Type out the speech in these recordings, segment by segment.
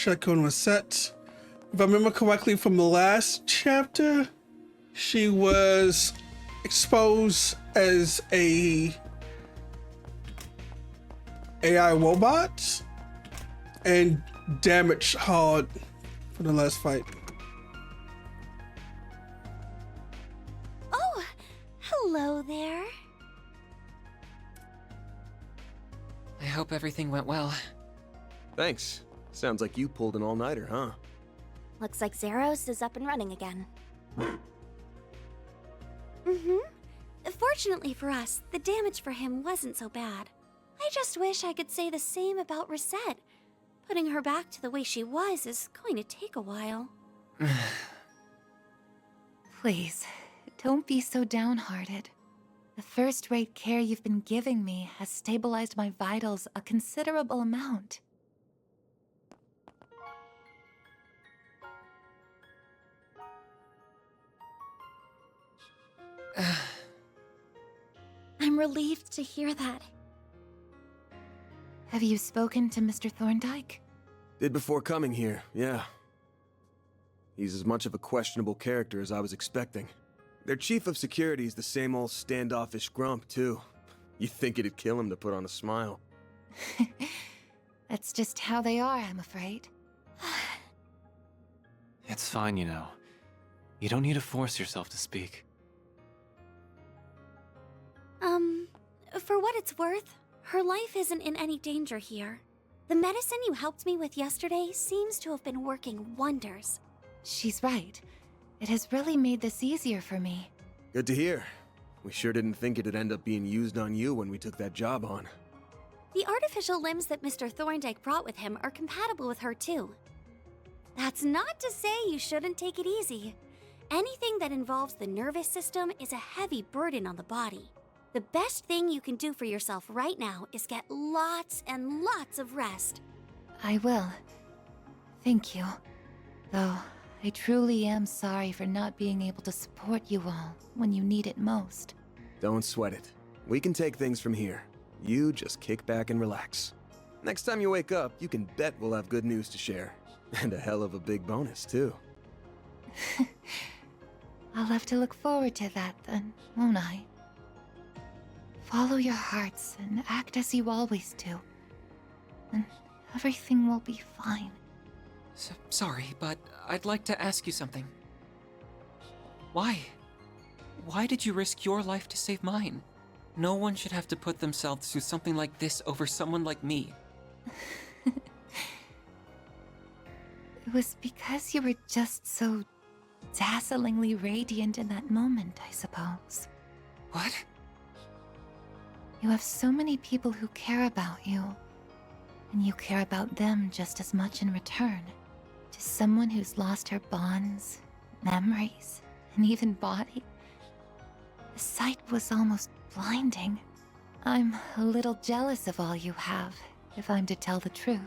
check on Risette. If I remember correctly from the last chapter, she was exposed as a AI robot and damaged hard for the last fight. Oh, hello there. I hope everything went well. Thanks. Sounds like you pulled an all-nighter, huh? Looks like Zeros is up and running again. Fortunately for us, the damage for him wasn't so bad. I just wish I could say the same about Risette. Putting her back to the way she was is going to take a while. Please, don't be so downhearted. The first-rate care you've been giving me has stabilized my vitals a considerable amount. I'm relieved to hear that. Have you spoken to Mr. Thorndyke? Did before coming here, yeah. He's as much of a questionable character as I was expecting. Their chief of security is the same old standoffish grump, too. You'd think it'd kill him to put on a smile. That's just how they are, I'm afraid. It's fine, you know. You don't need to force yourself to speak. For what it's worth, her life isn't in any danger here. The medicine you helped me with yesterday seems to have been working wonders. She's right. It has really made this easier for me. Good to hear. We sure didn't think it'd end up being used on you when we took that job on. The artificial limbs that Mr. Thorndyke brought with him are compatible with her too. That's not to say you shouldn't take it easy. Anything that involves the nervous system is a heavy burden on the body. The best thing you can do for yourself right now is get lots and lots of rest. I will. Thank you. Though, I truly am sorry for not being able to support you all when you need it most. Don't sweat it. We can take things from here. You just kick back and relax. Next time you wake up, you can bet we'll have good news to share. And a hell of a big bonus, too. I'll have to look forward to that then, won't I? Follow your hearts and act as you always do. And everything will be fine. Sorry, but I'd like to ask you something. Why? Why did you risk your life to save mine? No one should have to put themselves through something like this over someone like me. It was because you were just so dazzlingly radiant in that moment, I suppose. What? You have so many people who care about you, and you care about them just as much in return. To someone who's lost her bonds, memories, and even body, the sight was almost blinding. I'm a little jealous of all you have, if I'm to tell the truth.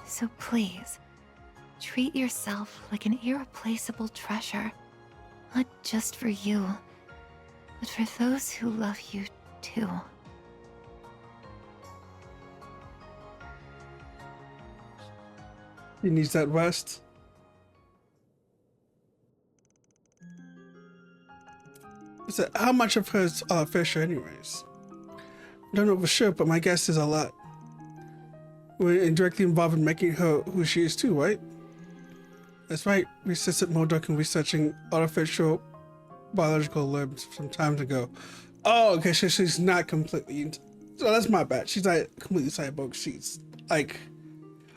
So please, treat yourself like an irreplaceable treasure, not just for you, but for those who love you too. He needs that rest. So how much of her is artificial anyways? Don't know for sure, but my guess is a lot. We're indirectly involved in making her who she is too, right? That's right, we assisted Modok in researching artificial biological limbs some time ago. Oh, okay, so she's not completely... So that's my bad. She's not completely cyborg. She's like...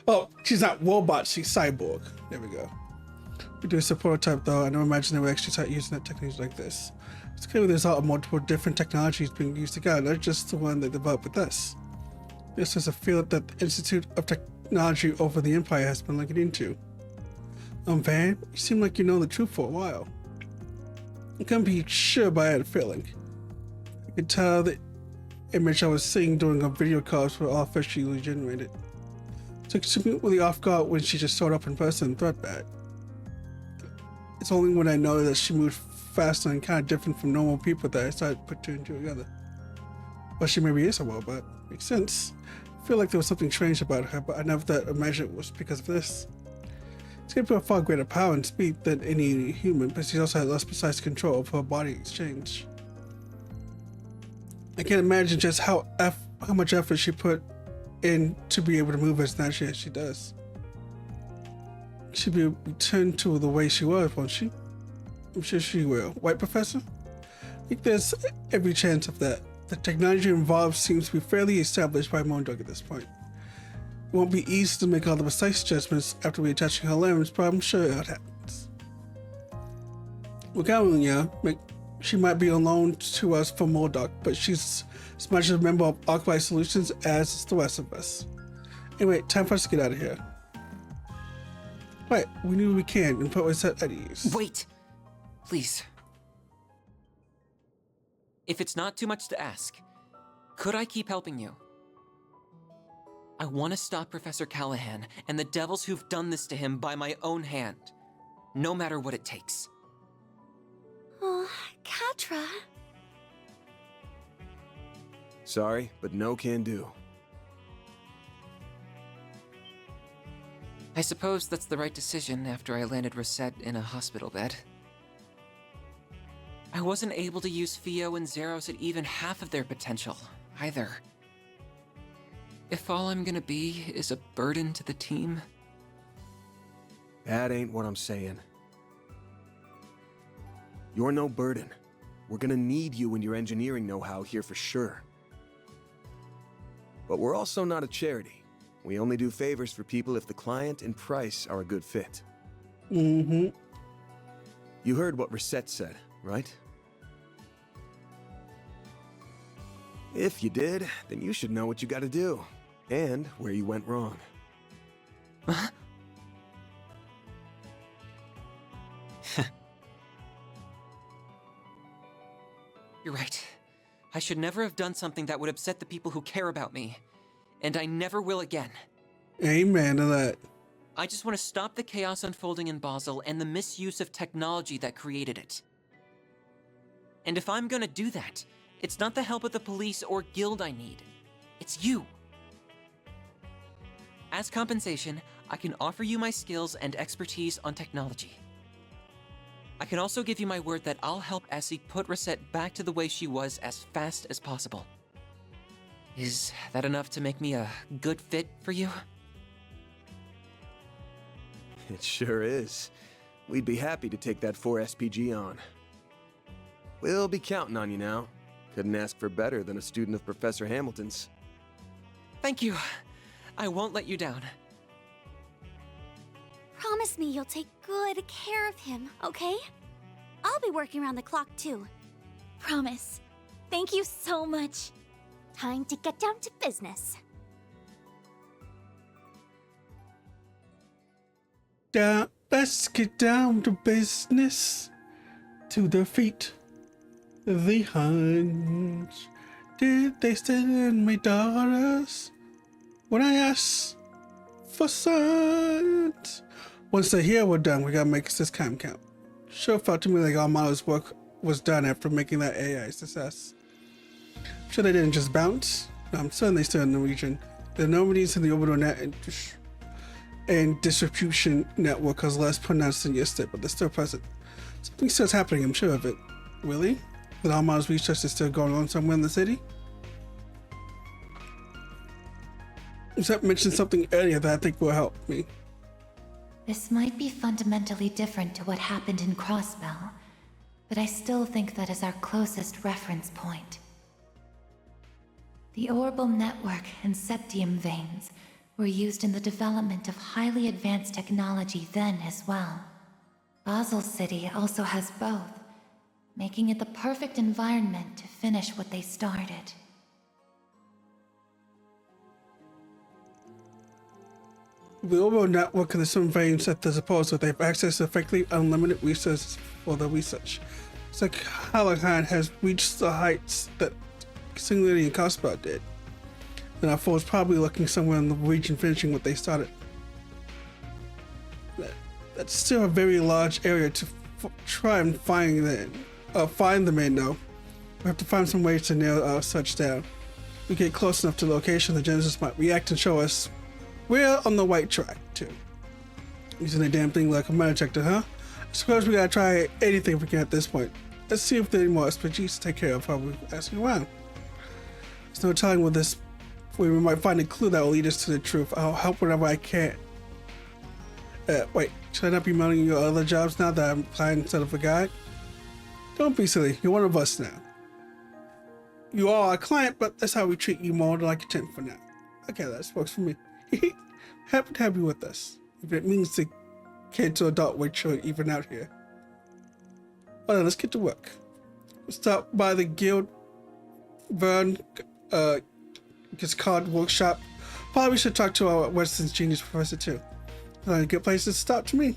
Oh, she's not robot, she's cyborg. There we go. We do a prototype though. I don't imagine they would actually start using that techniques like this. It's clear there's multiple different technologies being used together, not just the one they developed with us. This is a field that the Institute of Technology over the Empire has been looking into. Van, you seem like you know the truth for a while. I couldn't be sure, but I had a feeling. I could tell the image I was seeing during our video calls were artificially generated. Took completely off guard when she just showed up in person and threat bad. It's only when I noticed that she moved faster and kind of different from normal people that I started to put two and two together. Well, she maybe is a robot. Makes sense. feel like there was something strange about her, but I never thought imagined it was because of this. She gave her far greater power and speed than any human, but she also had less precise control of her body exchange. I can't imagine just how much effort she put in to be able to move as naturally as she does. She'll be returned to the way she was, won't she? I'm sure she will. Right, Professor? I think there's every chance of that. The technology involved seems to be fairly established by Moondog at this point. It won't be easy to make all the precise judgments after reattaching her limbs, but I'm sure it happens. Look out, Lunia. She might be alone to us for Moondog, but she's as much a member of Arclight Solutions as the rest of us. Anyway, time for us to get out of here. Right, we knew we can and put Risette at ease. Wait! Please. If it's not too much to ask, could I keep helping you? I want to stop Professor Callahan and the devils who've done this to him by my own hand, no matter what it takes. Oh, Katra. Sorry, but no can do. I suppose that's the right decision after I landed Risette in a hospital bed. I wasn't able to use Fio and Zeros at even half of their potential, either. If all I'm gonna be is a burden to the team... That ain't what I'm saying. You're no burden. We're gonna need you and your engineering know-how here for sure. But we're also not a charity. We only do favors for people if the client and price are a good fit. Mm-hmm. You heard what Risette said, right? If you did, then you should know what you gotta do, and where you went wrong. You're right. I should never have done something that would upset the people who care about me. And I never will again. Amen to that. I just want to stop the chaos unfolding in Basel and the misuse of technology that created it. And if I'm gonna do that, it's not the help of the police or guild I need. It's you. As compensation, I can offer you my skills and expertise on technology. I can also give you my word that I'll help Essie put Risette back to the way she was as fast as possible. Is that enough to make me a good fit for you? It sure is. We'd be happy to take that 4 SPG on. We'll be counting on you now. Couldn't ask for better than a student of Professor Hamilton's. Thank you. I won't let you down. Promise me you'll take good care of him, okay? I'll be working around the clock too. Promise. Thank you so much. Time to get down to business. Let's get down to business. To defeat the Huns. Did they send me daughters when I asked for sons? Once they're here, we're done. We gotta make this time count. Sure felt to me like Almata's work was done after making that AI a success. I'm sure they didn't just bounce. No, I'm certain they still in the region. The anomalies in the orbital net and distribution network are less pronounced than yesterday, but they're still present. Something still's happening, I'm sure of it. Really? That Almata's research is still going on somewhere in the city? Risette mentioned something earlier that I think will help me. This might be fundamentally different to what happened in Crossbell, but I still think that is our closest reference point. The orbital network and septium veins were used in the development of highly advanced technology then as well. Basel City also has both, making it the perfect environment to finish what they started. The overall network and the some veins that they're supposed that they have access to effectively unlimited resources for their research. It's like Callahan has reached the heights that Singularity and Cospa did. And our foe's probably looking somewhere in the region finishing what they started. That's still a very large area to try and find them in, though. We have to find some ways to nail our search down. we get close enough to the location, the Genesis might react and show us we're on the right track, too. Using a damn thing like a metal detector, huh? I suppose we gotta try anything we can at this point. Let's see if there are any more SPGs to take care of while we're asking around. There's no telling with this, we might find a clue that will lead us to the truth. I'll help whenever I can. Wait, should I not be mounting your other jobs now that I'm applying instead of a guide? Don't be silly, you're one of us now. You are our client, but that's how we treat you more like a tenant for now. Okay, that works for me. Happy to have you with us. If it means the kid to adult ratio even out here. Well then, let's get to work. Stop by the Guild Vern card workshop. Probably should talk to our Western's genius professor too. A good place to stop to me.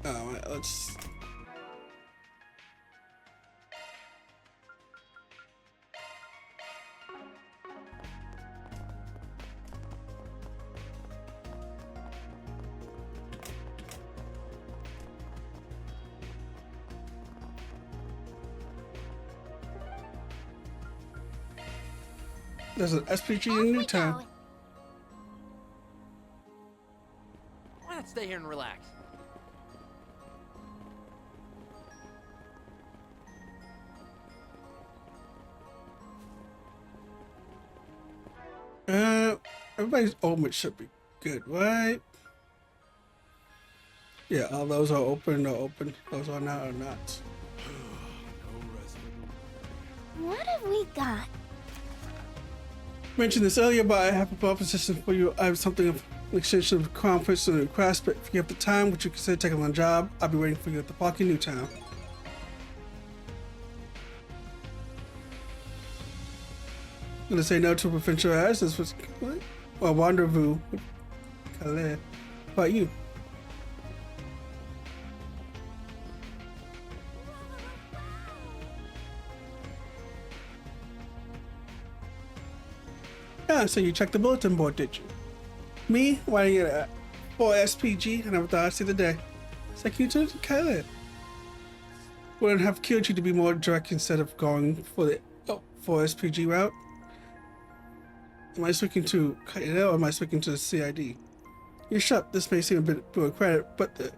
Alright, let's... There's an SPG in Newtown. Why not stay here and relax? Everybody's omen should be good, right? Yeah, all those are open or open. Those are not or not. What have we got? Mentioned this earlier, but I have a proposition for you. I have something of an exchange of Crown Prince and request, but if you have the time, would you consider taking on a job? I'll be waiting for you at the park in Newtown. I'm gonna say no to a provincial as this was a rendezvous. How about you? Yeah, so you checked the bulletin board, did you? Me? Why didn't you get for SPG? I never thought I'd see the day. It's like you took Kylie. Wouldn't have killed you to be more direct instead of going for the for SPG route? Am I speaking to Kylie or am I speaking to the CID? You're shut. This may seem a bit bureaucratic, but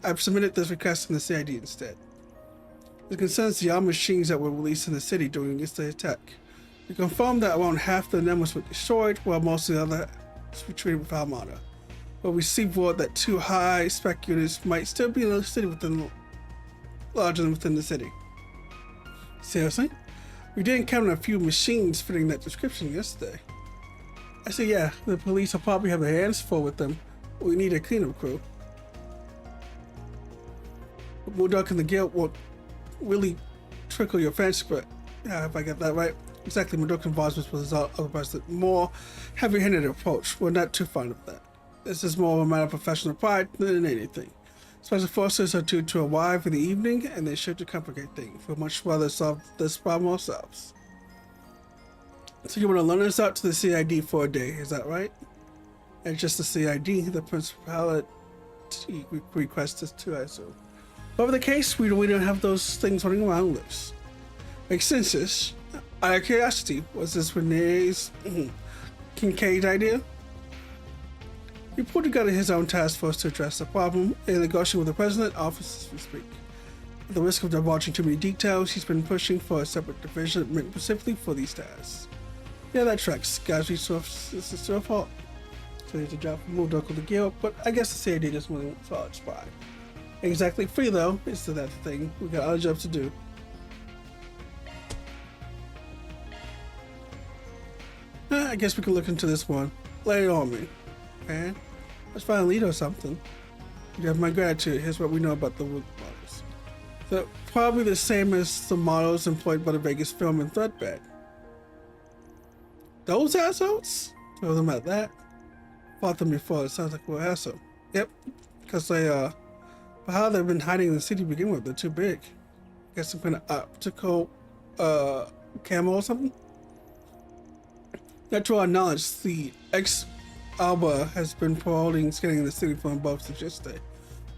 I've submitted this request in the CID instead. It concerns the armed machines that were released in the city during yesterday's attack. We confirmed that around half the numbers were destroyed, while most of the other were treated with Almata. But we received word that 2 high-spec units might still be in the city larger than within the city. Seriously? We didn't count on a few machines fitting that description yesterday. I say yeah, the police will probably have their hands full with them. We need a cleanup crew. Murdoch and the Guild won't really trickle your fancy, but yeah, if I get that right. Exactly, Murdoch involvement was otherwise the more heavy-handed approach. We're not too fond of that. This is more of a matter of professional pride than anything. Special forces are due to arrive in the evening, and they should to complicate things. We'd much rather solve this problem ourselves. So you want to loan us out to the CID for a day, is that right? And just the CID, the principality request us to, I assume. Whatever the case, we don't have those things running around loose. Makes sense. Out of curiosity, was this Renee's Kincaid idea? He put together his own task force to address the problem and negotiate with the president office as we speak. At the risk of divulging too many details, he's been pushing for a separate division meant specifically for these tasks. Yeah, that tracks. Guys, this is your fault. So here's a job for Murdoch with the Guild, but I guess the CID doesn't really want solid spy. Exactly free though, is that thing. We got other jobs to do. I guess we can look into this one. Lay it on me. Man, let's find a lead or something. You have my gratitude. Here's what we know about the wood models. They're probably the same as the models employed by the Vegas film and Threadbed. Those assholes? Tell them about that. Fought them before. It sounds like we're hassle. Yep, because they but how they've been hiding in the city to begin with. They're too big. Guess some kind of optical camo or something. Not to our knowledge, the ex-Alba has been paroling scanning the city from above since yesterday.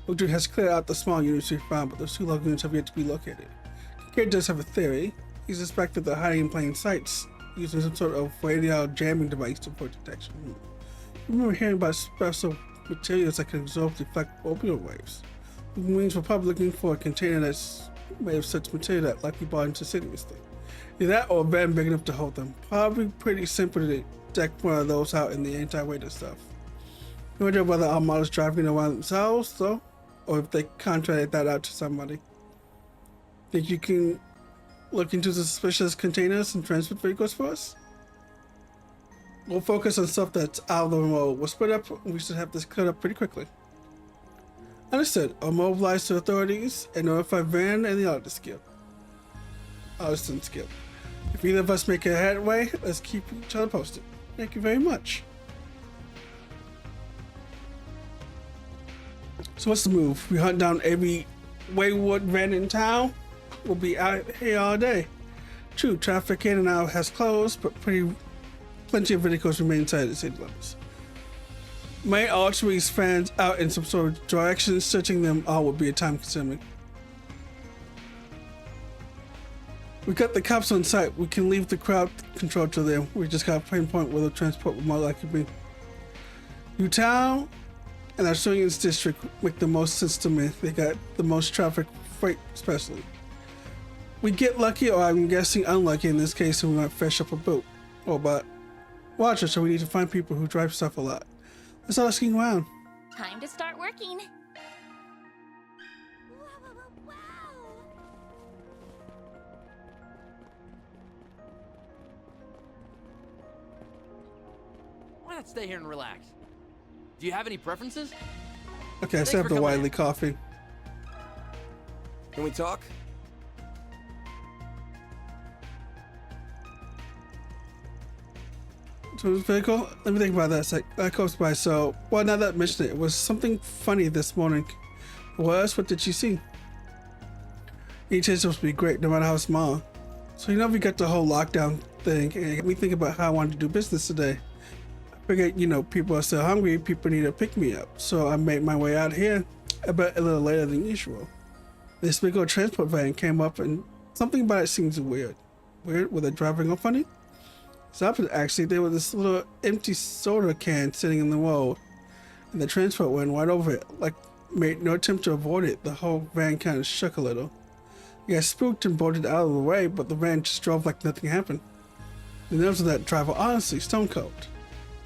Oort has cleared out the small units we found, but those 2 large units have yet to be located. Kincaid does have a theory. He suspected they're hiding in plain sight, using some sort of radio jamming device to avoid detection. I remember hearing about special materials that can absorb deflect orbital waves. Which means we're probably looking for a container that's made of such material that likely brought into the city with them. Either that or a van big enough to hold them. Probably pretty simple to deck one of those out in the anti-radar stuff. I wonder whether Almata's driving around themselves, though, or if they contract that out to somebody. Think you can look into the suspicious containers and transport vehicles for us? We'll focus on stuff that's out of the road. We'll split up and we should have this cleared up pretty quickly. Understood. I'll mobilize to authorities and notify Van and the Artisan Guild. If either of us make a headway, let's keep each other posted. Thank you very much. So what's the move? We hunt down every wayward van in town? We'll be out here all day. True, traffic in and out has closed, but plenty of vehicles remain inside the city limits. May Archery's fans out in some sort of direction, searching them all would be a time consuming. We got the cops on site. We can leave the crowd control to them. We just gotta pinpoint where the transport will more likely be. New town and our Australian district make the most sense to me. They got the most traffic, freight especially. We get lucky, or I'm guessing unlucky in this case, and we might fresh up a boat. Oh, but watch us, so we need to find people who drive stuff a lot. Let's asking around. Time to start working. Wow. Why not stay here and relax? Do you have any preferences? Okay, I Thanks set up for the coming Wiley in. coffee. Can we talk? So this vehicle, let me think about that a sec. That goes by. So, well, now that I mentioned it, it was something funny this morning. What did you see? Each is supposed to be great, no matter how small. So, we got the whole lockdown thing, and it made me think about how I wanted to do business today. I figured, people are still hungry, people need to pick me up. So, I made my way out here, about a little later than usual. This big old transport van came up, and something about it seems weird. Weird? Were they driving up funny? So actually, there was this little empty soda can sitting in the road, and the transport went right over it, like made no attempt to avoid it. The whole van kind of shook a little. I got spooked and bolted out of the way, but the van just drove like nothing happened. The nerves of that driver, honestly, stone cold.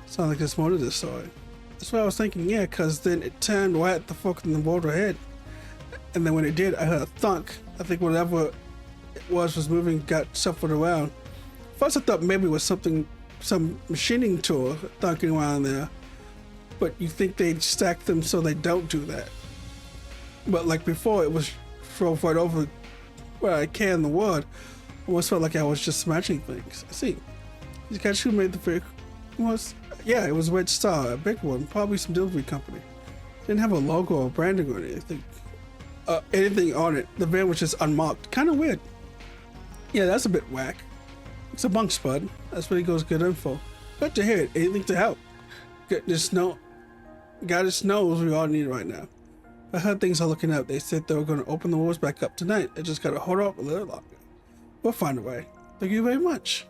Sounds like there's more to this story. That's what I was thinking, yeah, because then it turned right at the fork in the road ahead. And then when it did, I heard a thunk. I think whatever it was moving, got shuffled around. First I thought maybe it was some machining tool thunking around there, but you think they'd stack them so they don't do that. But like before, it was drove right over where I can the wood. Almost felt like I was just smashing things. I see. You catch who made the vehicle? Yeah, it was Red Star, a big one, probably some delivery company. Didn't have a logo or branding or anything on it. The van was just unmarked. Kind of weird. Yeah, that's a bit whack. It's a bunk spud. That's where he goes good info. Glad to hear it. Anything to help. God just knows we all need it right now. I heard things are looking up. They said they were going to open the walls back up tonight. I just got to hold up a little longer. We'll find a way. Thank you very much.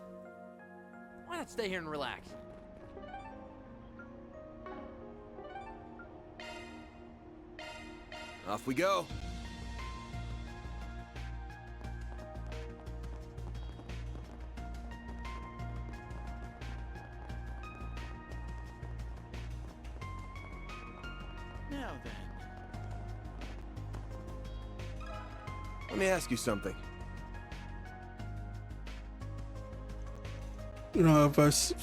Why not stay here and relax? Off we go. Now then. Let me ask you something. If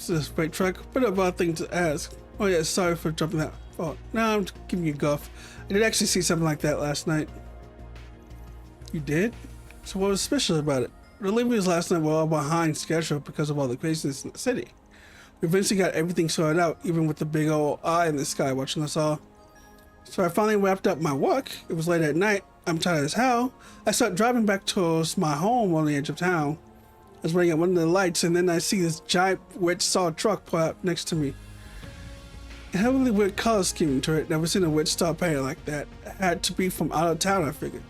this freight truck, but about thing to ask. Oh yeah, sorry for jumping that. Oh, no, I'm giving you guff. I did actually see something like that last night. You did? So what was special about it? Deliveries last night were all behind schedule because of all the craziness in the city. We eventually got everything sorted out, even with the big old eye in the sky watching us all. So I finally wrapped up my work. It was late at night. I'm tired as hell. I start driving back towards my home on the edge of town. I was running at one of the lights, and then I see this giant red saw truck pull out next to me. heavily weird color scheme to it. Never seen a witch star painted like that. Had to be from out of town, I figured.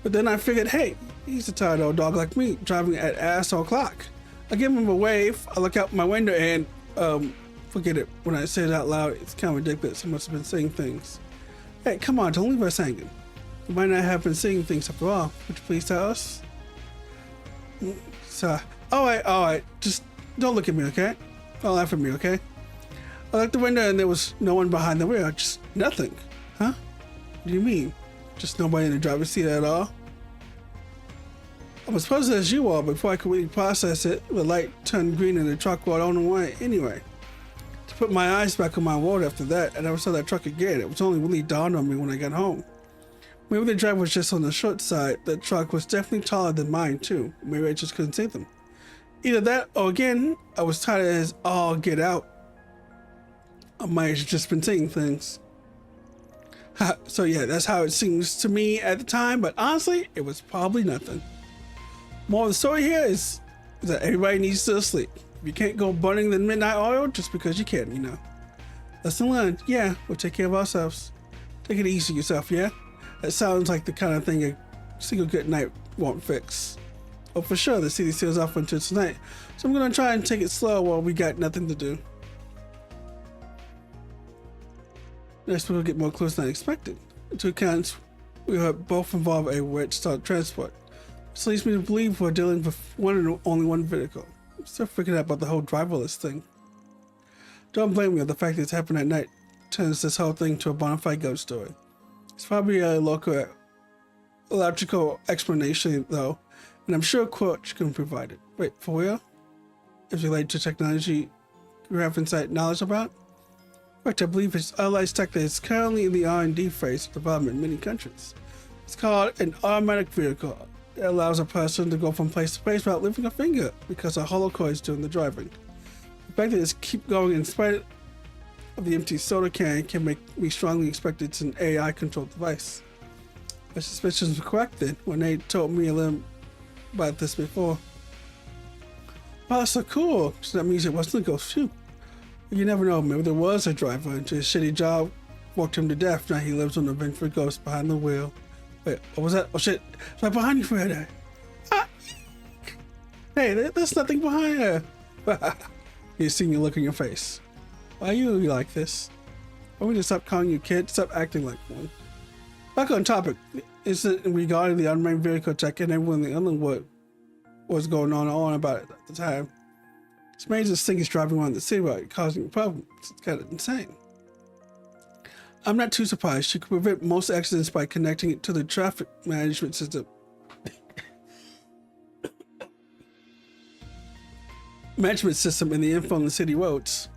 But then I figured, hey, he's a tired old dog like me, driving at ass o'clock. I give him a wave, I look out my window and, forget it. When I say it out loud, it's kind of ridiculous. I must have been saying things. Hey, come on, don't leave us hanging. You might not have been seeing things after all. Would you please tell us? So, alright, just don't look at me, okay? Don't laugh at me, okay? I looked the window and there was no one behind the wheel, just nothing. Huh? What do you mean? Just nobody in the driver's seat at all? I was puzzled as you are. Before I could really process it, the light turned green and the truck rolled on the way anyway. To put my eyes back on my road after that, I never saw that truck again. It was only really dawned on me when I got home. Maybe the driver was just on the short side. The truck was definitely taller than mine too. Maybe I just couldn't see them. Either that or again, I was tired as all get out. I might have just been seeing things. So yeah, that's how it seems to me at the time, but honestly, it was probably nothing. More of the story here is that everybody needs to sleep. If you can't go burning the midnight oil just because you can, you know. Lesson learned. Yeah, we'll take care of ourselves. Take it easy yourself, yeah? That sounds like the kind of thing a single good night won't fix. Oh, for sure, the city seals off until tonight, so I'm gonna try and take it slow while we got nothing to do. Next, we'll get more clues than I expected. The two accounts we heard both involve a witch style transport. This leads me to believe we're dealing with one and only one vehicle. I'm still freaking out about the whole driverless thing. Don't blame me, the fact that it's happened at night turns this whole thing to a bona fide ghost story. It's probably a logical explanation though, and I'm sure Quartz can provide it. Wait, for real? It's related to technology you have inside knowledge about? Correct, I believe it's allied tech that is currently in the R&D phase of development in many countries. It's called an automatic vehicle. It allows a person to go from place to place without lifting a finger because a holocoin is doing the driving. The fact that it's keep going in spite of the empty soda can make me strongly expect it's an AI-controlled device. My suspicions were correct then when they told me a little about this before. Wow, that's so cool. So that means it wasn't a ghost too. You never know, maybe there was a driver into his shitty job, walked him to death, now he lives on a vengeful ghost behind the wheel. Wait, what was that? Oh shit, it's right behind you, Fred. Ah. Hey, there's nothing behind her. You're seeing the look on your face. Why are you like this? Why don't we just stop calling you kid? Stop acting like one. Back on topic, incident regarding the unmanned vehicle check and everyone in the Underwood was going on about it at the time. It's amazing this thing is driving around the city without causing problems. It's kind of insane. I'm not too surprised. She could prevent most accidents by connecting it to the traffic management system. In the info on the city roads.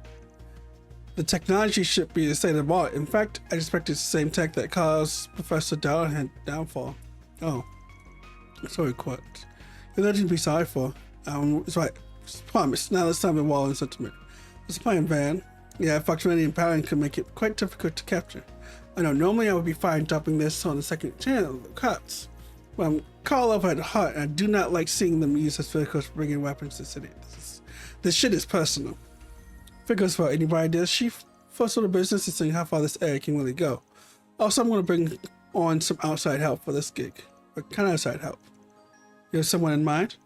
The technology should be the state of the art. In fact, I expect it's the same tech that caused Professor Dallahan's downfall. Oh. Sorry, Quartz. You're nothing to be sorry for. It's right. Promise. Now let's time the wall and sentiment. It's a plan, Van. Yeah, fluctuating pattern can make it quite difficult to capture. I know normally I would be fine dropping this on the second channel of the cuts, but I'm called up at heart and I do not like seeing them use as vehicles for bringing weapons to the city. This shit is personal. Figures for anybody does chief first order business is seeing how far this area can really go. Also, I'm going to bring on some outside help for this gig. What kind of outside help? You have someone in mind?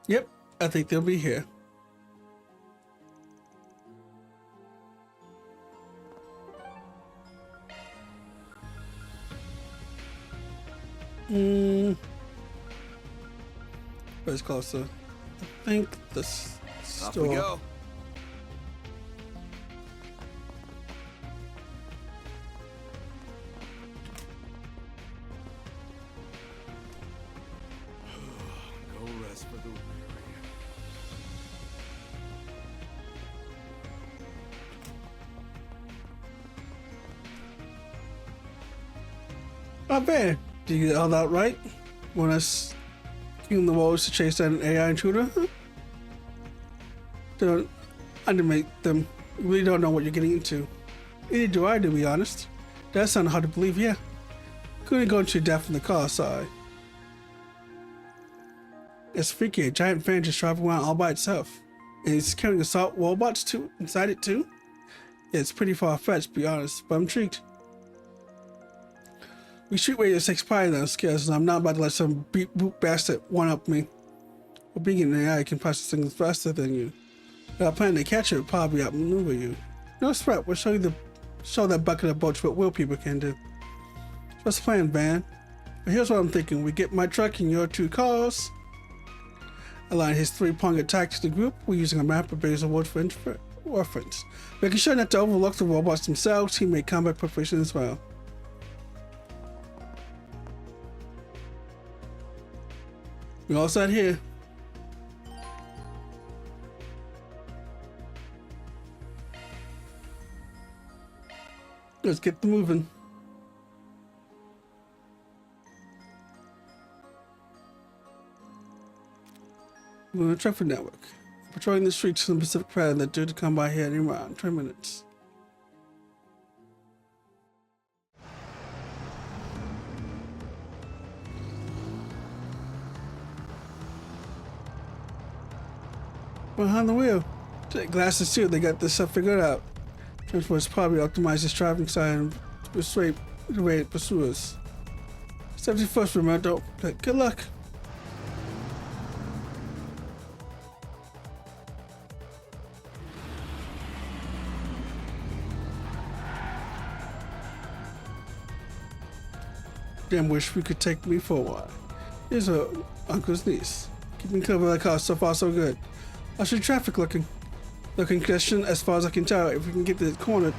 Yep, I think they'll be here. Where's closer? I think this store. Off we go. No rest for the weary. Not bad. Did you get all that right? Want us in the walls to chase down an AI intruder? Huh? Don't undermate them. You really don't know what you're getting into. Neither do I, to be honest. That sounds hard to believe, yeah. Couldn't go into death in the car, sorry. It's freaky, a giant van just driving around all by itself. And it's carrying assault robots too inside it too? Yeah, it's pretty far-fetched, to be honest, but I'm intrigued. We street radios takes pride in those skills, and I'm not about to let some boot bastard one-up me. Well, being an AI can process things faster than you. If I plan to catch it, it'll probably outmaneuver you. No sweat, we'll show that bucket of bolts what will people can do. What's the plan, Van? But here's what I'm thinking. We get my truck and your 2 cars. Align his 3-pronged attack to the group. We're using a map of Basil Wood for reference. Making sure not to overlook the robots themselves. He made combat preparation as well. We all sat here. Let's get the moving. We're on a traffic network. Patrolling the streets in the Pacific pattern that due to come by here in around 10 minutes. Behind the wheel. Take glasses too, they got this stuff figured out. Transport's probably optimized his driving side and persuade the way it pursues. 71st, remember, good luck. Damn wish we could take me for a while. Here's her uncle's niece. Keeping cover like us, so far so good. How's your traffic looking? Looking congestion as far as I can tell. If we can get to the corner.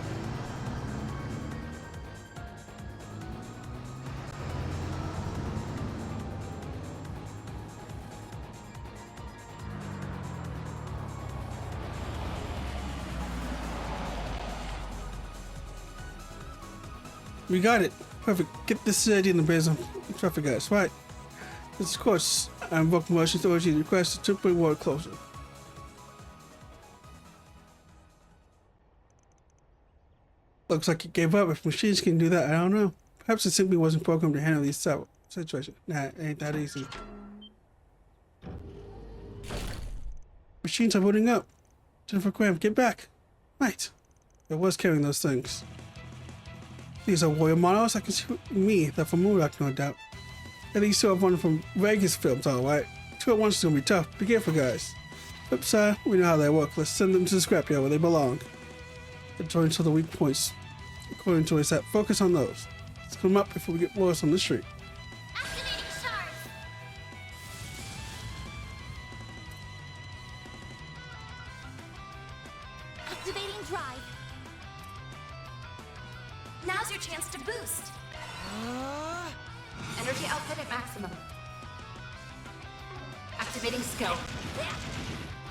We got it. Perfect. Get this city in the base of traffic guys. Right. This of course, I invoke motion authority to request a temporary ward closure. Looks like it gave up. If machines can do that, I don't know. Perhaps it simply wasn't programmed to handle these situations. Nah, it ain't that easy. Machines are booting up. Jennifer Graham, get back. Right. I was carrying those things. These are warrior models. I can see me, that from Murdoch, no doubt. At least 2 of one from Vegas films, alright. 2 at once is gonna be tough. Be careful, guys. Flip side, we know how they work. Let's send them to the scrapyard where they belong. The joints are the weak points. According to Risette, focus on those. Let's clean them up before we get worse on the street. Activating charge. Activating drive. Now's your chance to boost. Energy output at maximum. Activating skill.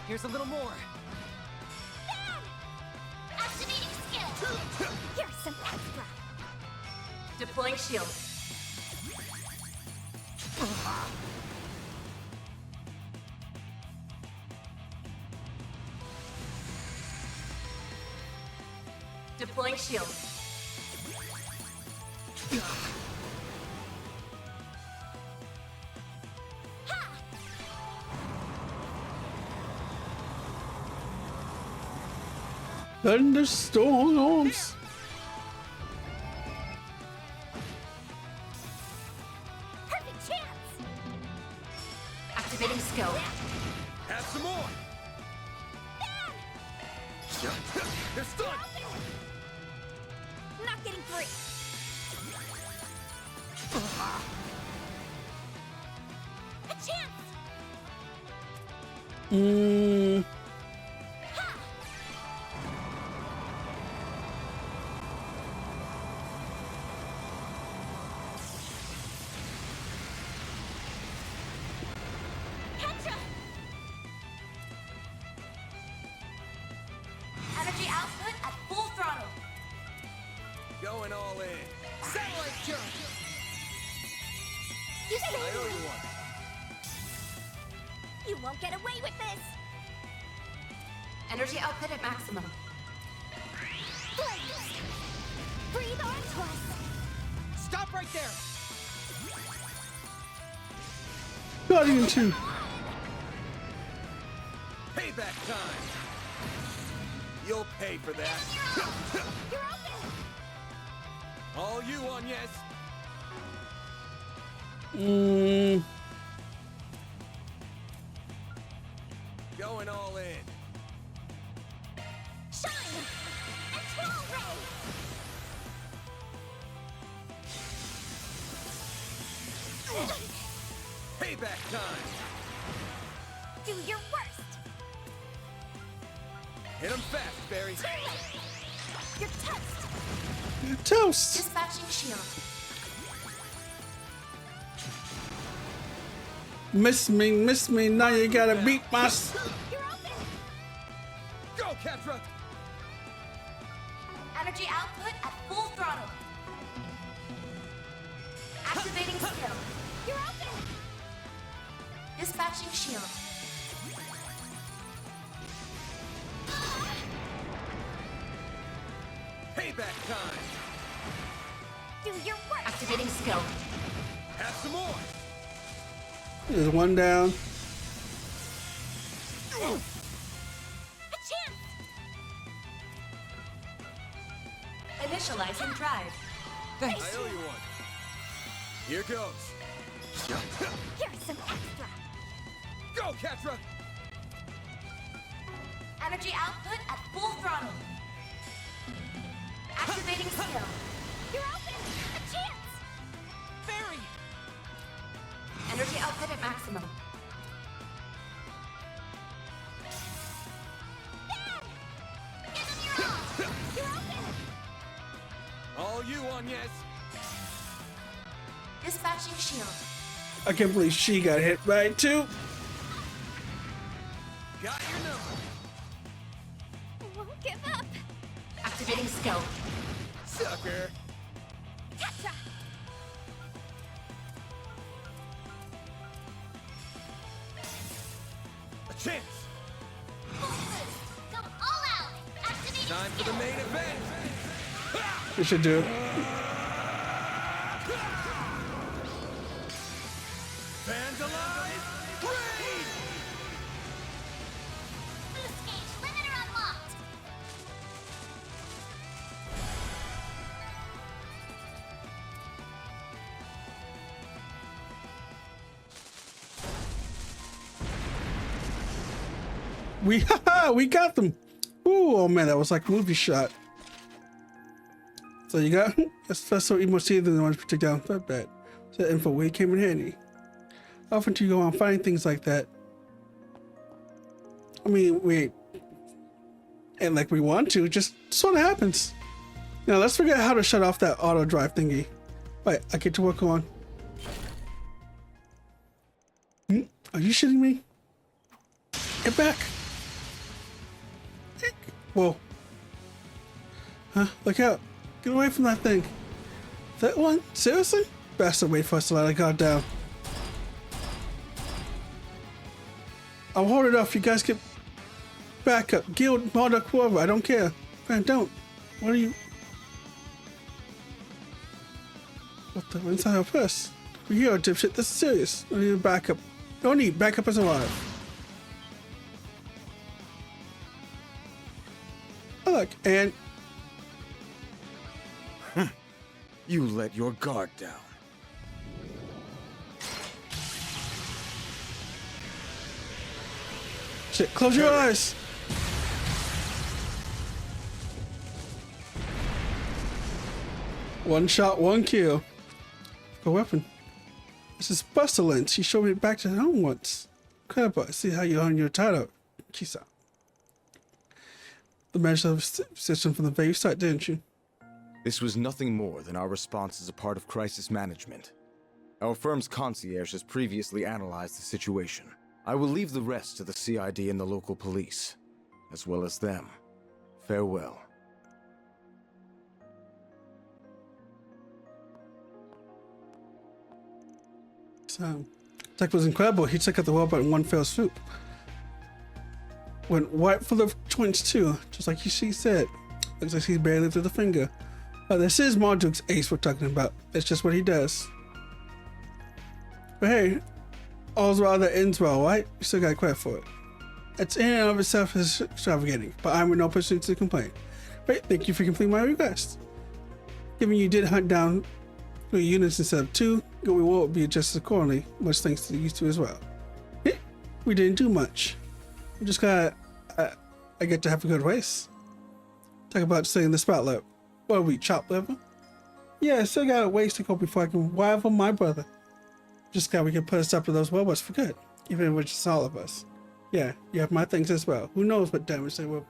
Here's a little more. Activating skill. Here's some extra. Deploying shield. Deploying shield. Thunderstorms. Perfect chance. Activating skill. Have some more. They're stuck. Not getting free. A chance. Energy output at full throttle. Going all in. Satellite jump. You I saved owe me. you one. You won't get away with this. Energy output at maximum. Please. Breathe on to us. Stop right there. Guardian 2. Payback time. You'll pay for that. You're open! All you on, yes. Going all in. Shine! And Troll Ray! Payback time. Do your worst! Hit him fast, Barry. Too late! You're toast! You're toast. Dispatching shield. Miss me. Now you gotta beat my. You're open! Go, Ketra. Energy output at full throttle. Activating skill. You're open! Dispatching shield. Payback time. Do your worst! Activating skill. Have some more. There's one down. A chance! Initializing drive. Thanks. I owe you one. Here goes. Here's some extra! Go, Ketra. Energy output at full throttle. Activating skill. You're open! A chance! Barry! Energy output at maximum. Bad! Give them your all! You're open! All you on, yes. Dispatching shield. I can't believe she got hit by it too. Got your number. Won't give up! Activating skill. Sucker. Gotcha! A chance. Full boost! Go all out! Activating Time for the main event. You should do it. Fans alive. Raid. boost gauge limiter unlocked! We got them. Ooh, oh man, that was like a movie shot. So you got that's so emo see than the ones we took down. Not bad. So that info way came in handy. How often do you go on finding things like that? I mean, and like we want to, just sort of happens. Now let's figure out how to shut off that auto drive thingy. Wait, I get to work on. Are you shitting me? Get back. Whoa. Huh? Look out. Get away from that thing. That one? Seriously? Bastard, wait for us to let our guard down. I'll hold it off. You guys get back up. Guild, Marduk, whoever. I don't care. Man, don't. What are you? What the? Inside our purse. We're here, dipshit. This is serious. I need backup. Don't need backup is alive. Oh, look, and You let your guard down. shit. Close your eyes. One shot, one kill. A weapon. This is pestilence. She showed me back to home once. Incredible. I see how you earn your title, Kisa. The management system from the very start, didn't you? This was nothing more than our response as a part of crisis management. Our firm's concierge has previously analyzed the situation. I will leave the rest to the CID and the local police, as well as them. Farewell. So, Tech was incredible. He took out the robot in one fell swoop. Went right full of joints too, just like she said. Looks like he barely lifted a finger. This is Marduk's ace we're talking about. It's just what he does. But hey, all's well that ends well, right? You still got credit for it. That's in and of itself is extravagant, but I'm in no position to complain. Great, thank you for completing my request. Given you did hunt down 3 units instead of 2, your reward would be adjusted accordingly, much thanks to you two as well. Yeah, we didn't do much. We just got I get to have a good race. Talk about staying in the spotlight. What are we, chop level? Yeah, I still got a ways to go before I can rival my brother. Just glad we can put us up to those robots for good, even if it's just all of us. Yeah, you have my things as well. Who knows what damage they will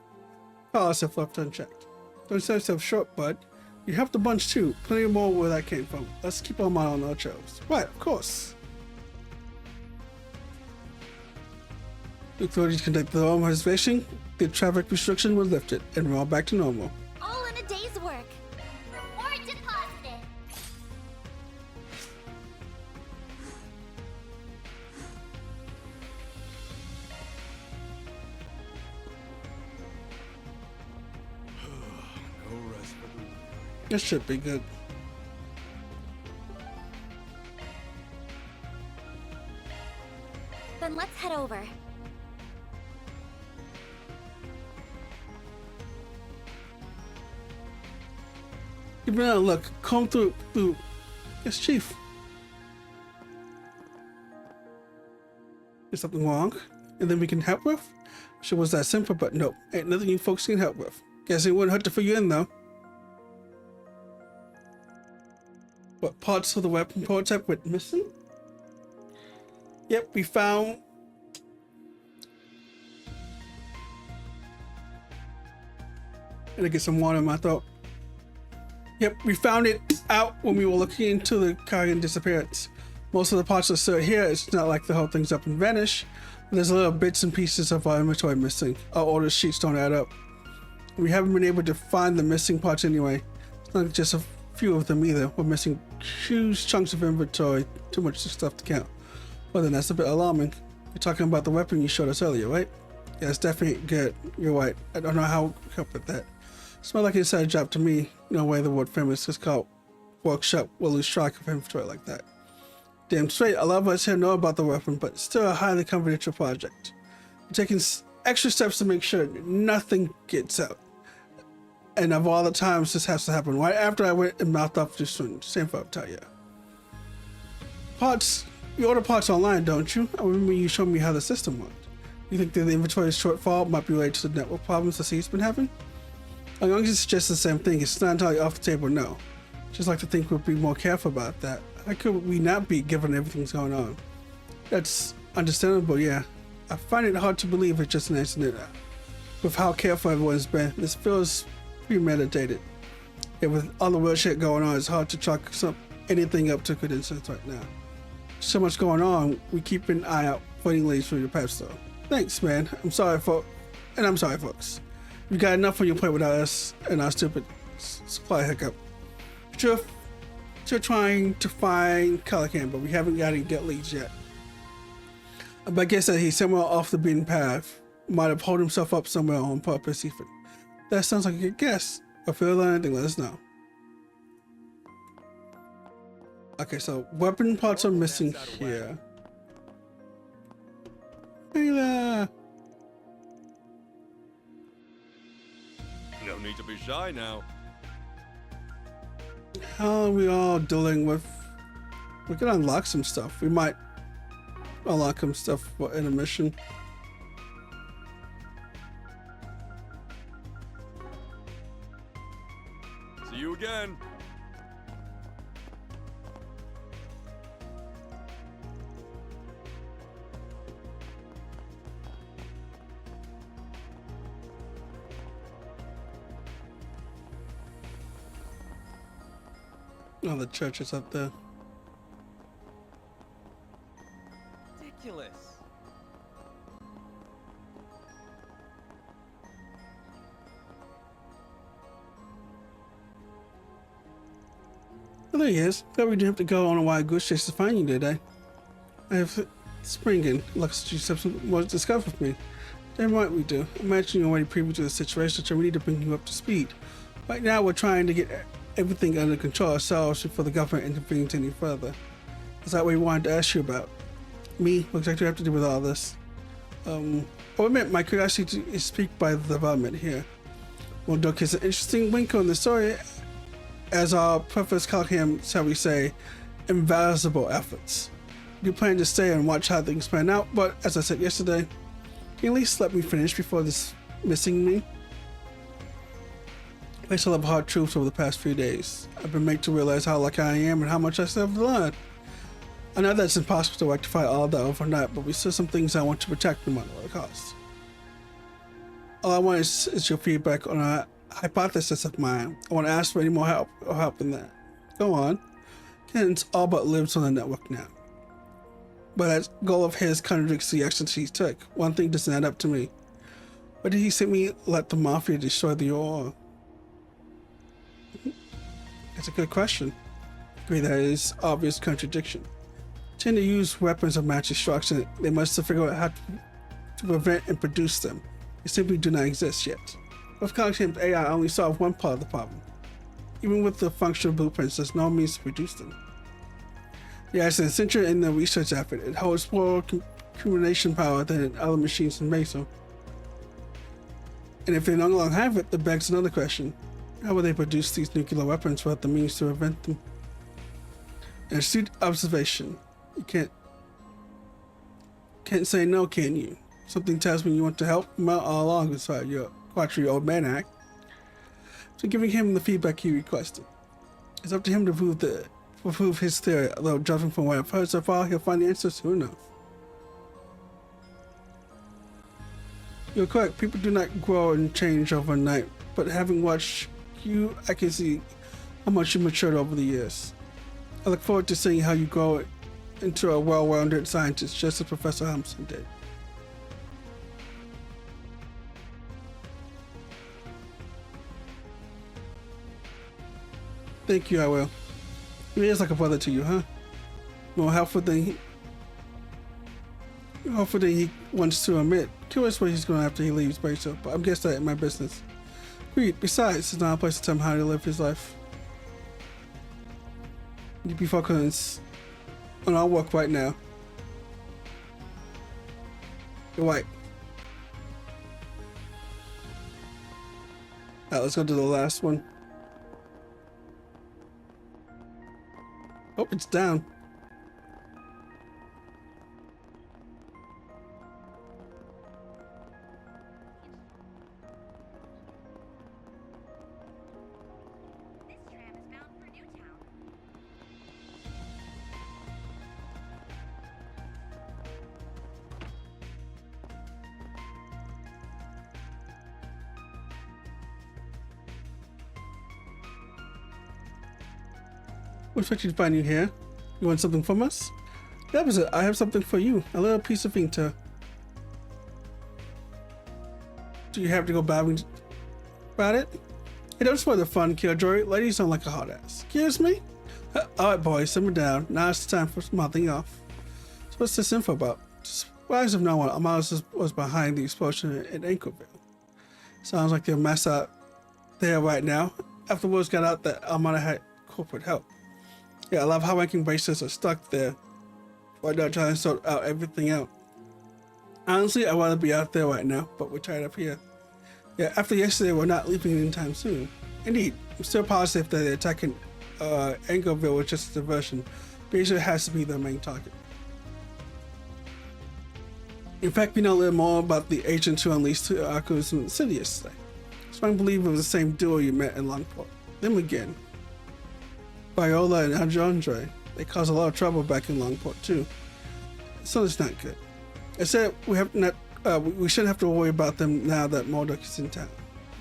cause if left unchecked. Don't sell yourself short, bud. You helped a bunch too. Plenty more where that came from. Let's keep our mind on our toes. Right, of course. The authorities conducted their own investigation. The traffic restriction was lifted, and we're all back to normal. All in a day's work. Reward deposited. This should be good. Then let's head over. Give me a look. Comb through. Yes, Chief. Is something wrong? And then we can help with? Sure was that simple, but nope. Ain't nothing you folks can help with. Guess it wouldn't hurt to fill you in though. What parts of the weapon prototype went missing? Yep, we found... Gotta get some water in my throat. Yep, we found it out when we were looking into the Kagan disappearance. Most of the parts are still here. It's not like the whole thing's up and vanished. There's little bits and pieces of our inventory missing. Our order sheets don't add up. We haven't been able to find the missing parts anyway. It's not just a few of them either. We're missing huge chunks of inventory. Too much stuff to count. Well, then that's a bit alarming. You're talking about the weapon you showed us earlier, right? Yeah, it's definitely good. You're right. I don't know how to help with that. Smell like an inside job to me. No way the word famous is called workshop will lose track of inventory like that. Damn straight, a lot of us here know about the weapon, but it's still a highly confidential project. We're taking extra steps to make sure nothing gets out. And of all the times this has to happen, right after I went and mouthed off to soon. Same for tell you. Parts, you order parts online, don't you? I remember you showed me how the system worked. You think that the inventory shortfall might be related to the network problems the city's been having? As long as it's just the same thing, it's not entirely off the table, no. Just like to think we'd be more careful about that. How could we not be given everything's going on? That's understandable, yeah. I find it hard to believe it's just an accident. With how careful everyone's been, this feels premeditated. Yeah, with all the weird shit going on, it's hard to chalk anything up to coincidence right now. So much going on, we keep an eye out waiting ladies for your pets though. Thanks, man. I'm sorry, folks. You got enough on your plate without us and our stupid supply hiccup. Sure trying to find Calican, but we haven't got any get leads yet. But I guess that he's somewhere off the beaten path. Might have pulled himself up somewhere on purpose even. That sounds like a good guess. If you learn anything, let us know. Okay, so weapon parts are missing here. Ayla! No need to be shy now. How are we all dealing with... We can unlock some stuff. We might unlock some stuff for intermission. See you again. Oh, the church is up there. Ridiculous. Well, there he is. Thought we didn't have to go on a wild goose chase to find you today. I have springing. Looks you have some more to discuss with me. Damn right we do. Imagine you're already privy to the situation, so we need to bring you up to speed. Right now, we're trying to get everything under control ourselves before the government intervenes any further. Is that what we wanted to ask you about? Me? What exactly do I have to do with all this? I'll admit my curiosity is piqued by the development here. Molduk is an interesting wrinkle in the story, as our Professor Callahan, shall we say, invaluable efforts. You plan to stay and watch how things pan out, but as I said yesterday, can you at least let me finish before this missing me? I still have hard truths over the past few days. I've been made to realize how lucky I am and how much I still have to learn. I know that it's impossible to rectify all that overnight, but we still have some things I want to protect no matter what it costs. All I want is your feedback on a hypothesis of mine. I want to ask for any more help in that. Go on. Ken's all but lives on the network now. But that goal of his contradicts the actions he took. One thing doesn't add up to me. Why did he simply let the Mafia destroy the ore? That's a good question. I agree that is obvious contradiction. Tend to use weapons of mass destruction. They must have figured out how to prevent and produce them. They simply do not exist yet. With Cognitive AI only solve one part of the problem. Even with the functional blueprints, there's no means to produce them. Yeah, it's essential in the research effort. It holds more computation power than other machines in Mesa. And if they no longer have it, that begs another question. How will they produce these nuclear weapons without the means to prevent them? An astute observation. You can't say no, can you? Something tells me you want to help him out all along inside your quatry-old man act. So giving him the feedback he requested. It's up to him to prove his theory, although judging from what I've heard so far, he'll find the answers soon enough. You're correct, people do not grow and change overnight, but having watched you, I can see how much you matured over the years. I look forward to seeing how you grow into a well-rounded scientist, just as Professor Thompson did. Thank you, I will. He is like a brother to you, huh? More helpful than he wants to admit. Curious what he's going to after he leaves Bracer, but I'm guessing that in my business. Agreed. Besides, it's not a place to tell him how to live his life. You'd be focused on our work right now. You're right. Alright, let's go to the last one. Oh, it's down. What expect you to find you here? You want something from us? The opposite. I have something for you. A little piece of Inta. Do you have to go babbling about it? Hey, don't spoil the fun, Killjoy. Lady, you sound like a hot ass. Excuse me? Alright, boys, simmer down. Now it's time for mouthing off. So what's this info about? Surprise of no one, Almata was behind the explosion in Anchorville. Sounds like they're messed up there right now. After words got out that Almata had corporate help. Yeah, I love how ranking bracelets are stuck there right now trying to sort out everything out. Honestly, I want to be out there right now, but we're tied up here. Yeah, after yesterday, we're not leaving anytime soon. Indeed, I'm still positive that the attack in Angerville was just a diversion. Bracer has to be their main target. In fact, we know a little more about the agents who unleashed the Arcos in the city yesterday. So I believe it was the same duo you met in Longport. Them again. Viola and Andre. They caused a lot of trouble back in Longport too. So it's not good. I said we shouldn't have to worry about them now that Molduk is in town.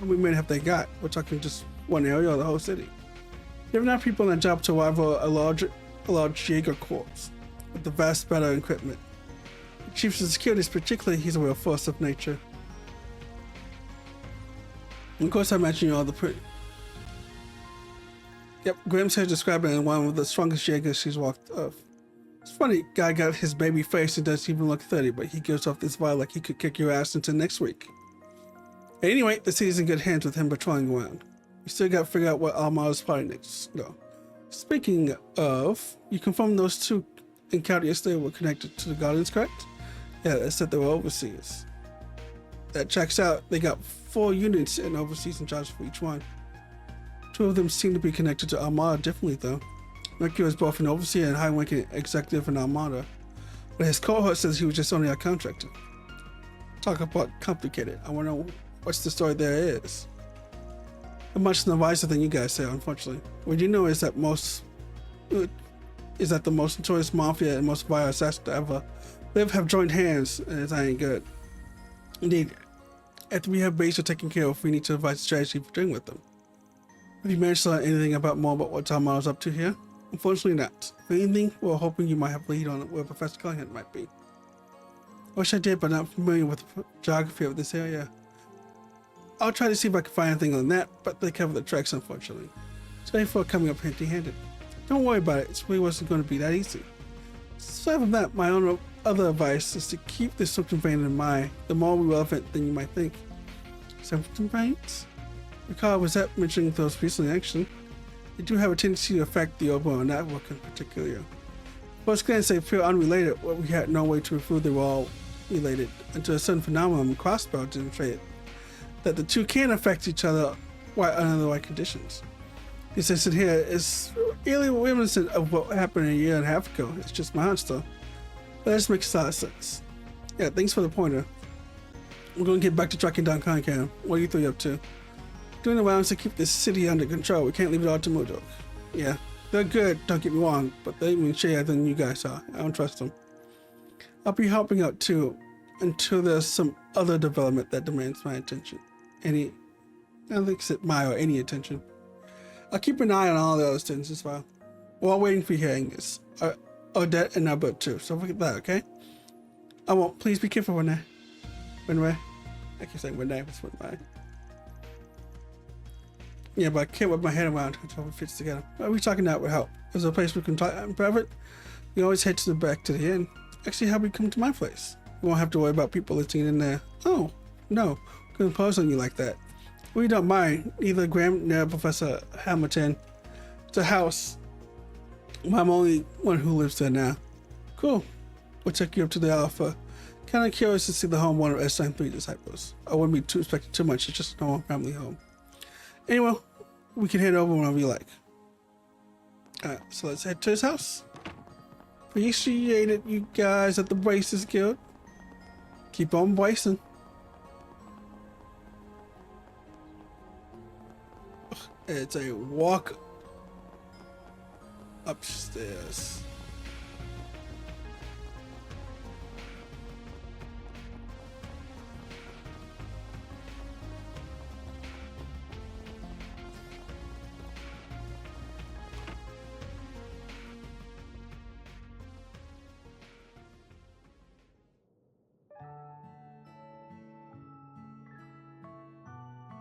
We may have they got. We're talking just one area or the whole city. You have enough people on the job to rival a large Jaeger corps with the vast better equipment. The Chief of Security is particularly, he's a real force of nature. And of course I mentioned you all the Yep, Graham's here describing it in one of the strongest Jaegers she's walked off. It's funny, guy got his baby face and doesn't even look 30, but he gives off this vibe like he could kick your ass into next week. Anyway, the city's in good hands with him patrolling around. We still got to figure out what Almata's plotting next, though. Speaking of, you confirmed those two encounters yesterday were connected to the Guardians, correct? Yeah, they said they were overseas. That checks out. They got 4 units in overseas in charge for each one. 2 of them seem to be connected to Almata differently, though. Mercury was both an overseer and high-ranking executive in Almata, but his cohort says he was just only a contractor. Talk about complicated. I want to know what's the story there is. I'm much wiser than you guys say, unfortunately. What you know is that the most notorious mafia and most vile assassins to ever live have joined hands, and that ain't good. Indeed, after we have Base taken care of, we need to devise a strategy for dealing with them. Have you managed to learn anything more about what Almata's up to here? Unfortunately not. If anything, we're hoping you might have a lead on where Professor Callahan might be. I wish I did, but I'm not familiar with the geography of this area. I'll try to see if I can find anything on that, but they cover the tracks, unfortunately. Sorry for coming up empty-handed. Don't worry about it, it really wasn't going to be that easy. Aside from that, my own other advice is to keep the symptom vein in mind, the more relevant than you might think. Symptom veins? Recall Risette mentioning those recently, actually. They do have a tendency to affect the overall network in particular. Most clans they feel unrelated, but we had no way to prove they were all related until a sudden phenomenon crossbow demonstrated that the two can affect each other while under the right conditions. This incident here is really reminiscent of what happened a year and a half ago. It's just my hunch though. But this makes a lot of sense. Yeah, thanks for the pointer. We're going to get back to tracking down Concan. What are you 3 up to? Doing the rounds to keep this city under control. We can't leave it all to Mudo. Yeah, they're good, don't get me wrong, but they're even shadier than you guys are. I don't trust them. I'll be helping out too, until there's some other development that demands my attention. I don't think it's my or any attention. I'll keep an eye on all the other things as well. While waiting for hearing this. Odette and Albert too, so look at that, okay? I won't. Please be careful when I keep saying when I. Yeah, but I can't whip my head around until it fits together. Are we talking that would help? Is there a place we can talk in private? We always head to the back to the inn. Actually, how we come to my place? We won't have to worry about people listening in there. Oh, no. I'm gonna impose on you like that. We don't mind. Neither Graham nor Professor Hamilton. It's a house. I'm only one who lives there now. Cool. We'll take you up to the Alpha. Kinda curious to see the home one of S93 disciples. I wouldn't be too expecting too much. It's just a normal family home. Anyway, we can head over whenever you like. Alright, so let's head to his house. Appreciate it, you guys at the Braces Guild. Keep on bracing. It's a walk upstairs.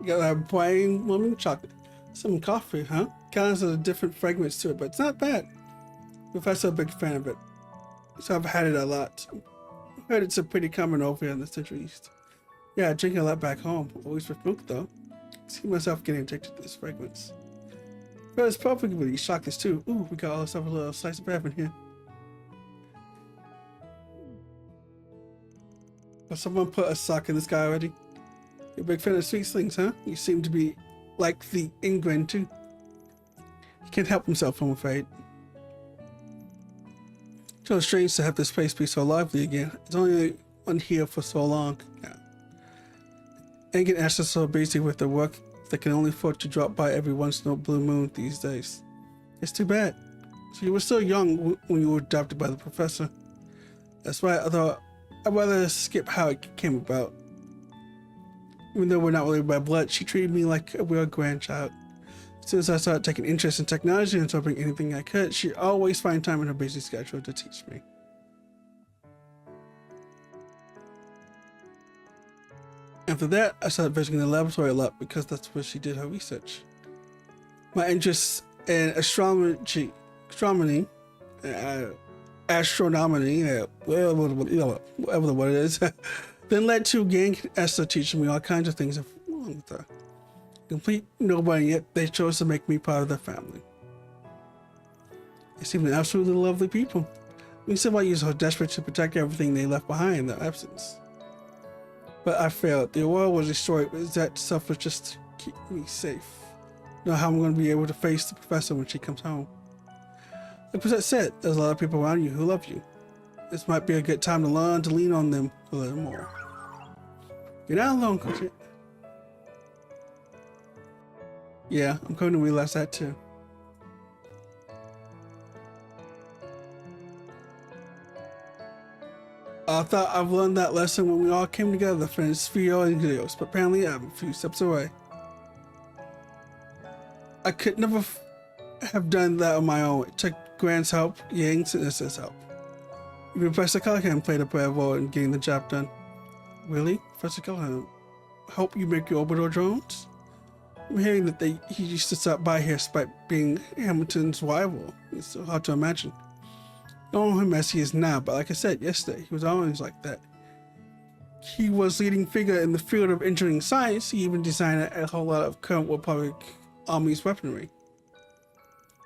You gotta have plain lemon chocolate. Some coffee, huh? Kinds of different fragments to it, but it's not bad. Professor's a big fan of it, so I've had it a lot. I've heard it's a pretty common over here in the Central East. Yeah, I drink a lot back home, always with milk though. I see myself getting addicted to these fragments. But it's perfect with these chocolates too. Ooh, we got ourselves a little slice of heaven here. But someone put a sock in this guy already? You're a big fan of sweet things, huh? You seem to be like the Ingrid too. He can't help himself, I'm afraid. It's so strange to have this place be so lively again. It's only been here for so long. Yeah. Ingrid Ash is so busy with their work they can only afford to drop by every once in a blue moon these days. It's too bad. So you were still young when you were adopted by the professor. That's right, although I'd rather skip how it came about. Even though we're not related by blood, she treated me like a real grandchild. As soon as I started taking interest in technology and absorbing anything I could, she'd always find time in her busy schedule to teach me. After that, I started visiting the laboratory a lot because that's where she did her research. My interest in astronomy, whatever the word is, then led to Gang Esther teaching me all kinds of things along with her. Complete nobody, yet they chose to make me part of their family. They seem absolutely lovely people. Civilians are so desperate to protect everything they left behind in their absence. But I failed. The world was destroyed, but that stuff was just to keep me safe. Know how I'm going to be able to face the professor when she comes home. Like Risette said, there's a lot of people around you who love you. This might be a good time to learn to lean on them a little more. You're not alone, Coach. Yeah, I'm coming to realize that too. I thought I've learned that lesson when we all came together to finish Sphere and Gideos, but apparently I'm a few steps away. I could never have done that on my own. It took Grant's help, Yang's, and Issa's help. Even Professor Callahan played a brave role in getting the job done. Really? Professor Callahan help you make your orbital drones? I'm hearing that he used to stop by here despite being Hamilton's rival. It's so hard to imagine. I don't know him as he is now, but like I said yesterday, he was always like that. He was leading figure in the field of engineering science. He even designed a whole lot of current Republic Army's weaponry.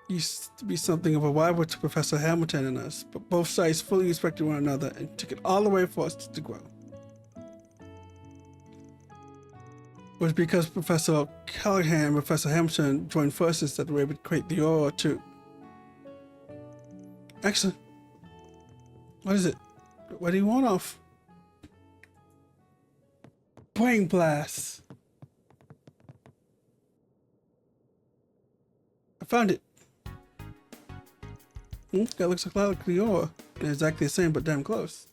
He used to be something of a rival to Professor Hamilton and us, but both sides fully respected one another and took it all the way for us to grow. It was because Professor Callahan and Professor Hamilton joined forces that they were able to create the Oort too. Excellent. What is it? What do you want off? Brain blast. I found it. That looks a lot like the Oort. It's exactly the same, but damn close.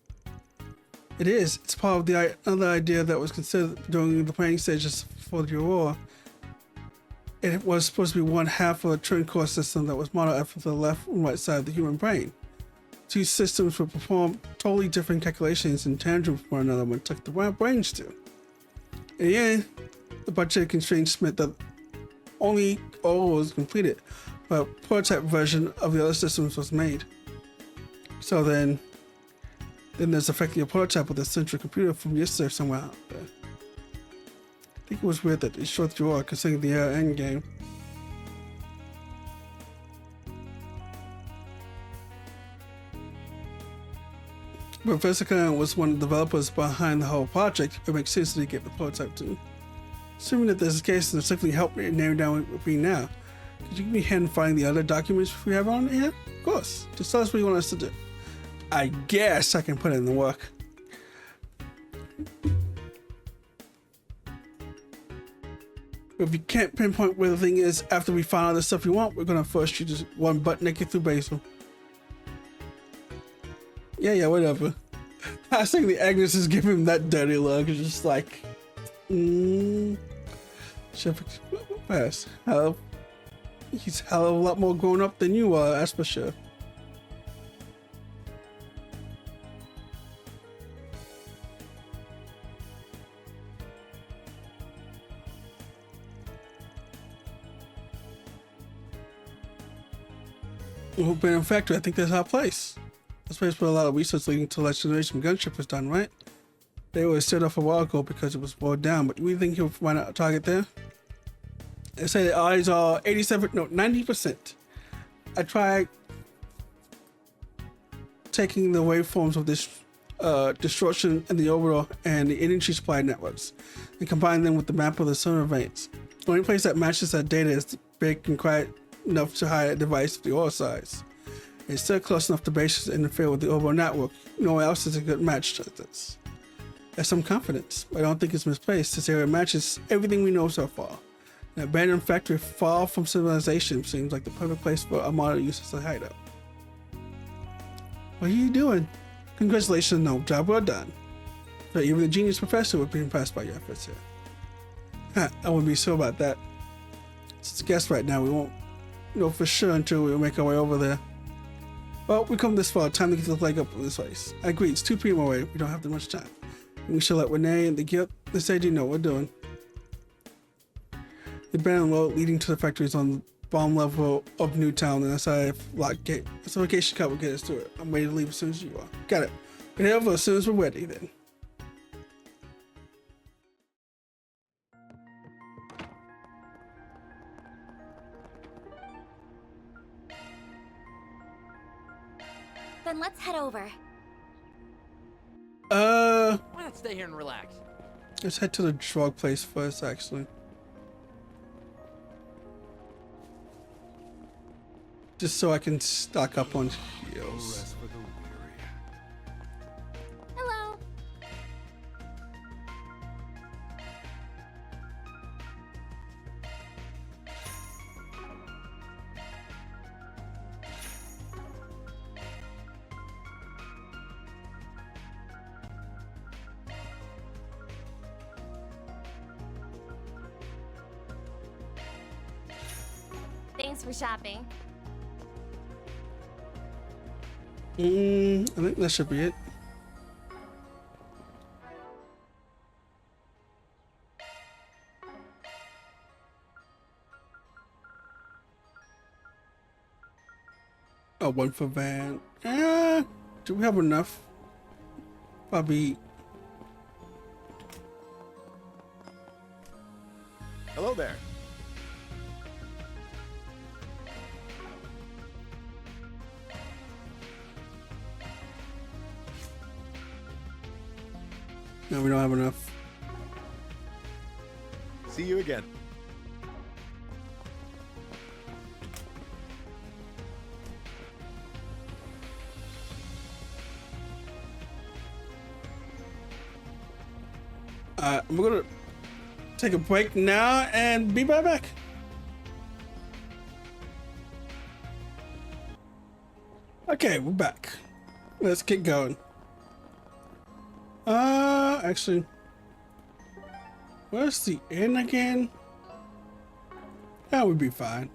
It is. It's part of the another idea that was considered during the planning stages for the Oort. It was supposed to be one half of a twin core system that was modeled after the left and right side of the human brain. Two systems would perform totally different calculations in tandem with one another when took the brains to. In the end, the budget constraints meant that only all was completed, but a prototype version of the other systems was made. So then there's effectively a prototype with a central computer from yesterday somewhere out there. I think it was weird that they showed the Oort considering the end game. Professor Khan was one of the developers behind the whole project. It makes sense that he gave the prototype to. Assuming that this is the case, then simply help me narrow down what would be now. Could you give me a hand in finding the other documents we have on here? Of course. Just tell us what you want us to do. I guess I can put in the work. If you can't pinpoint where the thing is after we find out the stuff you want, we're gonna force you to one butt naked through Basil. Yeah, whatever. I was thinking the Agnes is giving him that dirty look. It's just like, pass. He's a hell of a lot more grown up than you are, that's for sure. Well, but in fact, I think that's our place. This place where a lot of research leading to the last generation gunship was done, right? They were set off a while ago because it was boiled down, but we think he'll find out a target there? They say the odds are 90%. I tried taking the waveforms of this distortion in the overall and the energy supply networks and combining them with the map of the solar veins. The only place that matches that data is big and quiet enough to hide a device of the Oort size. It's still close enough to bases to interfere with the overall network. Nowhere else is a good match to this. There's some confidence, but I don't think it's misplaced. This area matches everything we know so far. An abandoned factory far from civilization seems like the perfect place for Almata use as a hideout. What are you doing? Congratulations, no, job well done. But even the genius professor would be impressed by your efforts here. I wouldn't be sure about that. It's a guess right now. We won't know for sure until we make our way over there. Well, we come this far. Time to get the leg up of this place. I agree. It's 2 p.m. away. We don't have that much time. We should let Renee and the guild decide you know what we're doing. The abandoned road leading to the factory is on the bottom level of Newtown and inside lock gate. So in case you will get us to it. I'm ready to leave as soon as you are. Got it. We'll head over as soon as we're ready then. Then let's head head over? Why not stay here and relax? Let's head to the drug place first, actually. Just so I can stock up on heals. Hello. Thanks for shopping. I think that should be it. Oh, one for van. Do we have enough? Probably. Hello there. No, we don't have enough. See you again. I'm gonna take a break now and be right back. Okay, we're back. Let's get going. Actually, where's the inn again? That would be fine.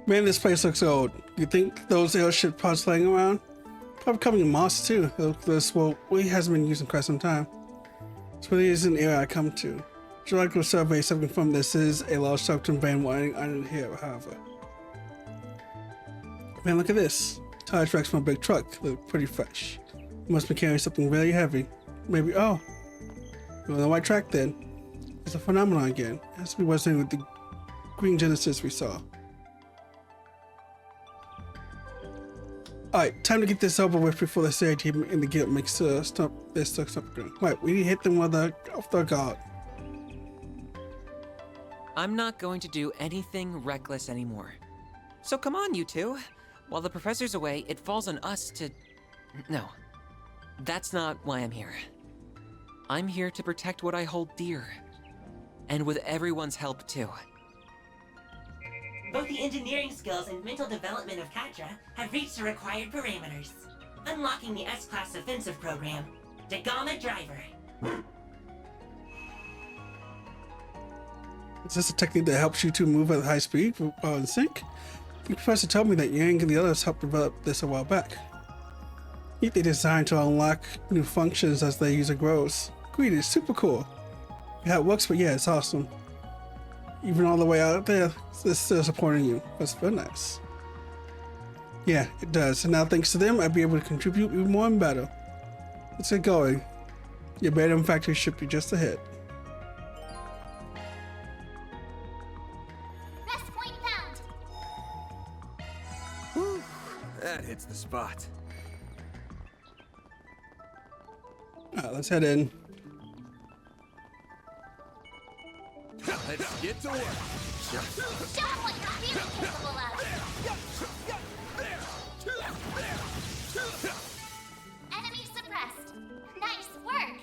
Man, this place looks old. You think those airship pods laying around? Probably coming in moss too. This we hasn't been used in quite some time. This really is an area I come to. Geological surveys have confirmed this is a large Shadowroninn vein winding under here, however. Man, look at this. Tire tracks from a big truck. They look pretty fresh. Must be carrying something really heavy. Maybe, oh. We're on the right track then. It's a phenomenon again. It has to be what's with the green Genesis we saw. Alright, time to get this over with before the CID in the guild makes stop going. Right, we need to hit them while they're off their guard. I'm not going to do anything reckless anymore. So come on, you two. While the professor's away, it falls on us to... No, that's not why I'm here. I'm here to protect what I hold dear. And with everyone's help, too. Both the engineering skills and mental development of Katra have reached the required parameters. Unlocking the S-Class offensive program. Dagama Driver. Is this a technique that helps you to move at high speed in sync? The professor told me that Yang and the others helped develop this a while back. They designed to unlock new functions as their user grows. Agreed, it's super cool. Yeah, it works, but yeah, it's awesome. Even all the way out there, it's still supporting you. That's very nice. Yeah, it does. And now thanks to them, I'll be able to contribute even more and better. Let's get going. Your Bedroom factory should be just ahead. Rest point found. Whew, that hits the spot. Alright, let's head in. Let's get to work. Show them what you're really capable of. Enemy suppressed. Nice work.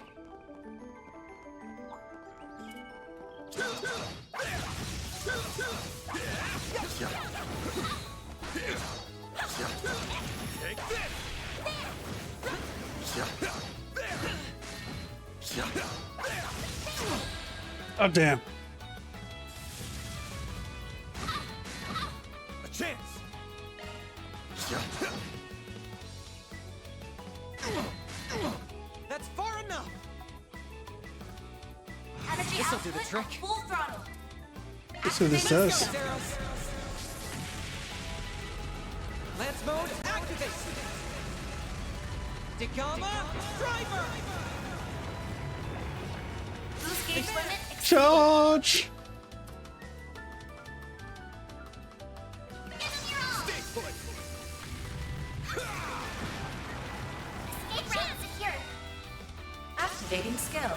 Take this. Oh, damn. A chance. enough. Energy This'll do output the trick. at full throttle. That's what this does. Lance mode activate. Dagama driver. Boost gauge limit exceeded. Charge! Escape route secured. Activating skill.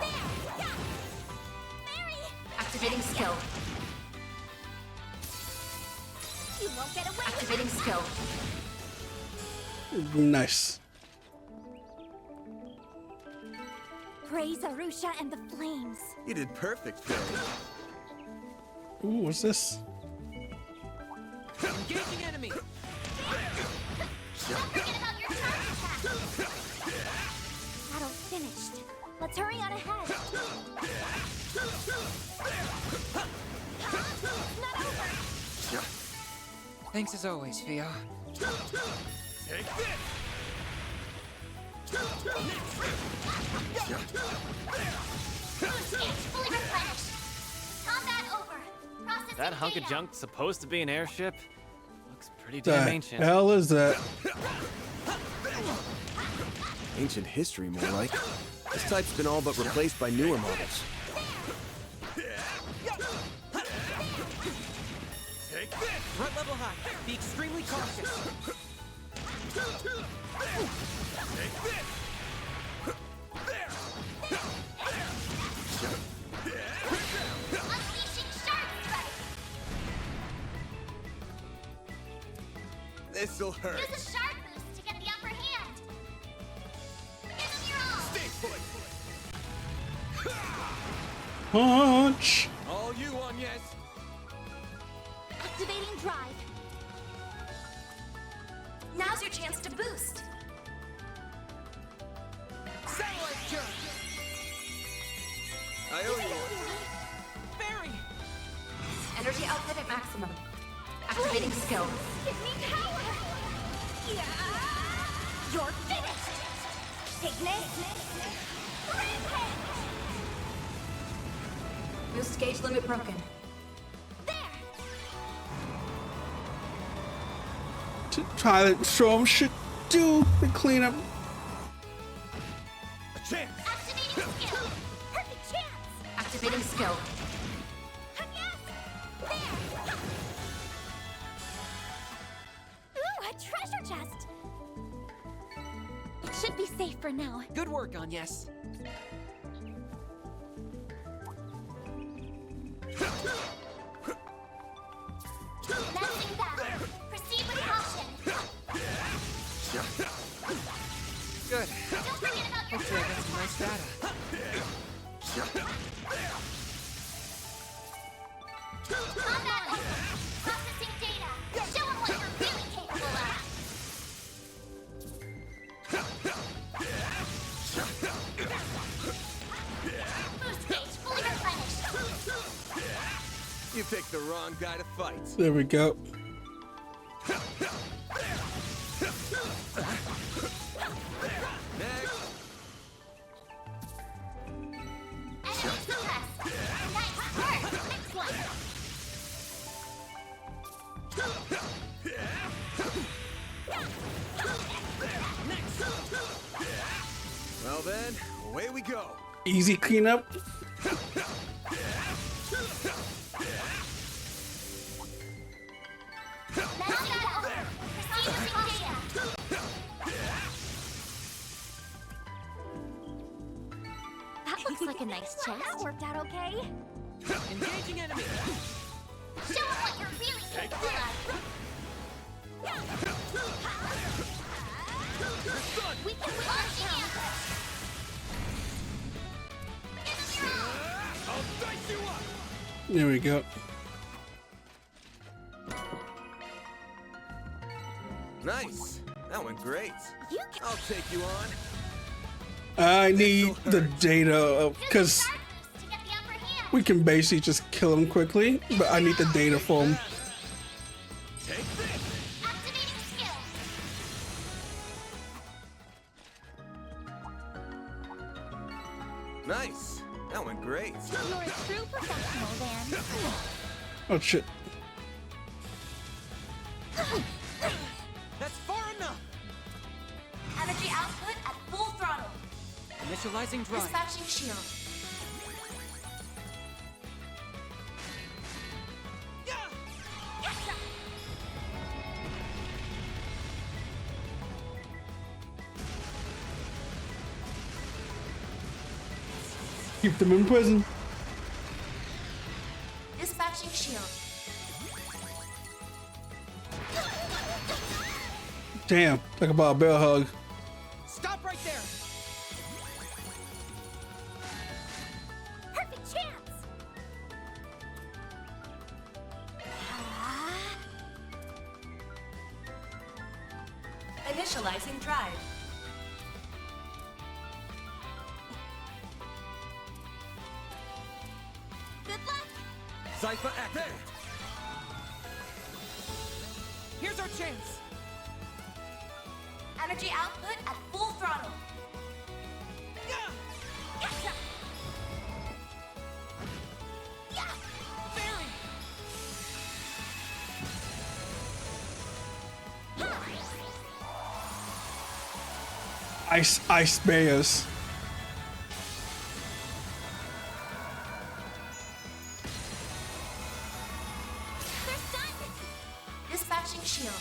Activating skill. You won't get away with Activating skill. Nice. Praise Arusha and the flames. You did perfect, Phil. Ooh, what's this? Engaging enemy. Don't forget about your charge attack. Battle's finished. Let's hurry on ahead. It's not over. Thanks as always, Theo. Take this! Boost gauge fully replenished. Combat over. Processing That hunk of data. junk supposed to be an airship? Looks pretty The damn ancient. hell is that? Ancient history, more like. This type's been all but replaced by newer models. Take this! Threat level high. Be extremely cautious. Take this! Unleashing shark strike. This'll hurt. Use a shark boost to get the upper hand. Give them your all. Stay put! Punch! All you on, yes! Activating drive. Now's your chance to boost. Satellite jerk. I owe you one. Barry. Energy output at maximum. Activating skill. Give me power. Yeah. You're finished. Pignet. Rampage. Boost gauge limit broken. There. To try to show him shit do the cleanup. A chance! Activating skill. Perfect chance. Activating skill. Yes. There. Ooh, a treasure chest. It should be safe for now. Good work on yes. Lensing that. Proceed with caution. Good. Don't forget about your Hopefully I charge got some nice data. Combat over. Processing data. Show them what you're really capable of. Boost gauge fully replenished. You picked the wrong guy to fight. There we go. Next. Enemy suppressed. Nice work. Next one. Well then, away we go. Easy cleanup. Lensing that over. Proceed with data. That looks like a nice chest. That worked out okay. Engaging enemy. Show them what you're really capable of. We can launch him. Give them your all. I'll dice you up! There we go. Nice. That went great. You can I'll take you on. I need the data because shark boost to get the upper hand. we can basically just kill him quickly, but I need the data for him. Take this! Activating skill. Nice. That went great. You're a true professional, Van. Oh shit. That's far enough! Energy output at full throttle. Initializing drive. Dispatching shield. Keep them in prison. Dispatching shield. Damn, talk about a bear hug. Stop right there! Perfect chance. Initializing drive. Good luck. Cypher active. Here's our chance! Energy output at full throttle. Gotcha. Barry! Ice bears. They're stunned. Dispatching shield.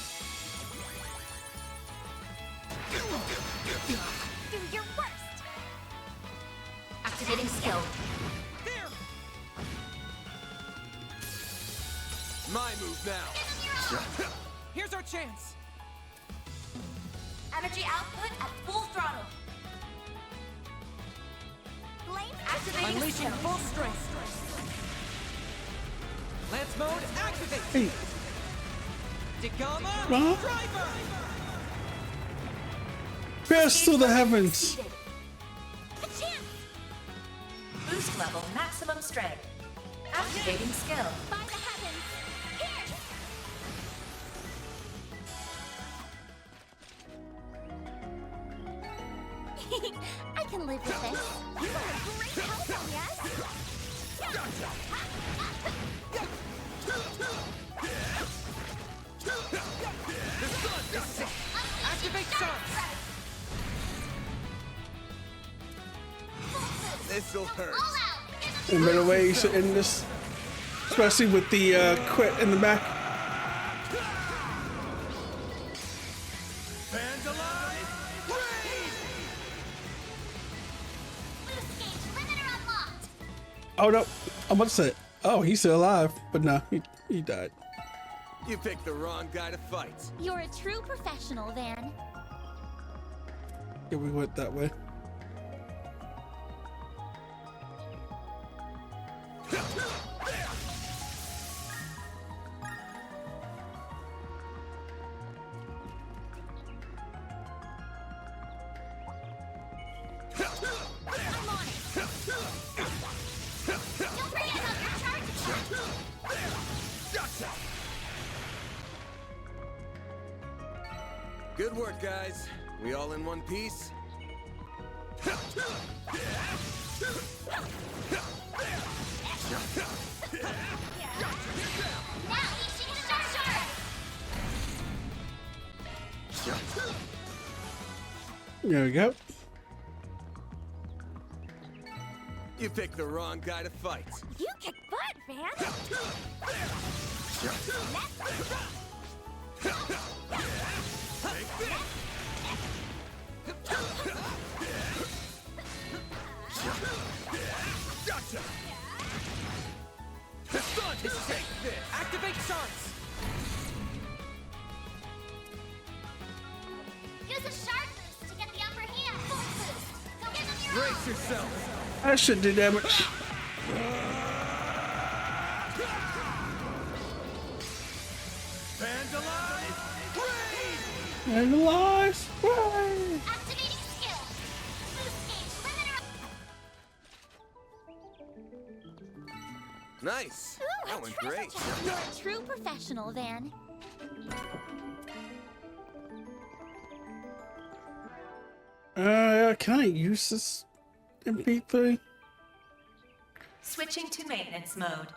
Do your worst. Activating skill. There! My move now. Here's our chance! Energy output at full throttle. Blame Activating Unleashing skill. full strength! Lance mode activate! Hey, Degama Huh? driver! bears to the heavens. a chance. Boost level maximum strength. Activating skill. By the heavens. Here. I can live with this. You are a great help, yes? Activate shots! This'll hurt. All out. In better ways to end this, especially with the quit in the back. Fans alive. Raid! Boost gauge limiter unlocked. Oh no, I'm about to say, oh, he's still alive, but no, he died. You picked the wrong guy to fight. You're a true professional, Van. Yeah, we went that way. I'm on it. Don't forget about your charge. Gotcha. Good work, guys. We all in one piece? Now each sharp. There we go. You picked the wrong guy to fight. You kick butt, Van. Gotcha. Take this! Activate shots! Use a sharp boost to get the upper hand. Full boost. Go give them your Brace yourself. That should do damage. Fans alive. Raid! And alive. Hooray! activating skill. Boost gauge limiter. Nice. Ooh, That a went treasure great. chest. You're a true professional, Van. Can I use this MP3? Switching to maintenance mode.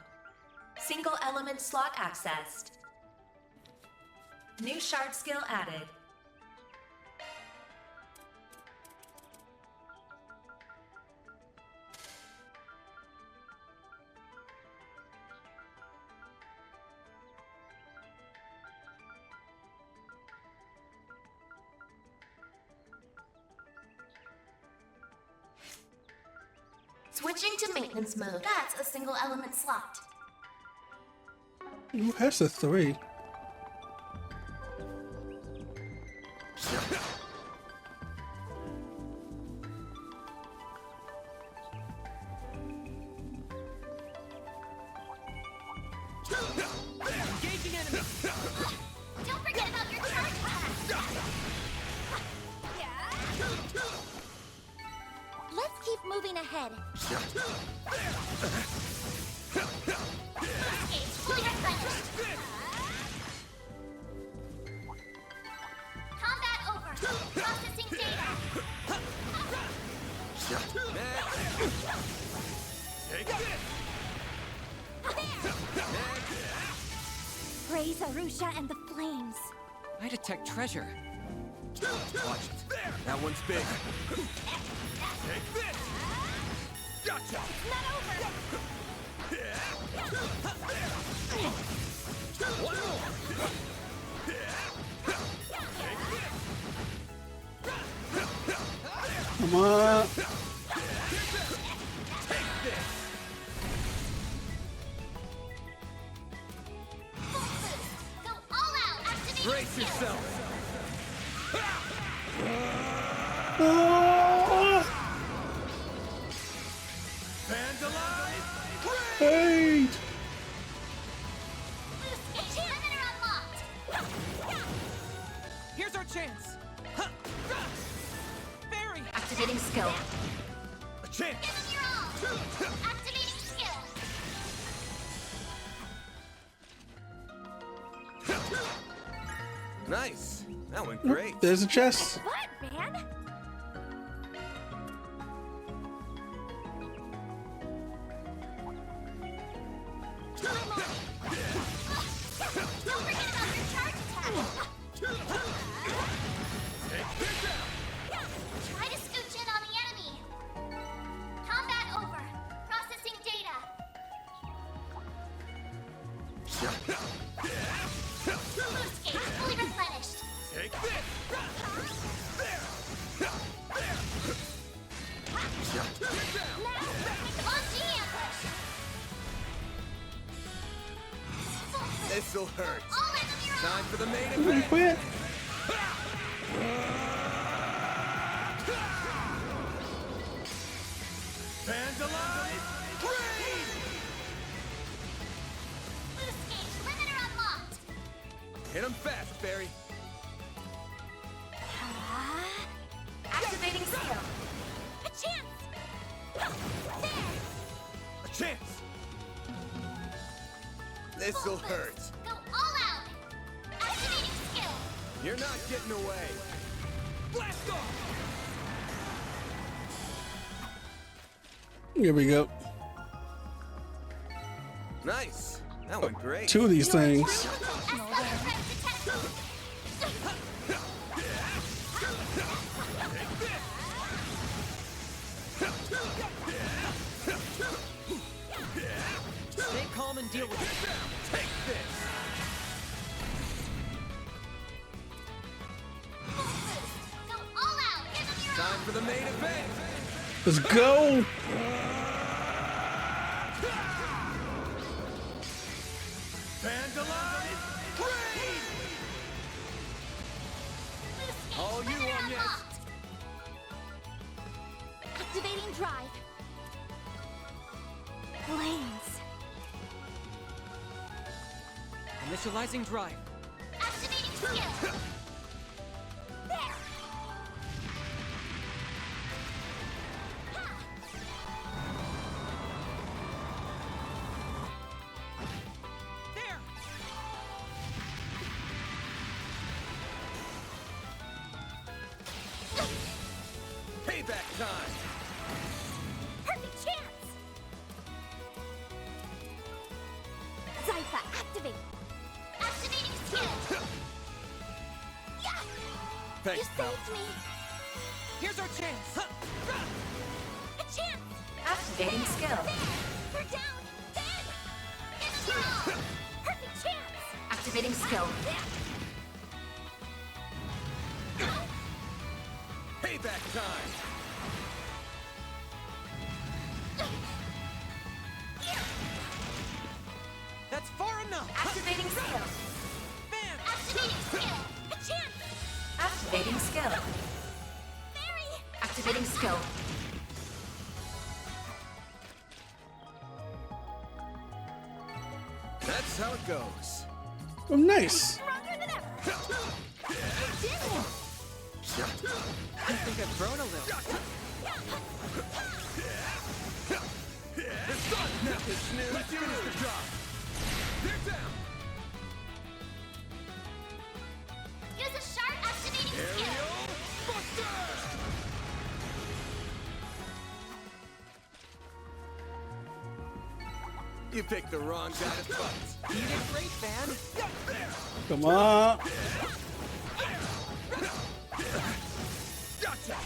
Single element slot accessed. New shard skill added. Switching to maintenance mode. That's a single element slot. Ooh, that's a 3. Engaging enemy. Don't forget about your charge attack. Let's keep moving ahead. Escape fully replenished. Combat over. Processing data. Take this. Praise Arusha and the flames. I detect treasure. Watch it. That one's big. Take this. Gotcha. Not over. One more. Come on. Go all out. Activate Brace yourself. Fans alive. Hey! Limiter unlocked. Here's our chance. Barry! Activating skill. A chance. Give them your all. Activating skill. Nice. That went great. There's a chest. What, man? Don't forget about your charge attack. Try to scooch in on the enemy. Combat over. Processing data. Boost gauge fully replenished. Take this. Launching ambush. This'll hurt. All enemy Time for the main Ooh, event. quit. Fans alive. Raid. boost gauge limiter unlocked. Hit him fast, Barry. Activating skill. A chance. There. A chance. This'll hurt. Go all out. Activating skill. You're not getting away. Blast off. Here we go. Nice. That went great. 2 of these things. Stay calm and deal with it. Take this. Go all out. Give them your Time for the main event. Let's go. Fans alive. Raid. All you on yes. Activating drive. Flames. Initializing drive. Activating skill. There. There! Payback time. Perfect chance. Thanks, You pal. saved me. Here's our chance! A chance. Activating skill. They're down. Ben. Give them your all. Perfect chance. Activating skill. Payback time. That's far enough! Activating skill. Activating skill. A chance. Activating skill. Mary. Activating skill. That's how it goes. Oh, nice. Stronger than ever. I think I've grown a little. It's done. Now, let's finish the job. They're down. Use a sharp activating skill. Aerial Buster. You picked the wrong guy to fight. You did great, Van! Come on. Gotcha.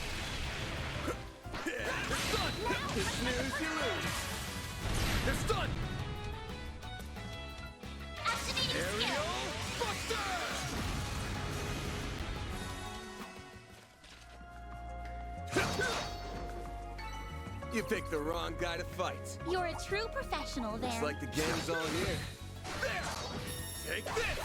It's done. You snooze, you lose. It's done. Activating skill. Aerial Buster. You picked the wrong guy to fight. You're a true professional there. Looks like the game's on here. Take this.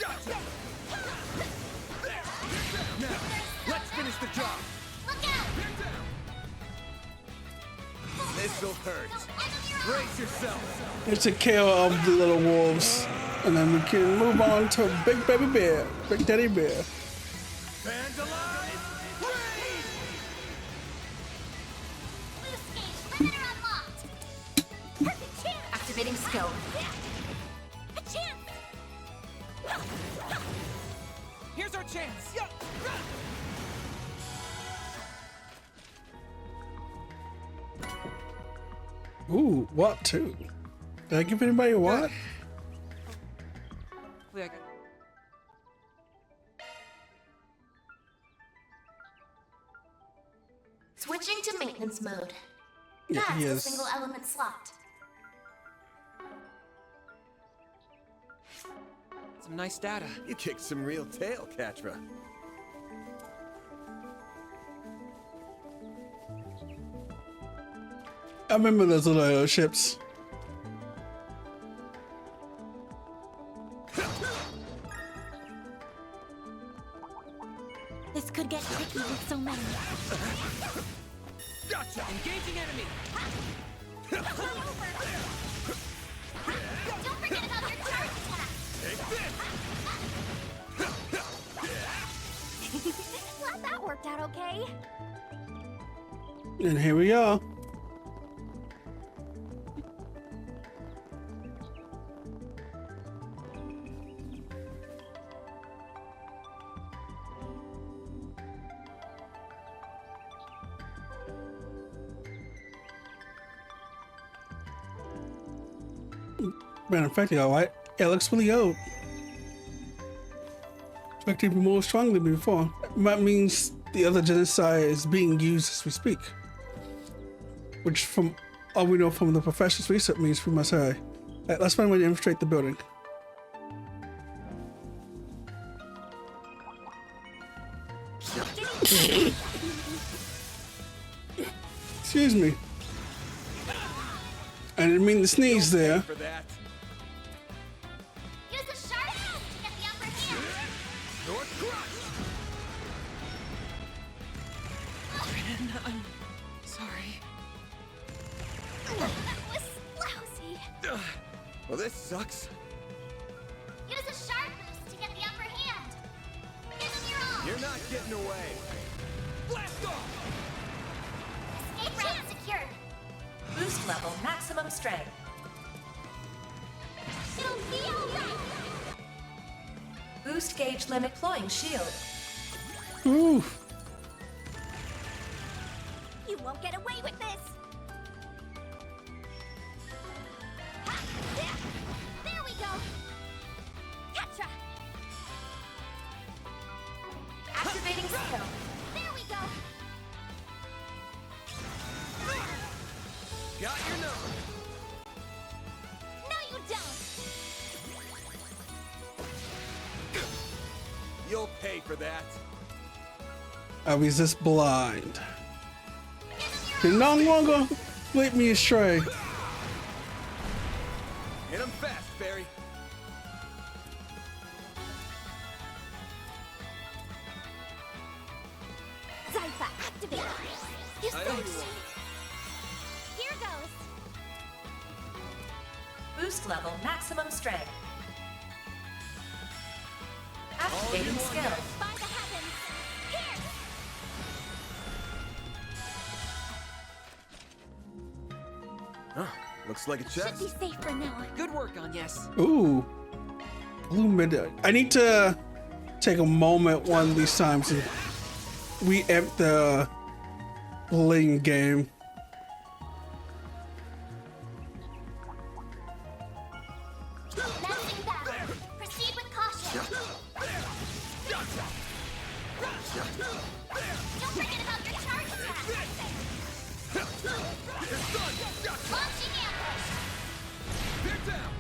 Gotcha. Now, let's finish the job. Look out. This'll hurt. Brace yourself. It's a kill of the little wolves. And then we can move on to Big Baby Bear. Big Daddy Bear. Vandalize. Raid. Boost gauge limiter unlocked. Perfect chance. Activating skill. A chance. Here's our chance! Ooh, what too? Did I give anybody a what? Hopefully I can... Switching to maintenance mode. Yeah, That's he a is. single element slot. Some nice data. You kicked some real tail, Katra. I remember those little ships. This could get tricky with so many. Gotcha. Engaging enemy! Don't forget about your charge attack. Take this. Glad that worked out okay. And here we are. Matter of fact, alright. It looks really old. Like to be more strongly than before. That means the other genocide is being used as we speak. Which, from all we know from the professor's research, means we must hurry. Alright, let's find a way to infiltrate the building. Excuse me. I didn't mean to sneeze there. For that. Use the sharp to get the upper hand. North Crush. I'm sorry. That was lousy. Well, this sucks. Use a sharp boost to get the upper hand. Give them your all. You're not getting away. Blast off. Escape route secured. Boost level maximum strength. It'll be alright. Boost gauge limit deploying shield. Ooh. You won't get away with this. Ha! There we go. Activating skill. There we go. Got your number. No, you don't. You'll pay for that. I resist blind. You no longer lead me astray. Hit him fast, Barry. Zypha, activate. You I know you switched. Here goes. Boost level maximum strength. Activating skill. By the heavens. Here. Looks like a Should chest. be safe for now. Good work, Agnes. Ooh. Blue mid. I need to take a moment one of these times and re-amp the bling game. Messing back. Proceed with caution. Don't forget about your charge attack. Launching ambush. They're down.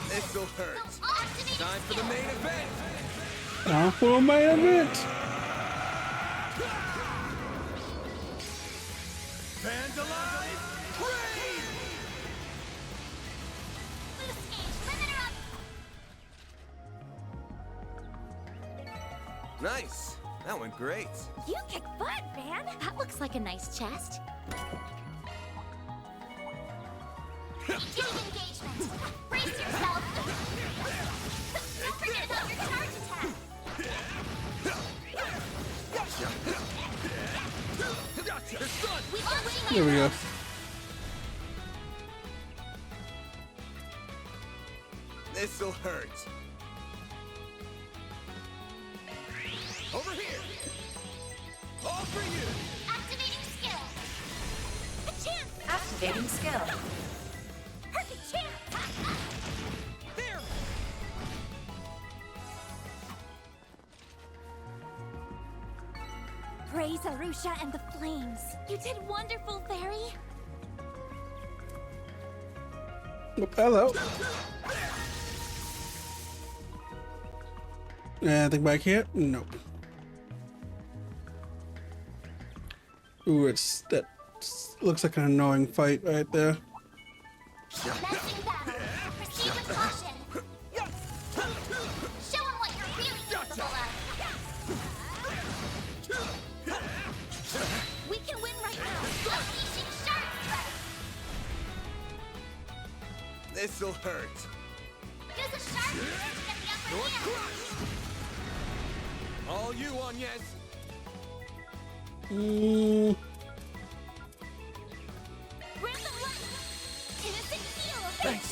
This'll hurt. Activating Time for the main event. Now for my event. Vandalize! Raid! boost gauge. Limiter up. Nice. That went great. You kick butt, man. That looks like a nice chest. Getting engagement. Brace yourself. Don't forget about your charge attack. We are winning. There we go. This'll hurt. Over here. All for you. Activating skill. A chance. Activating skill. Perfect chance. There! Praise Arusha and the flames. You did wonderful, Fairy. Oh, hello. Anything back here? Nope. Ooh, that looks like an annoying fight right there. Messing battle. Proceed with caution. Show 'em what you're really capable of. We can win right now. Unleashing shark strike. This'll hurt. Use a shark to get the upper hand. All you, Agnes. Random light. Innocent heal. Thanks.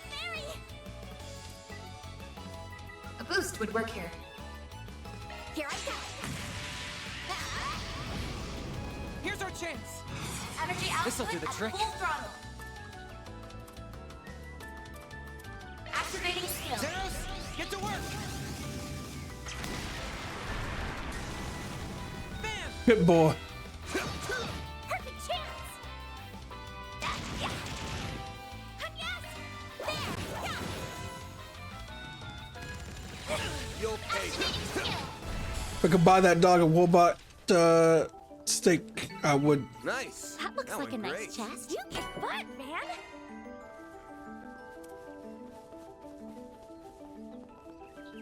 Fairy. A boost would work here. Here I go. Here's our chance. Energy This'll output do the at trick. full throttle. Activating skill. Zeros, get to work. Bam! Pit boy. Perfect chance. Yeah. Yes. There. Yeah. You'll pay. Activating skill. If I could buy that dog a Wobot steak, I would. Nice. That looks like a went nice great. chest. You kick butt, man.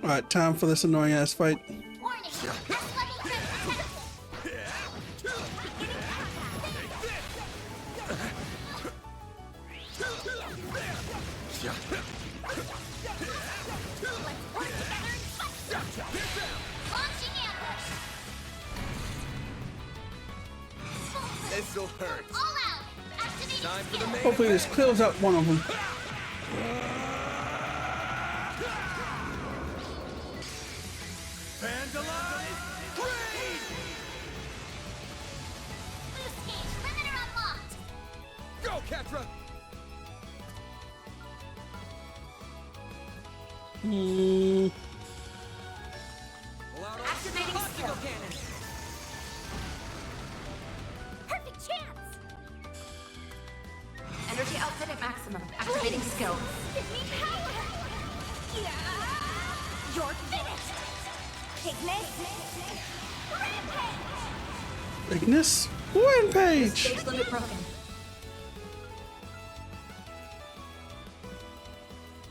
Alright, time for this annoying ass fight. Warning. S-level threat detected. Beginning work together and fight. Launching ambush. This'll hurt. All out. Activating Time for the skill. main Hopefully this clears up one of them. Vandalize! Raid! Boost gauge. Limiter unlocked. Go, Catra! at maximum. Activating skill. Give me power! Yeah! You're finished! Ignis! Rampage! Ignis? Rampage! Stage limit broken.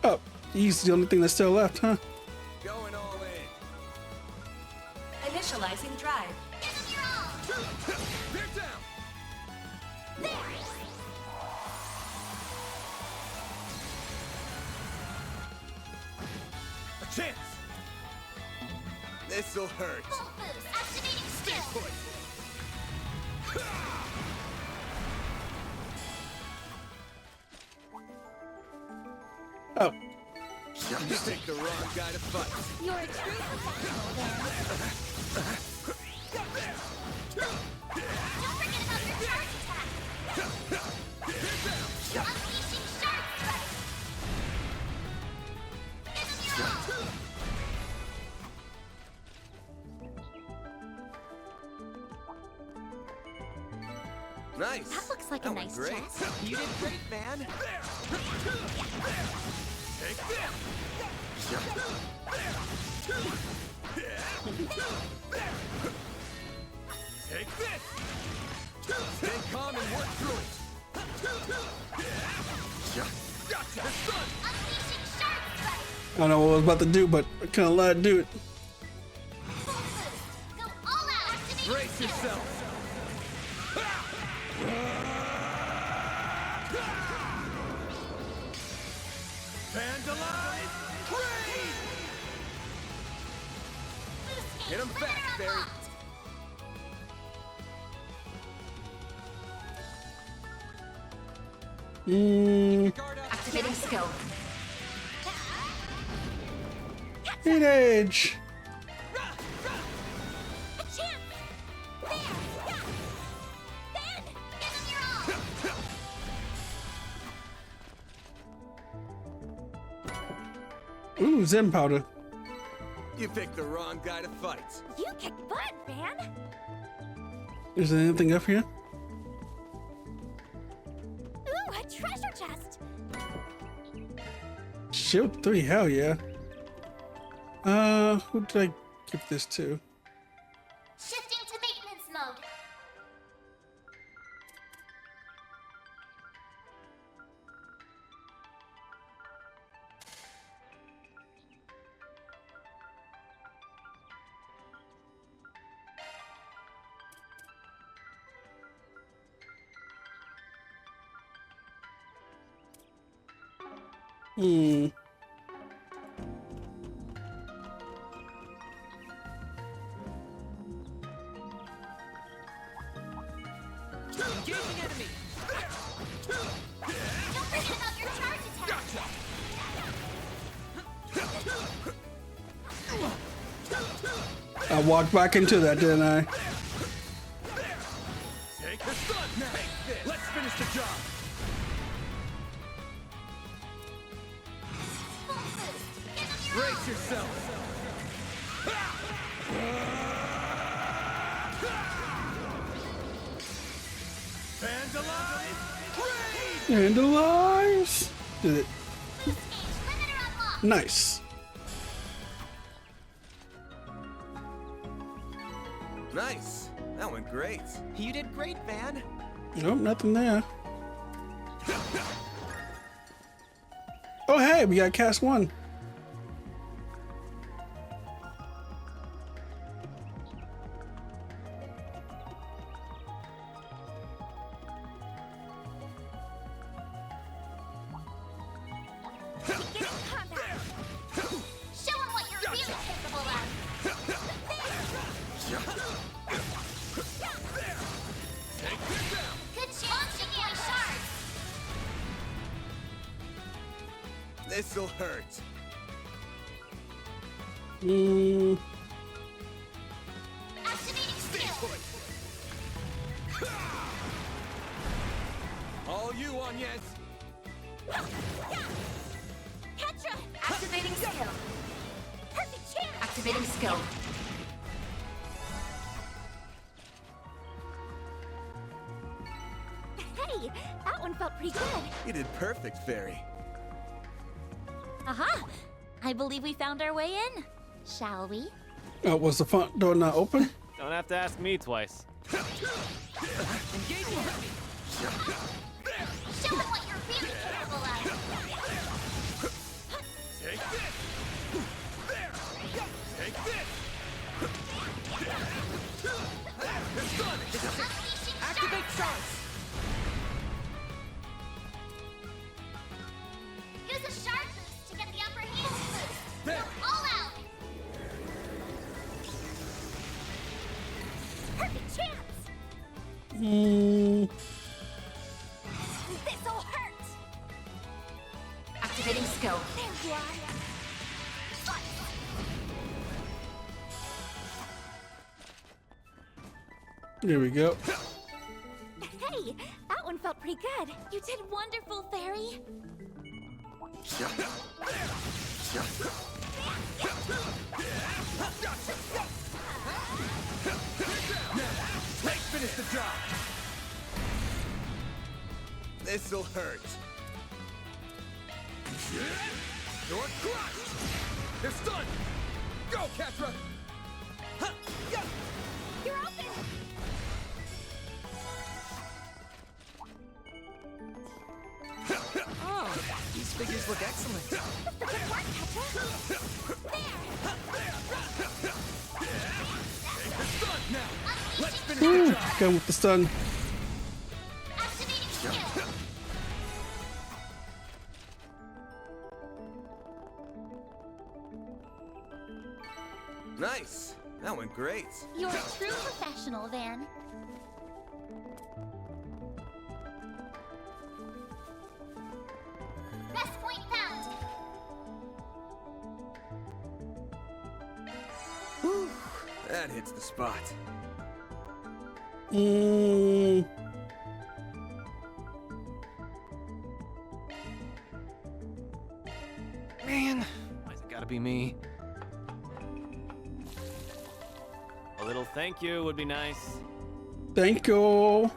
Oh, he's the only thing that's still left, huh? Going all in. Initializing drive. They're down. A chance. This'll hurt. Full boost! Activating skill! Oh, You picked the wrong guy to fight. You're a true professional then. Don't forget about your charge attack! Unleashing Shark Strike! Give him your all! Nice. That looks like a That went nice great. chest. You did great, man. Take this. Take this. Stay calm and work through it. Gotcha. Unleashing Shark Strike! I don't know what I was about to do, but I couldn't let it do it. Full boost! Go all out! Activating Brace skill! yourself. Vandalize! Raid! Hit him fast, Barry. Activating skill. Teenage! A chance! There! Yeah! Ben! Give him your all! Ooh, Zen powder. You picked the wrong guy to fight. You kick butt, Van! Is there anything up here? Ooh, a treasure chest! Shield 3, hell yeah. Who did I give this to? Shifting to maintenance mode. Engaging enemy. Don't forget about your charge attack! I walked back into that, didn't I? Take the sun. Take this. Let's finish the job. Full boost! Give him your Brace yourself. Vandalize! Raid! And alive! Did it. boost gauge limiter unlocked! Nice. Nice. That went great. You did great, Van. Nope, nothing there. Oh, hey, we got cast 1. Begin combat! Show him what you're really capable of! Good chance to get shards! This'll hurt. Activating skill! All you, Agnes. Petra! Activating skill. Perfect chance! Activating skill. Hey, that one felt pretty pretty good. You did perfect, Fairy. Aha! I believe we found our way in. Shall we? Was the front door not open? Don't have to ask me twice. Show them what you're really capable of. Take this! There! Take this! It's done! Activate shots! Use a sharp boost to get the upper hand boost. There! All out! Perfect chance! This'll hurt! Activating skill. There you are! Here we go. Hey, that one felt pretty good. You did wonderful, Fairy. Let's finish the job! This'll hurt. You're crushed! It's done! Go, Catra! You're open! Oh, these figures look excellent. Good work, Petra. It's done now! Let's finish Woo, the job! come with the stun. Activating skill. Nice. That went great. You're a true professional, Van. Best point found. Whew, that hits the spot. Man, why's it gotta be me? A little thank you would be nice. Thank you.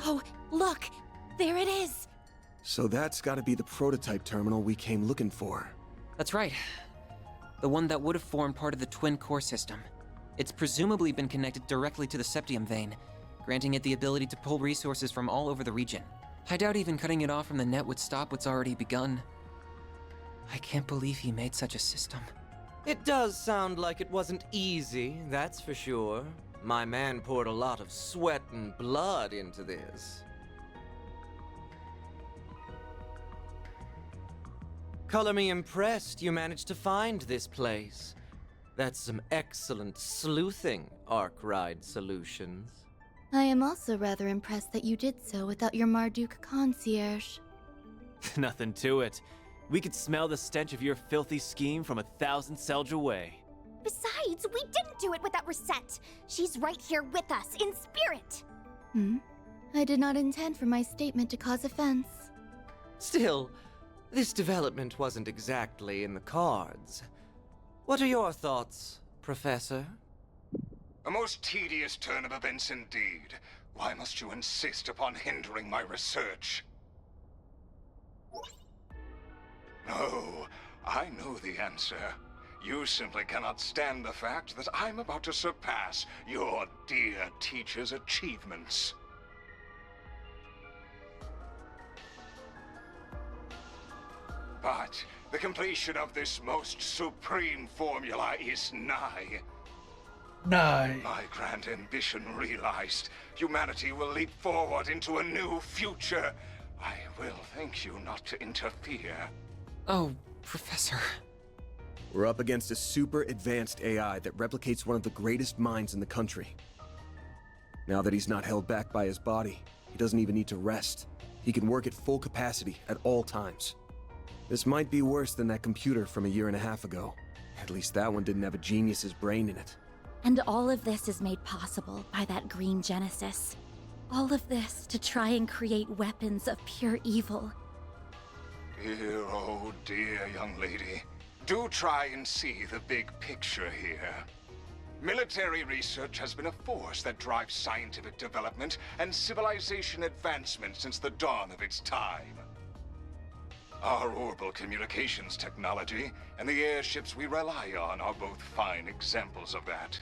Oh, look! There it is! So that's gotta be the prototype terminal we came looking for. That's right. The one that would have formed part of the twin core system. It's presumably been connected directly to the septium vein, granting it the ability to pull resources from all over the region. I doubt even cutting it off from the net would stop what's already begun. I can't believe he made such a system. It does sound like it wasn't easy, that's for sure. My man poured a lot of sweat and blood into this. Color me impressed you managed to find this place. That's some excellent sleuthing, Arkwright Solutions. I am also rather impressed that you did so without your Marduk concierge. Nothing to it. We could smell the stench of your filthy scheme from 1,000 Selge away. Besides, we didn't do it without Risette. She's right here with us, in spirit. I did not intend for my statement to cause offense. Still, this development wasn't exactly in the cards. What are your thoughts, Professor? A most tedious turn of events indeed. Why must you insist upon hindering my research? No, I know the answer. You simply cannot stand the fact that I'm about to surpass your dear teacher's achievements. But the completion of this most supreme formula is nigh. Nigh. My grand ambition realized, humanity will leap forward into a new future. I will thank you not to interfere. Oh, Professor. We're up against a super advanced AI that replicates one of the greatest minds in the country. Now that he's not held back by his body, he doesn't even need to rest. He can work at full capacity at all times. This might be worse than that computer from a year and a half ago. At least that one didn't have a genius's brain in it. And all of this is made possible by that green Genesis. All of this to try and create weapons of pure evil. Dear, oh dear, young lady. Do try and see the big picture here. Military research has been a force that drives scientific development and civilization advancement since the dawn of its time. Our orbital communications technology and the airships we rely on are both fine examples of that.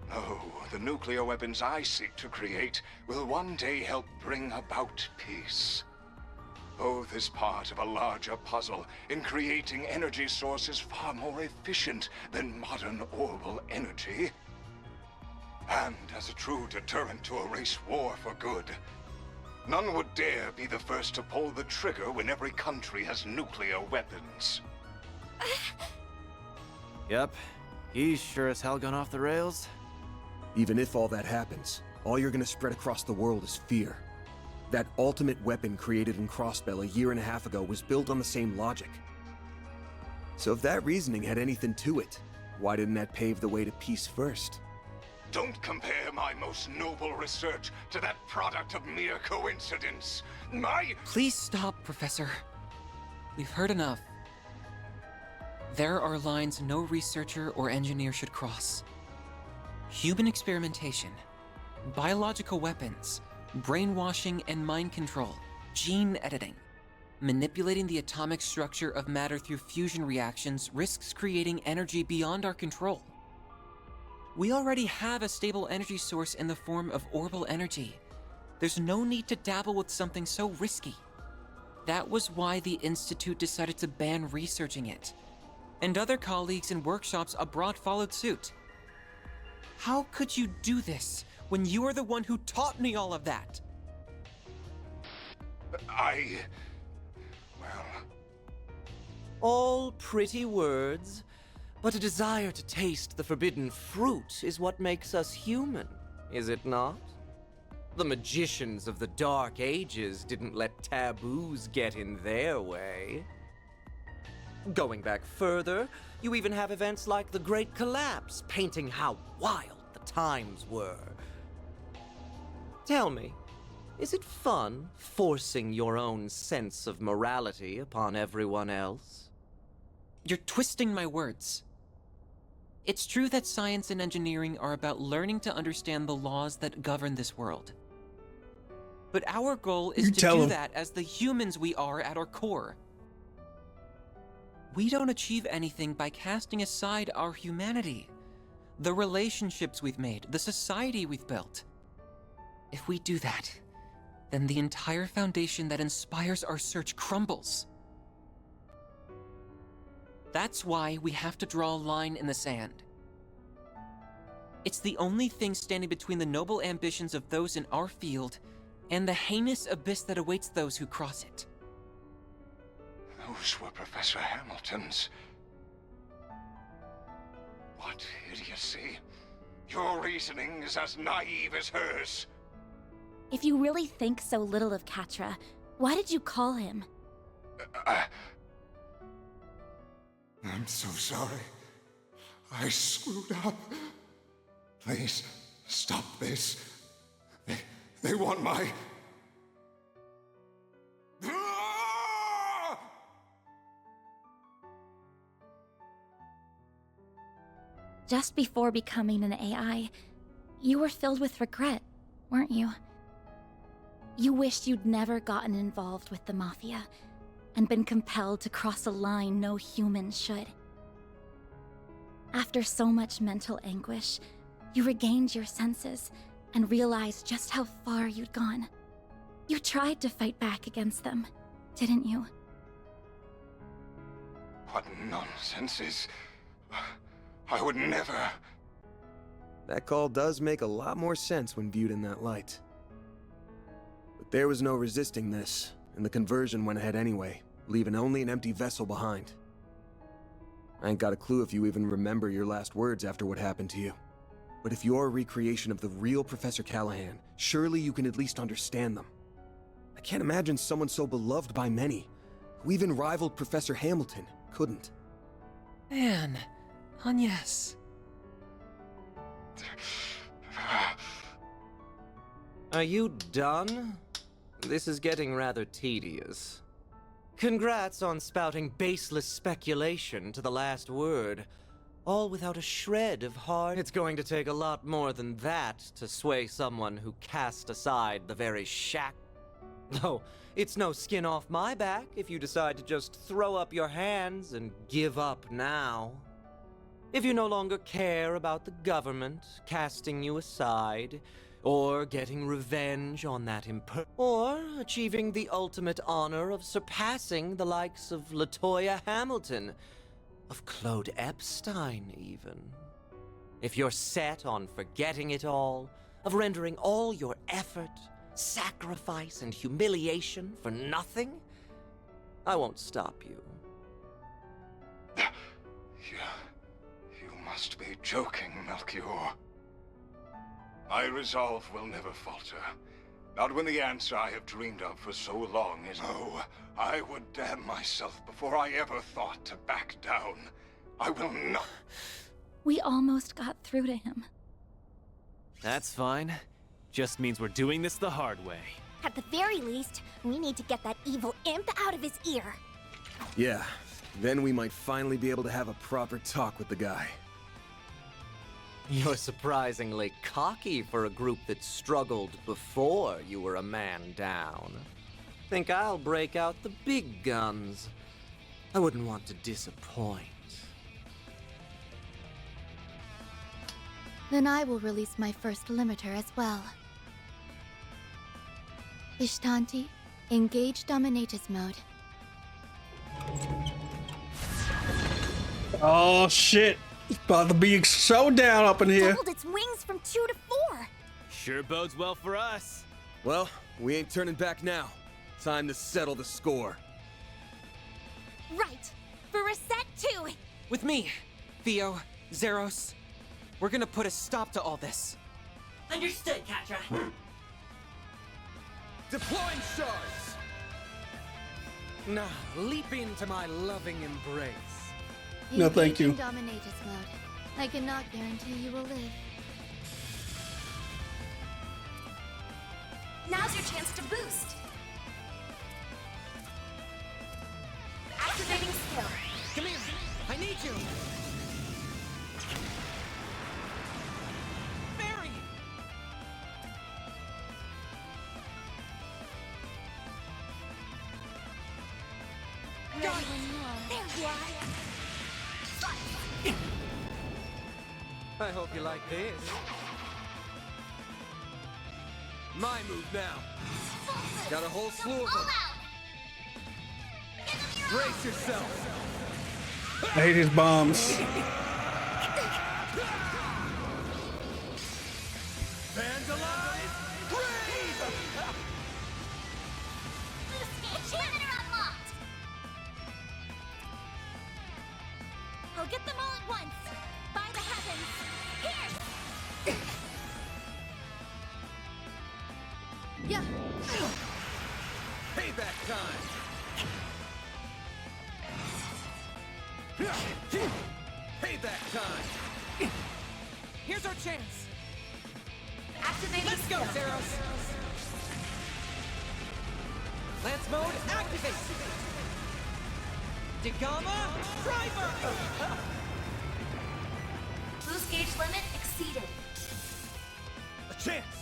No, the nuclear weapons I seek to create will one day help bring about peace. Both is part of a larger puzzle in creating energy sources far more efficient than modern orbital energy. And as a true deterrent to erase war for good, none would dare be the first to pull the trigger when every country has nuclear weapons. Yep, he's sure as hell gone off the rails. Even if all that happens, all you're gonna spread across the world is fear. That ultimate weapon created in Crossbell a year and a half ago was built on the same logic. So if that reasoning had anything to it, why didn't that pave the way to peace first? Don't compare my most noble research to that product of mere coincidence. Please stop, Professor. We've heard enough. There are lines no researcher or engineer should cross. Human experimentation, biological weapons, brainwashing and mind control, gene editing. Manipulating the atomic structure of matter through fusion reactions risks creating energy beyond our control. We already have a stable energy source in the form of orbital energy. There's no need to dabble with something so risky. That was why the Institute decided to ban researching it. And other colleagues in workshops abroad followed suit. How could you do this when you are the one who taught me all of that? All pretty words, but a desire to taste the forbidden fruit is what makes us human, is it not? The magicians of the Dark Ages didn't let taboos get in their way. Going back further, you even have events like the Great Collapse painting how wild the times were. Tell me, is it fun forcing your own sense of morality upon everyone else? You're twisting my words. It's true that science and engineering are about learning to understand the laws that govern this world. But our goal is to do that as the humans we are at our core. We don't achieve anything by casting aside our humanity, the relationships we've made, the society we've built. If we do that, then the entire foundation that inspires our search crumbles. That's why we have to draw a line in the sand. It's the only thing standing between the noble ambitions of those in our field and the heinous abyss that awaits those who cross it. Those were Professor Hamilton's. What idiocy. Your reasoning is as naive as hers. If you really think so little of Catra, why did you call him? I'm so sorry. I screwed up. Please, stop this. They want my... Just before becoming an AI, you were filled with regret, weren't you? You wished you'd never gotten involved with the Mafia, and been compelled to cross a line no human should. After so much mental anguish, you regained your senses and realized just how far you'd gone. You tried to fight back against them, didn't you? What nonsense is... I would never... That call does make a lot more sense when viewed in that light. But there was no resisting this, and the conversion went ahead anyway, leaving only an empty vessel behind. I ain't got a clue if you even remember your last words after what happened to you. But if you're a recreation of the real Professor Callahan, surely you can at least understand them. I can't imagine someone so beloved by many, who even rivaled Professor Hamilton, couldn't. Man, Agnes. Are you done? This is getting rather tedious. Congrats on spouting baseless speculation to the last word, all without a shred of heart. It's going to take a lot more than that to sway someone who cast aside the very Though, it's no skin off my back if you decide to just throw up your hands and give up now. If you no longer care about the government casting you aside, or getting revenge on that or achieving the ultimate honor of surpassing the likes of LaToya Hamilton, of Claude Epstein even. If you're set on forgetting it all, of rendering all your effort, sacrifice, and humiliation for nothing, I won't stop you. You must be joking, Melchior. My resolve will never falter. Not when the answer I have dreamed of for so long is no. I would damn myself before I ever thought to back down. I will not. We almost got through to him. That's fine. Just means we're doing this the hard way. At the very least, we need to get that evil imp out of his ear. Yeah, then we might finally be able to have a proper talk with the guy. You're surprisingly cocky for a group that struggled before you were a man down. Think I'll break out the big guns. I wouldn't want to disappoint. Then I will release my first limiter as well. Ishtanti, engage Dominatus mode. Oh shit! It's about to be a showdown up in here. Doubled its wings from 2 to 4. Sure bodes well for us. Well, we ain't turning back now. Time to settle the score. Right. For Risette too. With me, Theo, Zeros. We're gonna put a stop to all this. Understood, Katra. Deploying shards! Now, leap into my loving embrace. No, thank you. Engaging Dominatus mode. I cannot guarantee you will live. Now's your chance to boost. Activating skill. Come here! I need you! Mary! There you are. I hope you like this. My move now. Got a whole slew of them. Brace yourself. I hate his bombs. Vandalize! Brave! Limiter unlocked. I'll get them all at once. By the heavens. Here. Yeah. Payback time. Payback time. Here's our chance. Activating Let's go, Zeros. Lance mode activate. Degama driver. Boost gauge limit exceeded. A chance.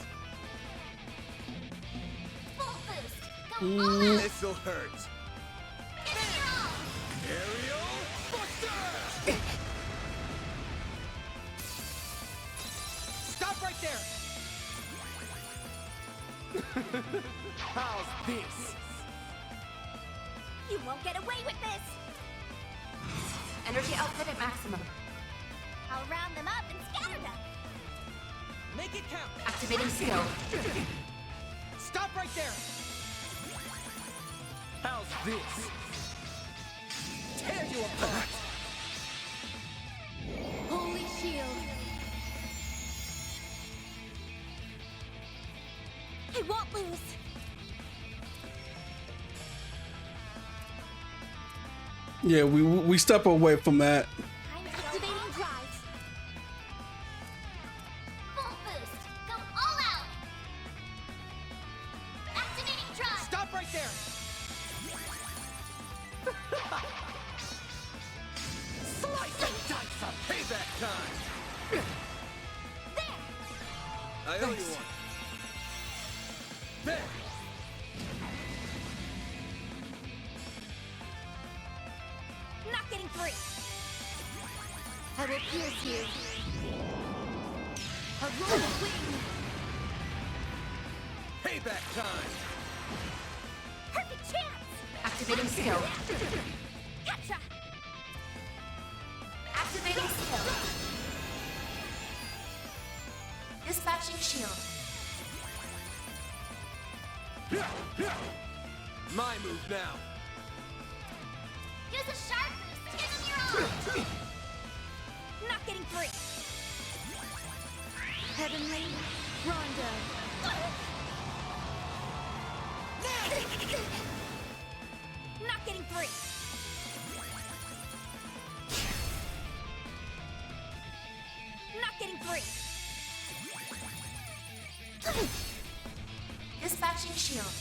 Full boost. Go all out. This'll hurt. Give it your all. Aerial Buster! Stop right there. How's this? You won't get away with this. Energy output at maximum. I'll round them up and scatter them. Make it count. Activating skill. Stop right there. How's this? Tear you apart. lose. Yeah, we step away from that. Activating drive. Full boost. Go all out. Activating drive. Stop right there! Slice and dice on payback time! There. I owe you one. There! Not getting free. I will pierce you. A roll wing. Payback time! Perfect chance. Activating skill. Gotcha. Activating skill. Dispatching shield. My move now. Use a sharp boost. Give him your all. Not getting free. Heavenly Rondo. Not getting free. Not getting free. Dispatching shield.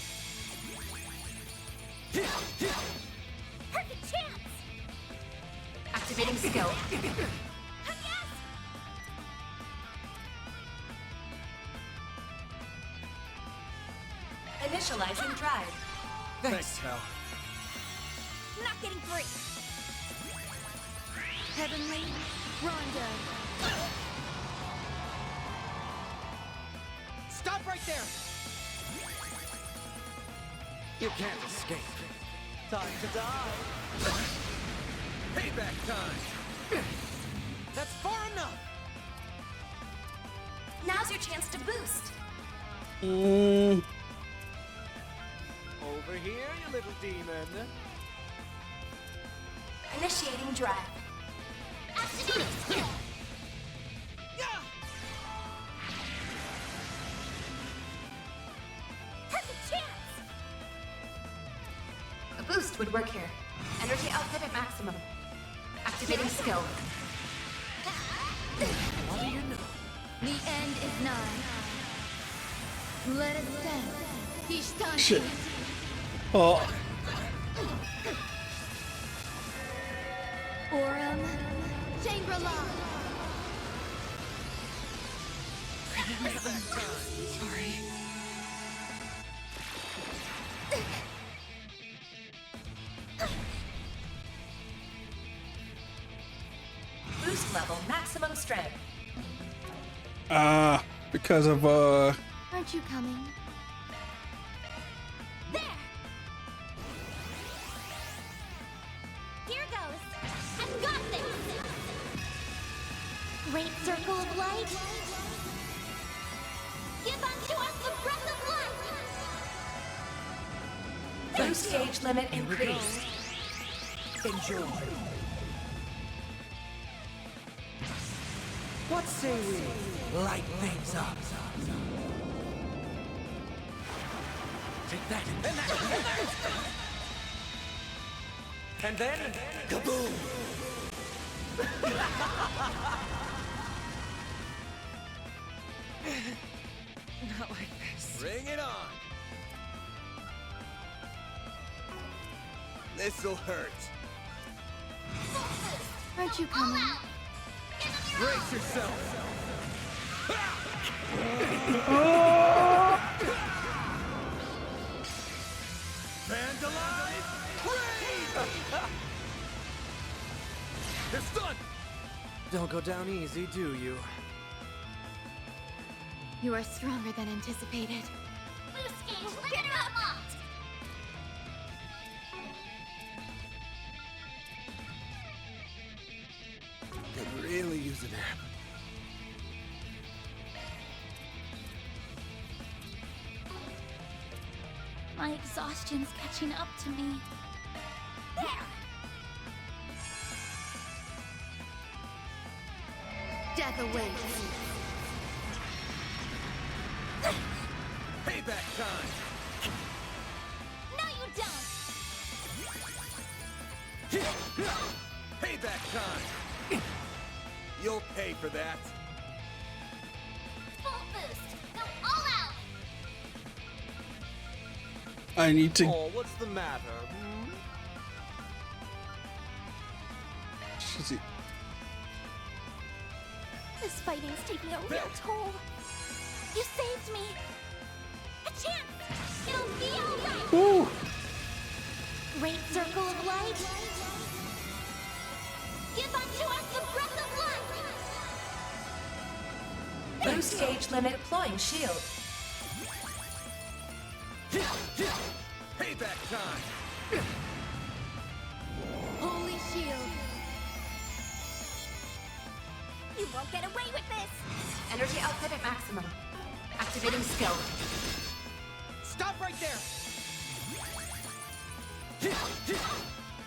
Perfect chance. Activating skill. Yes. Initializing drive. Thanks, Hal. Not getting free. Heavenly Rondo. Stop right there! You can't escape. Time to die! Payback time! That's far enough! Now's your chance to boost. Over here, you little demon. Initiating drive. Activating skill. Perfect chance. A boost would work here. Energy output at maximum. Activating skill. What do you know? The end is nigh. Let us stand. Ishtan. Shit. Oh. Aurum. Shangri-La. Sorry. Boost level maximum strength. Because of Aren't you coming? There. Here goes. I've got this. Great circle of light. Give unto us the breath of life. Boost gauge limit increased. Enjoy. What say we light things up? Take that, and that, and then kaboom! Not like this. Bring it on! This'll hurt. Aren't you coming? Brace yourself! Vandalize! Raid! It's done! Don't go down easy, do you? You are stronger than anticipated. Boost gauge limiter unlocked. Could really use a nap. My exhaustion's catching up to me. There! Death awaits. Payback time! No, you don't! Payback time! You'll pay for that. Full boost! Go all out! I need to. Oh, what's the matter? Hmm? Shit. This fighting's taking a real toll. You saved me! A chance! It'll be alright! Ooh. Great circle of light! Give unto us the breath of life! Boost gauge limit deploying shield. Payback time! Holy shield! You won't get away with this! Energy output at maximum. Activating skill. Stop right there!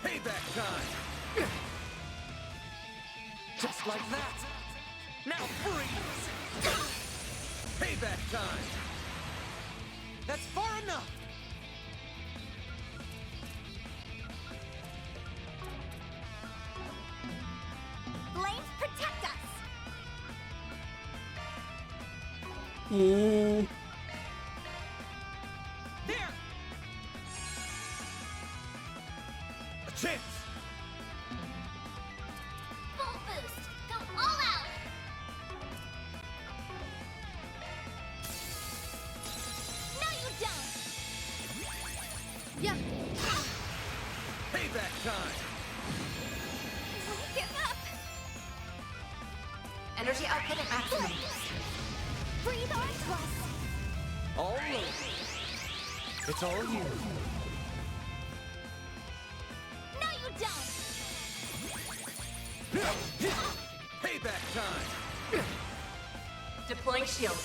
Payback time! Just like that! Now freeze! Payback time! That's far enough! Flames protect us! Mm. There! A chance! Full boost! Go all out! No, you don't! Yeah! Payback time! Don't give up! Energy output at maximum. Breathe on to us! All right. It's all you. No, you don't! Payback time! Deploying shield.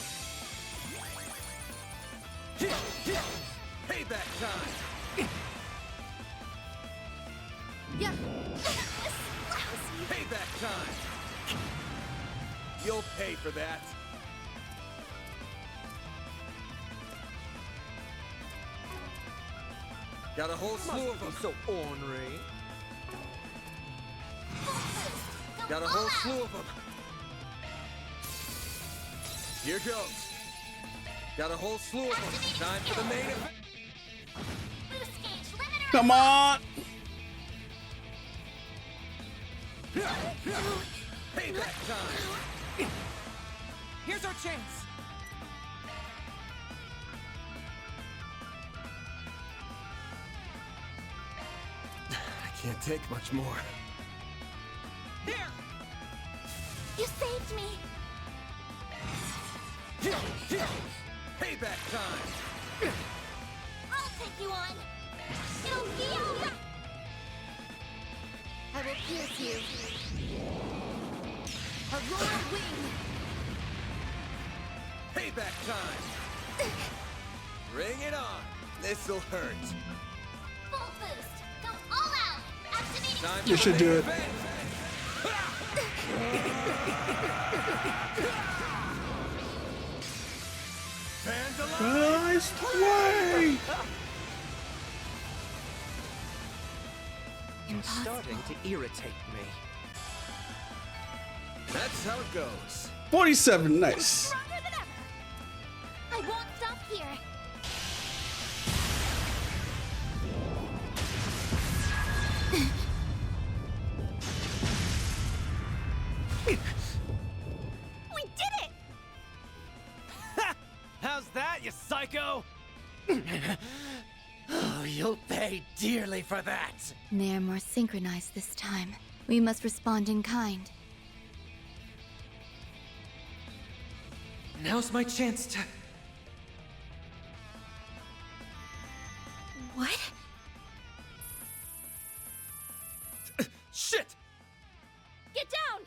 Payback time! Yeah! Payback time! You'll pay for that. Got a whole slew of them. So ornery. Got a whole slew of them. Here goes. Got a whole slew of them. Time for the main event. Boost gauge limiter! Come on. Payback time. Here's our chance. I can't take much more. Here! You saved me! Payback time! I'll take you on! It'll be alright! I will pierce you. Aurora wing! Payback time! Bring it on! This'll hurt. Full boost! Go all out! Activating Time You should do it. Nice play! You're starting to irritate me. That's how it goes. 47, nice. stronger than ever! I won't stop here! We did it! How's that, you psycho? Oh, you'll pay dearly for that. They're more synchronized this time. We must respond in kind. Now's my chance to... What? Shit! Get down!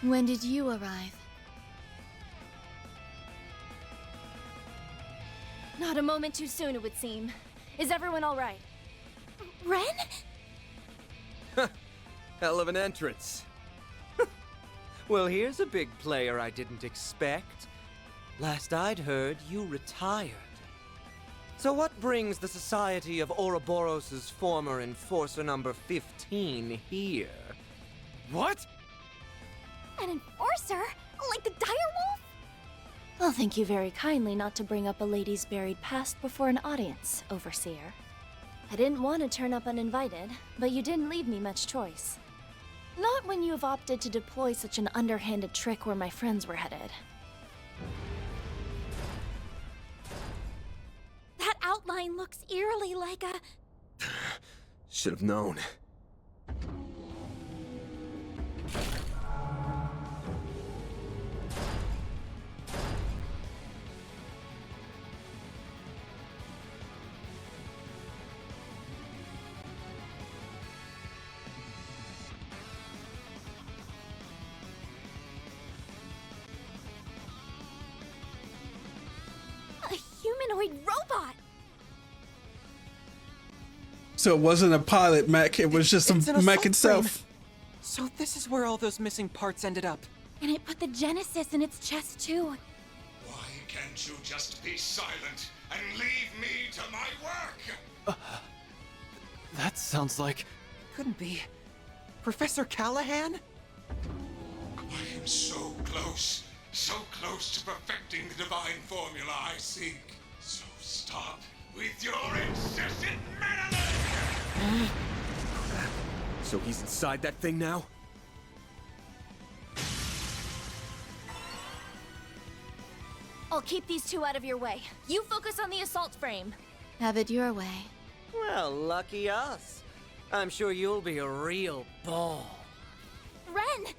When did you arrive? Not a moment too soon, it would seem. Is everyone all right? Ren? Hell of an entrance. Well, here's a big player I didn't expect. Last I'd heard, you retired. So what brings the Society of Ouroboros' former enforcer number 15 here? What? An enforcer? Like the direwolf? I'll thank you very kindly not to bring up a lady's buried past before an audience, Overseer. I didn't want to turn up uninvited, but you didn't leave me much choice. Not when you have opted to deploy such an underhanded trick where my friends were headed. That outline looks eerily like a... Should have known. a humanoid robot! So it wasn't a pilot mech, it was just It's a an mech assault itself. frame. So this is where all those missing parts ended up. And it put the Genesis in its chest, too. Why can't you just be silent and leave me to my work? That sounds like... Couldn't be. Professor Callahan? I am so close to perfecting the divine formula I seek. So stop with your incessant meddling! So he's inside that thing now? I'll keep these two out of your way. You focus on the assault frame. Have it your way. Well, lucky us. I'm sure you'll be a real ball. Ren!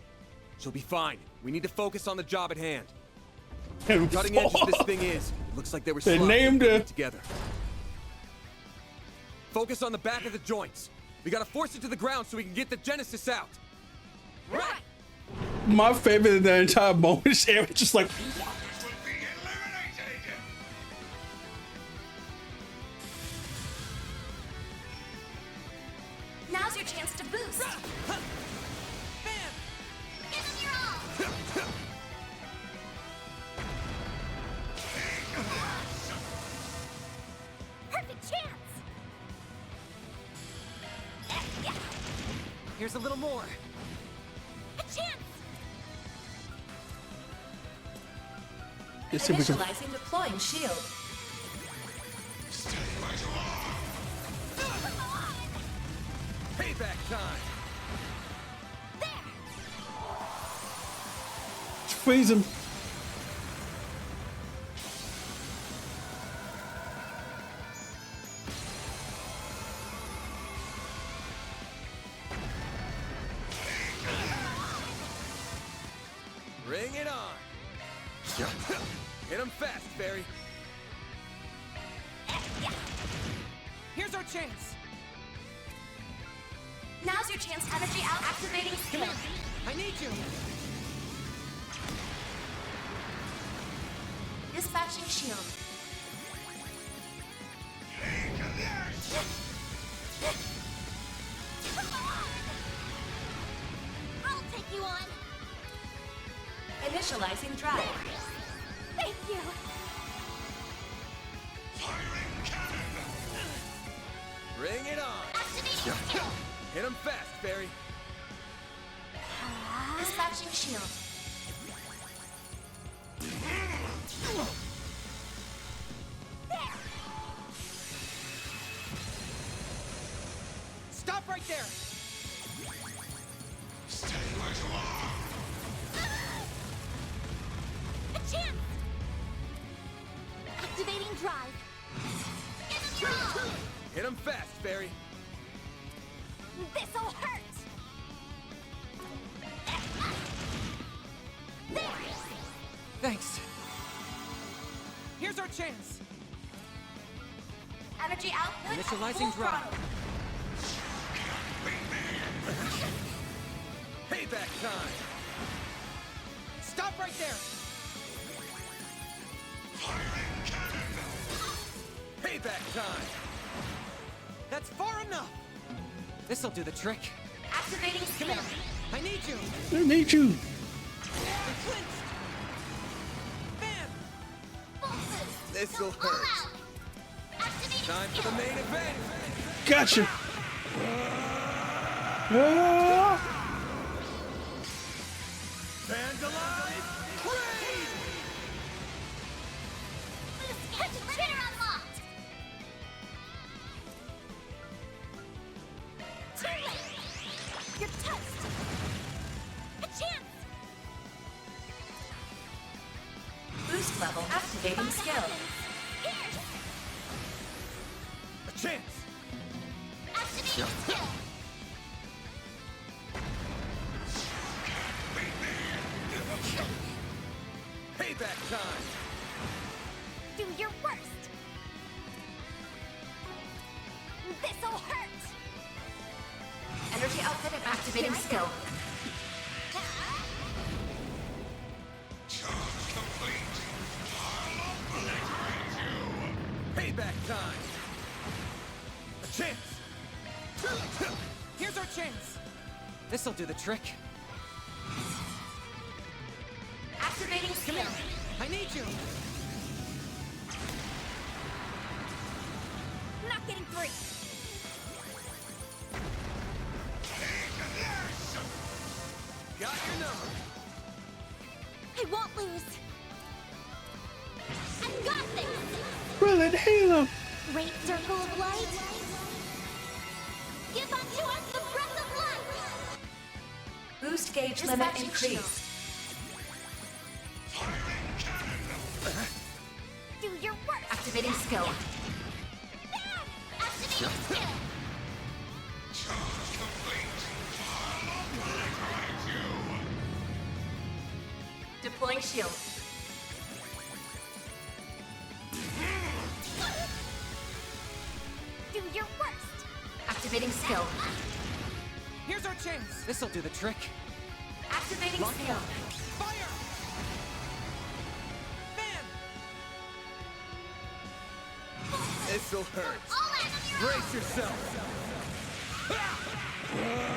She'll be fine. We need to focus on the job at hand. And Cutting edge as this thing is, it looks like they were They sloppy named putting it. together. Focus on the back of the joints. We gotta force it to the ground so we can get the Genesis out. Right! My favorite in that entire moment is Aaron just like, Walkers will be eliminated! Now's your chance to boost. Give him your all. Perfect chance! Here's a little more. A chance! let's see if we can. Initializing deploying shield. Stay right along! Payback time! Freeze him. Bring it on! Hit him fast, Barry. Here's our chance. Now's your chance. Energy out. Activating skill. I need you. Dispatching shield. I'll take you on! Initializing drive. Thank you! Firing cannon! Bring it on! Activating skill! Hit him fast, Barry. Dispatching shield. Stop right there. Stay right along! A chance! Activating drive! Give him your all! Hit him fast, Barry. This'll hurt! There! Thanks. Here's our chance. Energy output. at Initializing full drive. throttle. Payback time! Stop right there. Firing cannon! Payback time! That's far enough. This'll do the trick. Activating skill. need you. I need you. This'll hurt. Time for the main event. Gotcha. Ah. Fans alive. Great. Catch a trigger unlocked! Too late! You're toast! A chance! Boost level activating skill. A chance. Activating skill! Payback time. Do your worst! This'll hurt! Energy output at activating skill. Payback time. A chance. Here's our chance. This'll do the trick. Activating skill. I need you. Not getting free! Got your number. I won't lose! I've got this! Brilliant Halo. Great circle of light! Give unto us the breath of life! Boost gauge limit increased. Do your worst! Activating skill. Activating skill! Deploying shield. Do your worst! Activating skill. Here's our chance. This'll do the trick. Activating skill. Fire! Fan! This'll hurt. All out of your Brace yourself.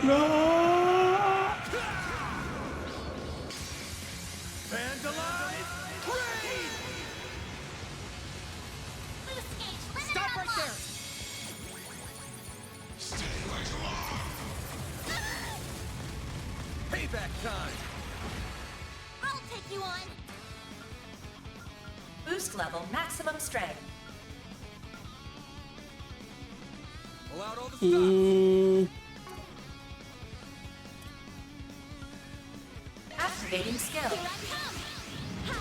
No. Fans alive. Great. boost gauge limit Stop right there. Payback time. I'll take you on! Boost level maximum strength. Pull out all the stops. Activating skill. Here I come! Ha!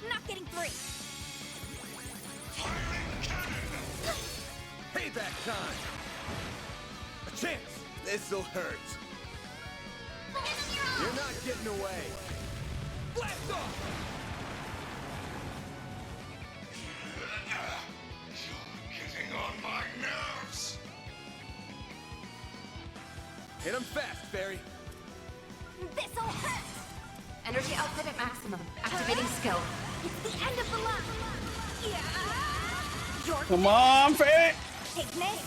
Not getting free! Payback time. A chance. This'll hurt. You're not getting away. Blast off. You're getting on my nerves. Hit him fast, Barry. This'll hurt! Energy output at maximum. Activating skill. It's the end of the line! Yeah! Your Come on, Faye. Ignis!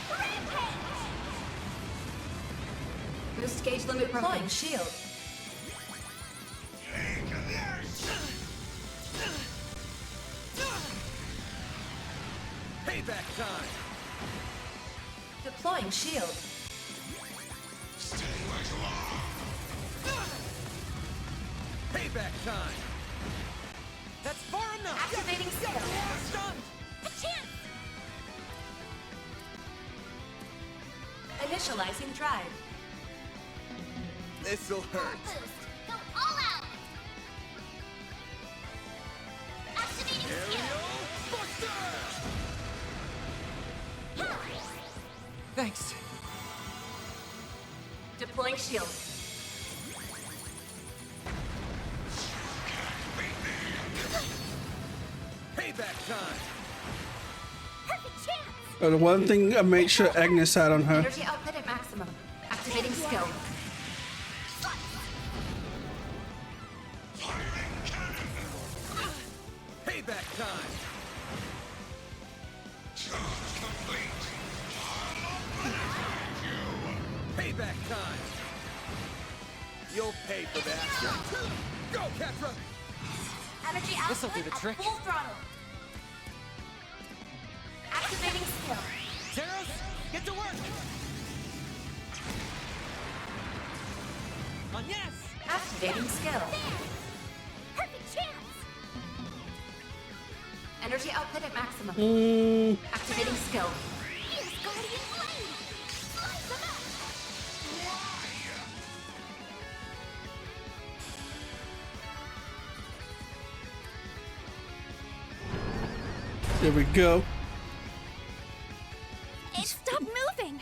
Rampage! Boost gauge limit broken. Shield. Payback time. Deploying shield. Payback time. That's far enough. Activating skill. Stunned. A chance! Initializing drive. This'll hurt. Boost! Go all out! Activating skill! Thanks. Deploying shield. Payback time. Perfect chance! The one thing I made sure Agnes had on her. Energy output at maximum. Activating skill. Payback time. Payback time! You'll pay for that. Go, Ketra! Energy This'll output do the at trick. full throttle. Activating skill. Zeros, get to work! On yes! Activating skill. Perfect chance! Energy output at maximum. Mm. Activating skill. Here's Guardian Blade! Slice them up! There we go. Stop moving!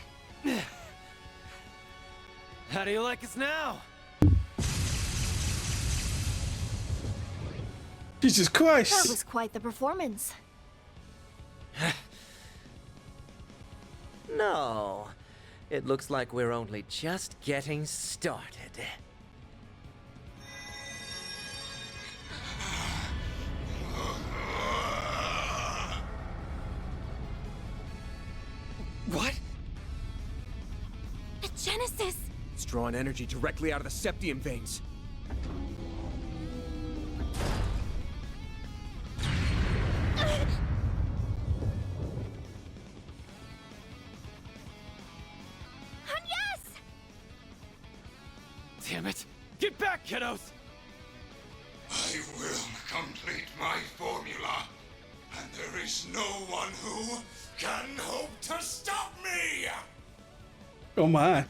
How do you like us now? Jesus Christ! That was quite the performance. No. It looks like we're only just getting started. What? The Genesis! It's drawing energy directly out of the septium veins. Yes! Damn it! Get back, kiddos! I will complete my formula, and there is no one who can hope to stop me! Oh my.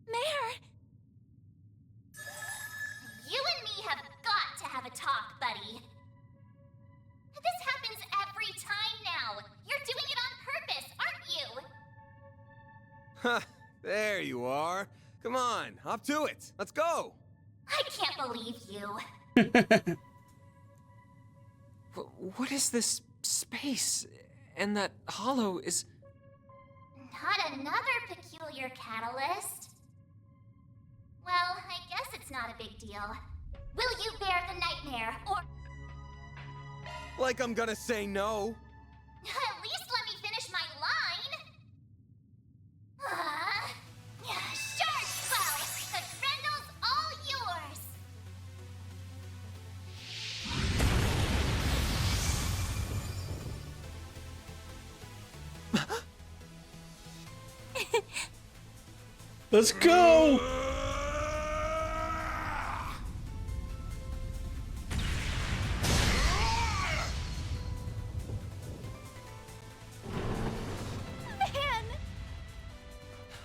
Mayor! You and me have got to have a talk, buddy. This happens every time now. You're doing it on purpose, aren't you? Ha! There you are. Come on, hop to it. Let's go. I can't believe you. What is this space? And that hollow is... Not another peculiar catalyst. Well, I guess it's not a big deal. Will you bear the nightmare, or... Like I'm gonna say no. At least let me finish my line! Sure, well, the Grendel's all yours! Let's go! Man!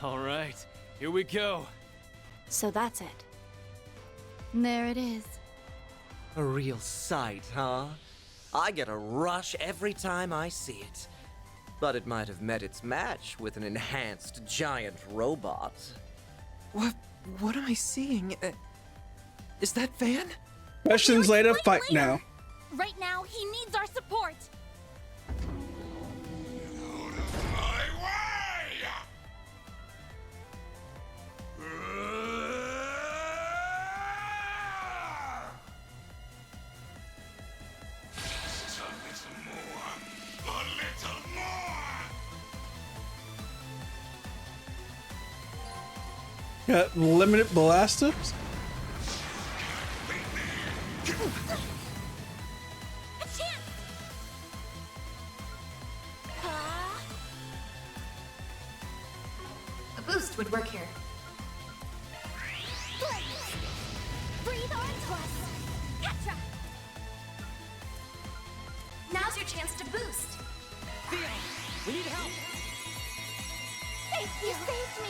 All right, here we go. So that's it. There it is. A real sight, huh? I get a rush every time I see it. But it might have met its match with an enhanced giant robot. What am I seeing? Is that Van? Questions later, fight now. Right now, he needs our support! My way! Just a little more. A little more! Got limited blasters. A chance! A boost would work here. Breathe onto us! Petra! Now's your chance to boost. We need help! Thank you! Saved me!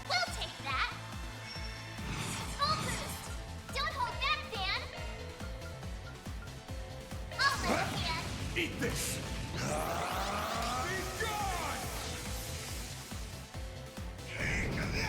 We'll take that! Full boost! Don't hold back, Dan! I'll let Dan! Eat this! Be gone! Take this!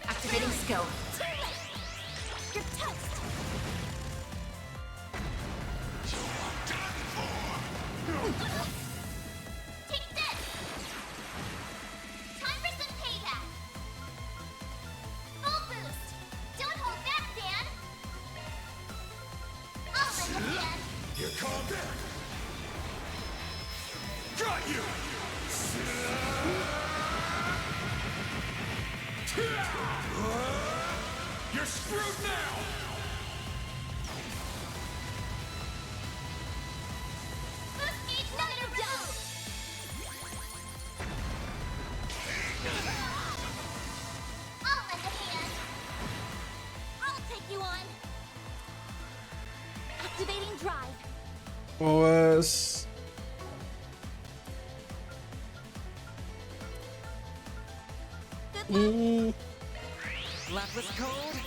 Activating skill. You're toast. Take this. Time for some payback. Full boost. Don't hold back, Dan. I'll lend a hand. Here come back. Got you. You're screwed now. Boost gauge limiter down. I'll lend a hand. I'll take you on. Activating drive. Was Lapless code.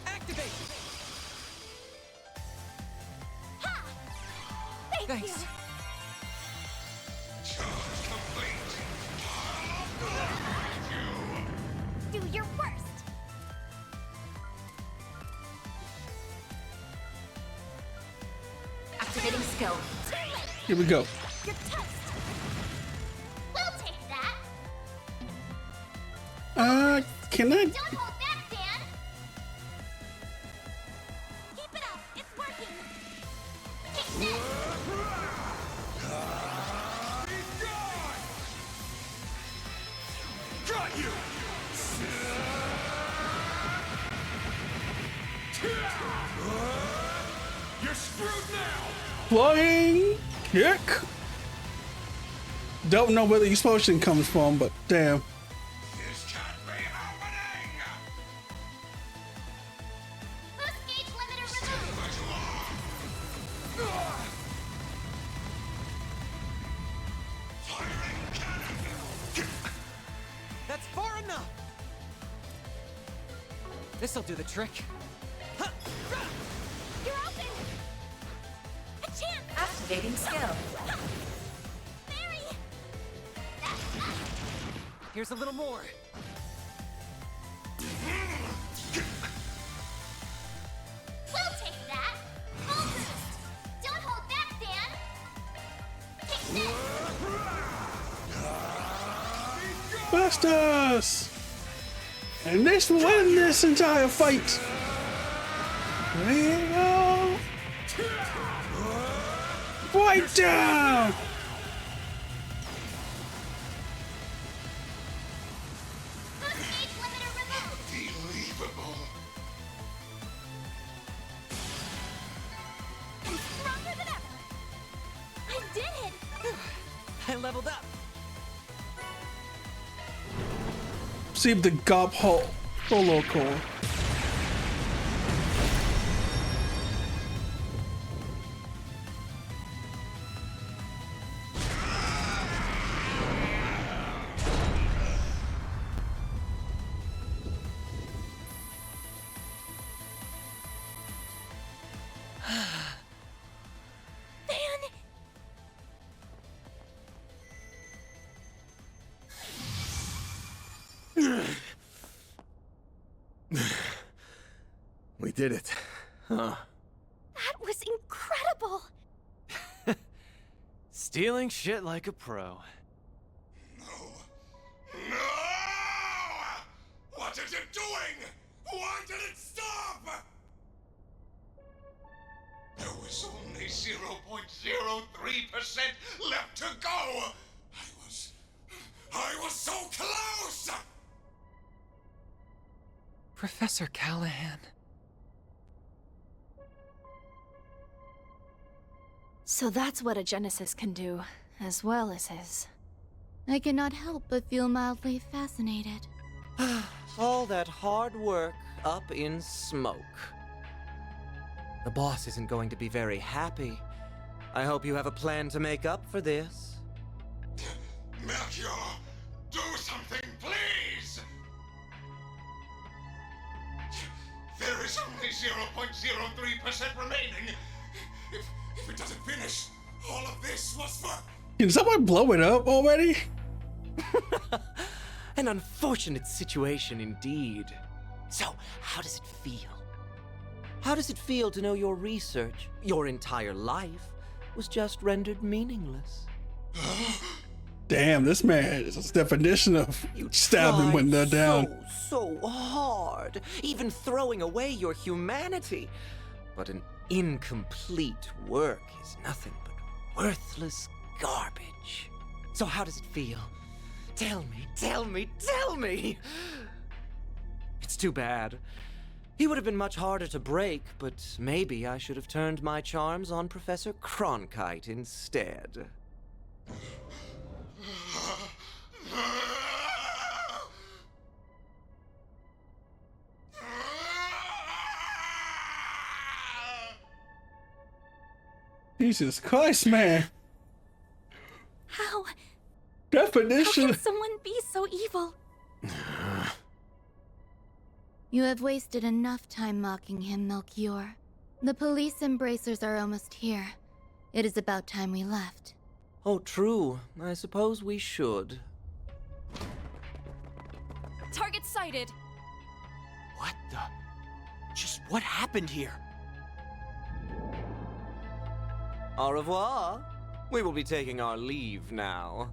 Activate. Ha! Thanks. Charge complete. Do your worst. Activating skill. here we go. You're toast. We'll take that. Can I? Don't hold back, Dan. Keep it up. It's working. Take this. Got you. You're screwed now. Flying kick. Don't know where the explosion comes from, but damn. This can't be happening. Boost gauge limiter removed. Firing cannon. That's far enough. This'll do the trick. You're open. A chance. Activating skill. Barry. Here's a little more. We'll take that. Full boost. Don't hold back, Dan. Take this. Blast us! And this will end this entire fight. There you go. Right down. Boost gauge limiter removed. Unbelievable. I'm stronger than ever. I did it. I leveled up. See the gob hole. Solo core. We did it. Huh. That was incredible! Stealing shit like a pro. No! What is it doing? Why did it stop? There was only 0.03% left to go. I was so close. Professor Callahan. So that's what a Genesis can do, as well as his. I cannot help but feel mildly fascinated. All that hard work up in smoke. The boss isn't going to be very happy. I hope you have a plan to make up for this. Melchior, do something, please! There is only 0.03% remaining. If it doesn't finish, all of this was for... Can someone blow it up already? An unfortunate situation indeed. So, how does it feel? How does it feel to know your research, your entire life, was just rendered meaningless? Damn, this man is a definition of stabbing when they're down. So hard, even throwing away your humanity. But an incomplete work is nothing but worthless garbage. So how does it feel? Tell me, tell me, tell me! It's too bad. He would have been much harder to break, but maybe I should have turned my charms on Professor Cronkite instead. Jesus Christ, man. How? Definition. How can someone be so evil? You have wasted enough time mocking him, Melchior. The police embracers are almost here. It is about time we left. Oh, true. I suppose we should. Target sighted. What the? Just what happened here? Au revoir. We will be taking our leave now.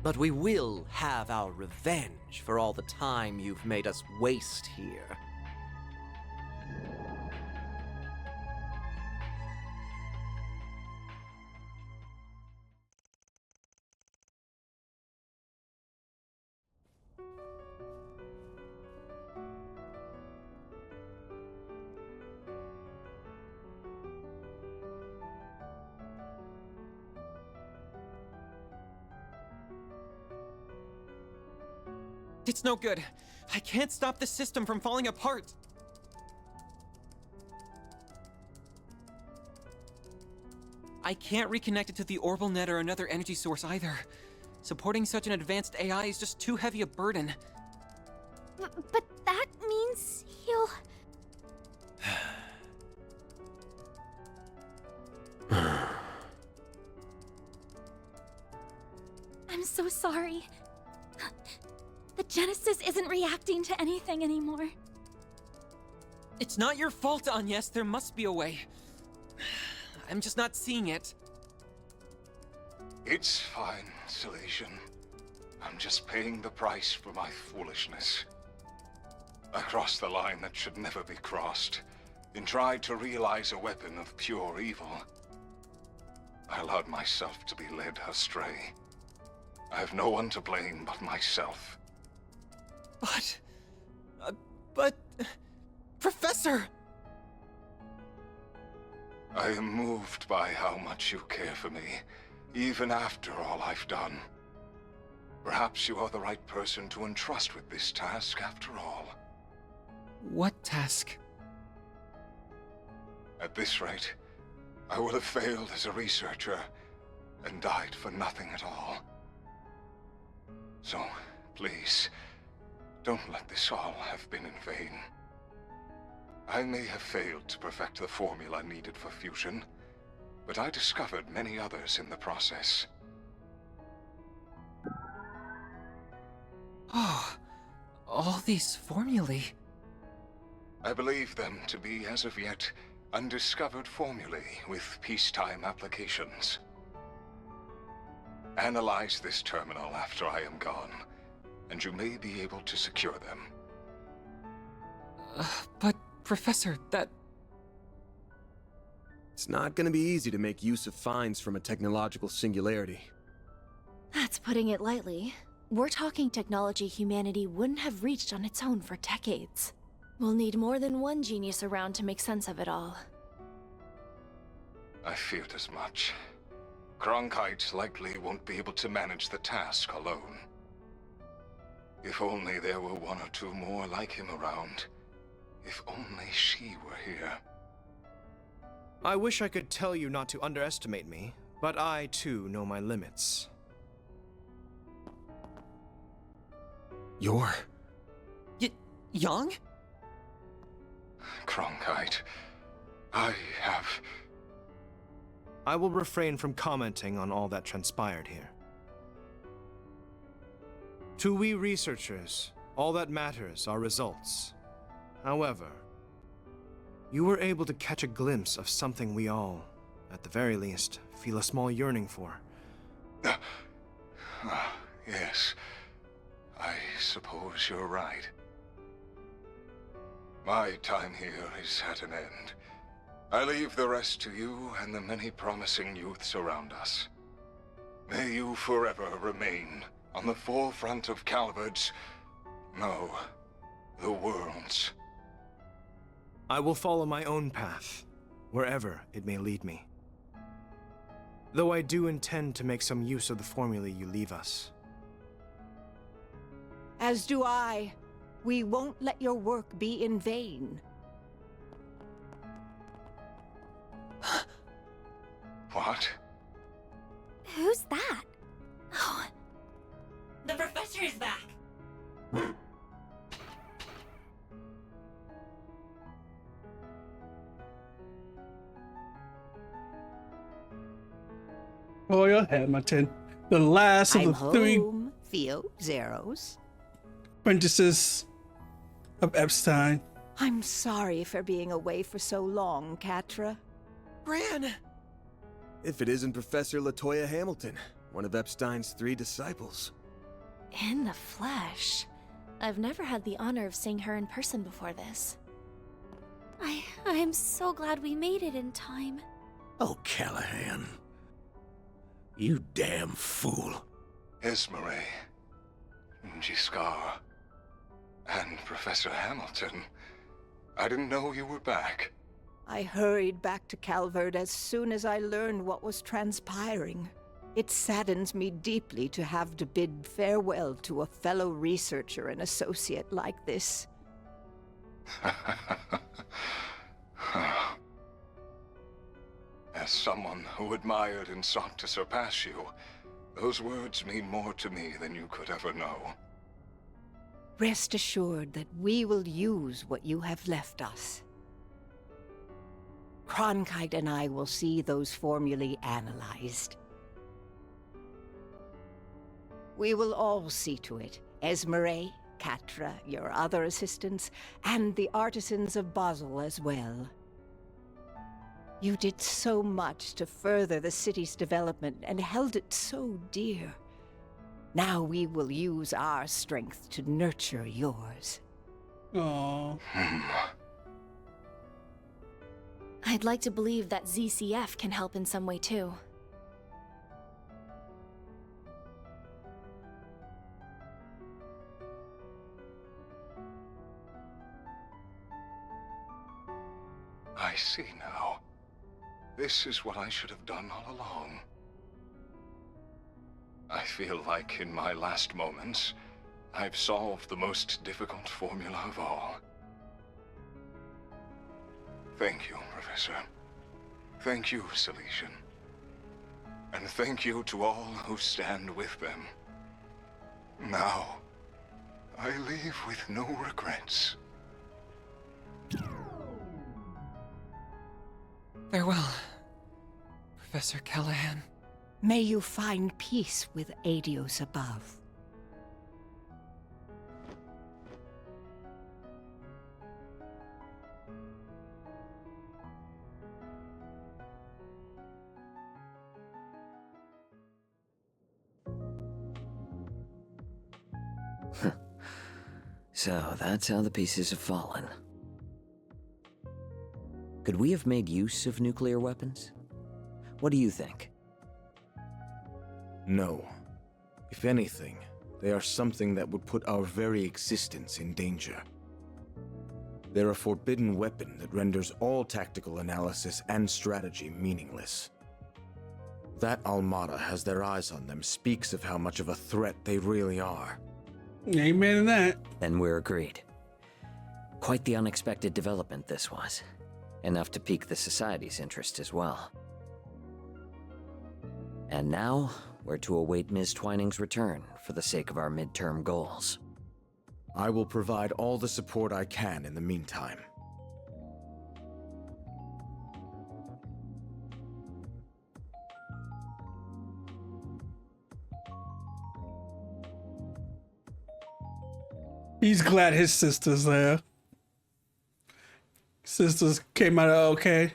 But we will have our revenge for all the time you've made us waste here. It's no good. I can't stop the system from falling apart. I can't reconnect it to the orbital net or another energy source either. Supporting such an advanced AI is just too heavy a burden. But that means he'll... I'm so sorry. The Genesis isn't reacting to anything anymore. It's not your fault, Agnes. There must be a way. I'm just not seeing it. It's fine, Salesian. I'm just paying the price for my foolishness. I crossed the line that should never be crossed, and tried to realize a weapon of pure evil. I allowed myself to be led astray. I have no one to blame but myself. But... Professor! I am moved by how much you care for me, even after all I've done. Perhaps you are the right person to entrust with this task after all. What task? At this rate, I will have failed as a researcher and died for nothing at all. So, please, don't let this all have been in vain. I may have failed to perfect the formula needed for fusion, but I discovered many others in the process. Oh, all these formulae. I believe them to be, as of yet, undiscovered formulae with peacetime applications. Analyze this terminal after I am gone, and you may be able to secure them. But, Professor, that... It's not gonna be easy to make use of finds from a technological singularity. That's putting it lightly. We're talking technology humanity wouldn't have reached on its own for decades. We'll need more than one genius around to make sense of it all. I feared as much. Cronkite likely won't be able to manage the task alone. If only there were one or two more like him around. If only she were here. I wish I could tell you not to underestimate me, but I too know my limits. You're... young? Cronkite, I have... I will refrain from commenting on all that transpired here. To we researchers, all that matters are results. However, you were able to catch a glimpse of something we all, at the very least, feel a small yearning for. Yes, I suppose you're right. My time here is at an end. I leave the rest to you and the many promising youths around us. May you forever remain on the forefront of Calvard's, no, the world's. I will follow my own path, wherever it may lead me. Though I do intend to make some use of the formulae you leave us. As do I. We won't let your work be in vain. What? Who's that? Oh. The professor is back! Royal Hamilton, the last of I'm the three home, Theo Zeros. apprentices of Epstein. I'm sorry for being away for so long, Catra. Gran! If it isn't Professor Latoya Hamilton, one of Epstein's 3 disciples. In the flesh. I've never had the honor of seeing her in person before this. I'm so glad we made it in time. Oh, Callahan. You damn fool. Esmeralda, Giscard, and Professor Hamilton. I didn't know you were back. I hurried back to Calvard as soon as I learned what was transpiring. It saddens me deeply to have to bid farewell to a fellow researcher and associate like this. As someone who admired and sought to surpass you, those words mean more to me than you could ever know. Rest assured that we will use what you have left us. Cronkite and I will see those formulae analyzed. We will all see to it. Esmeralda, Catra, your other assistants, and the artisans of Basel as well. You did so much to further the city's development and held it so dear. Now we will use our strength to nurture yours. Aww. I'd like to believe that ZCF can help in some way too. I see now. This is what I should have done all along. I feel like in my last moments, I've solved the most difficult formula of all. Thank you, Professor. Thank you, Salesian. And thank you to all who stand with them. Now, I leave with no regrets. Farewell, Professor Callahan. May you find peace with Adios above. So that's how the pieces have fallen. Could we have made use of nuclear weapons? What do you think? No. If anything, they are something that would put our very existence in danger. They're a forbidden weapon that renders all tactical analysis and strategy meaningless. That Almata has their eyes on them speaks of how much of a threat they really are. Amen to that. Then we're agreed. Quite the unexpected development this was. Enough to pique the Society's interest as well. And now, we're to await Ms. Twining's return for the sake of our midterm goals. I will provide all the support I can in the meantime. He's glad his sister's there. Sisters came out okay.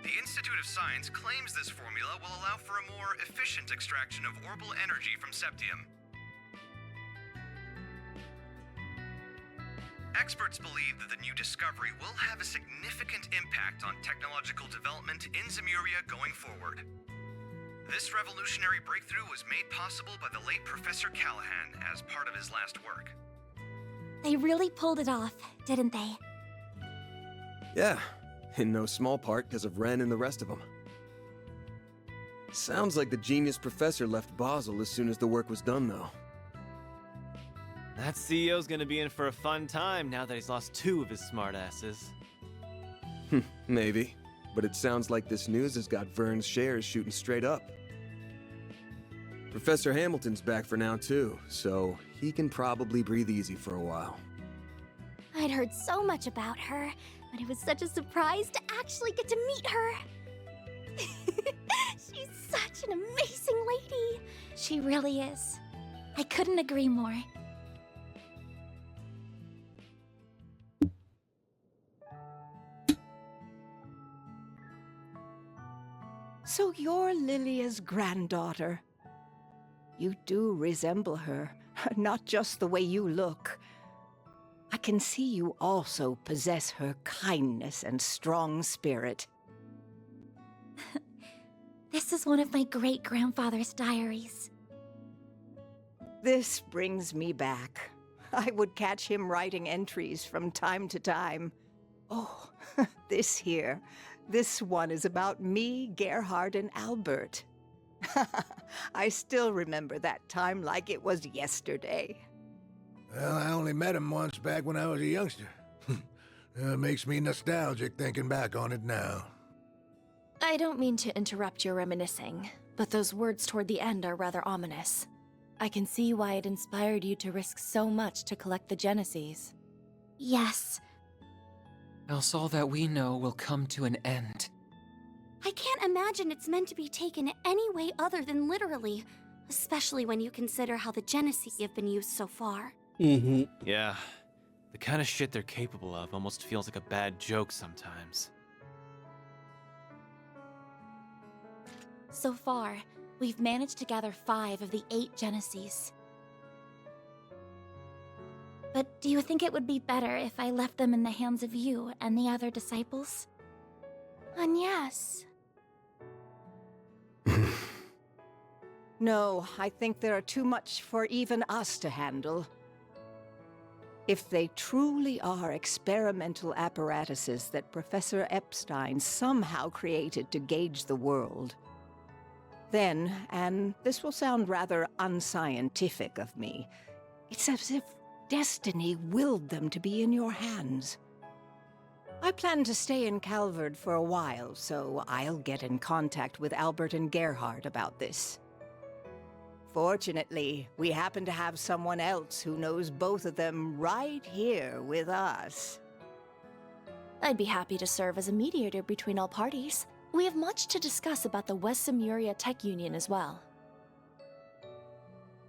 The Institute of Science claims this formula will allow for a more efficient extraction of orbital energy from septium. Experts believe that the new discovery will have a significant impact on technological development in Zemuria going forward. This revolutionary breakthrough was made possible by the late Professor Callahan as part of his last work. They really pulled it off, didn't they? Yeah, in no small part because of Ren and the rest of them. Sounds like the genius professor left Basel as soon as the work was done, though. That CEO's gonna be in for a fun time now that he's lost 2 of his smartasses. Maybe, but it sounds like this news has got Vern's shares shooting straight up. Professor Hamilton's back for now, too, so he can probably breathe easy for a while. I'd heard so much about her, but it was such a surprise to actually get to meet her. She's such an amazing lady. She really is. I couldn't agree more. So you're Lilia's granddaughter. You do resemble her, not just the way you look. I can see you also possess her kindness and strong spirit. This is one of my great-grandfather's diaries. This brings me back. I would catch him writing entries from time to time. Oh, this one is about me, Gerhard, and Albert. I still remember that time like it was yesterday. Well, I only met him once back when I was a youngster. Makes me nostalgic thinking back on it now. I don't mean to interrupt your reminiscing, but those words toward the end are rather ominous. I can see why it inspired you to risk so much to collect the Genesees. Yes. Else all that we know will come to an end. I can't imagine it's meant to be taken any way other than literally, especially when you consider how the Genesee have been used so far. Yeah, the kind of shit they're capable of almost feels like a bad joke sometimes. So far, we've managed to gather 5 of the 8 Genesees. But do you think it would be better if I left them in the hands of you and the other disciples? And yes. No, I think there are too much for even us to handle. If they truly are experimental apparatuses that Professor Epstein somehow created to gauge the world, then, and this will sound rather unscientific of me, it's as if destiny willed them to be in your hands. I plan to stay in Calvard for a while, so I'll get in contact with Albert and Gerhard about this. Fortunately, we happen to have someone else who knows both of them right here with us. I'd be happy to serve as a mediator between all parties. We have much to discuss about the West Zemuria Tech Union as well.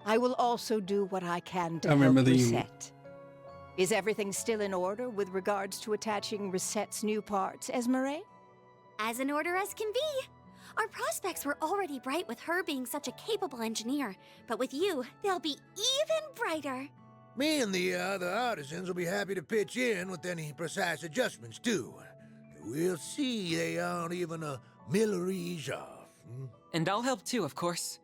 I will also do what I can to I help remember the- Risette. Is everything still in order with regards to attaching Risette's new parts, Esmeralda? As in order as can be. Our prospects were already bright with her being such a capable engineer, but with you, they'll be even brighter. Me and the other artisans will be happy to pitch in with any precise adjustments, too. We'll see they aren't even a millerige off. And I'll help too, of course.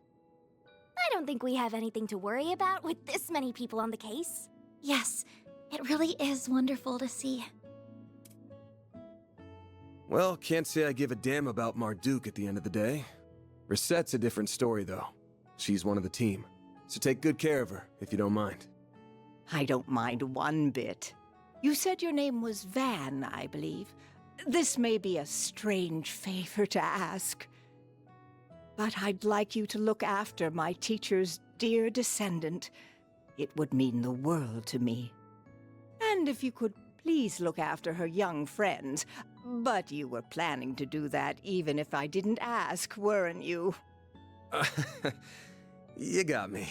I don't think we have anything to worry about with this many people on the case. Yes, it really is wonderful to see. Well, can't say I give a damn about Marduk at the end of the day. Risette's a different story, though. She's one of the team. So take good care of her, if you don't mind. I don't mind one bit. You said your name was Van, I believe. This may be a strange favor to ask, but I'd like you to look after my teacher's dear descendant. It would mean the world to me. And if you could please look after her young friends. But you were planning to do that even if I didn't ask, weren't you? You got me.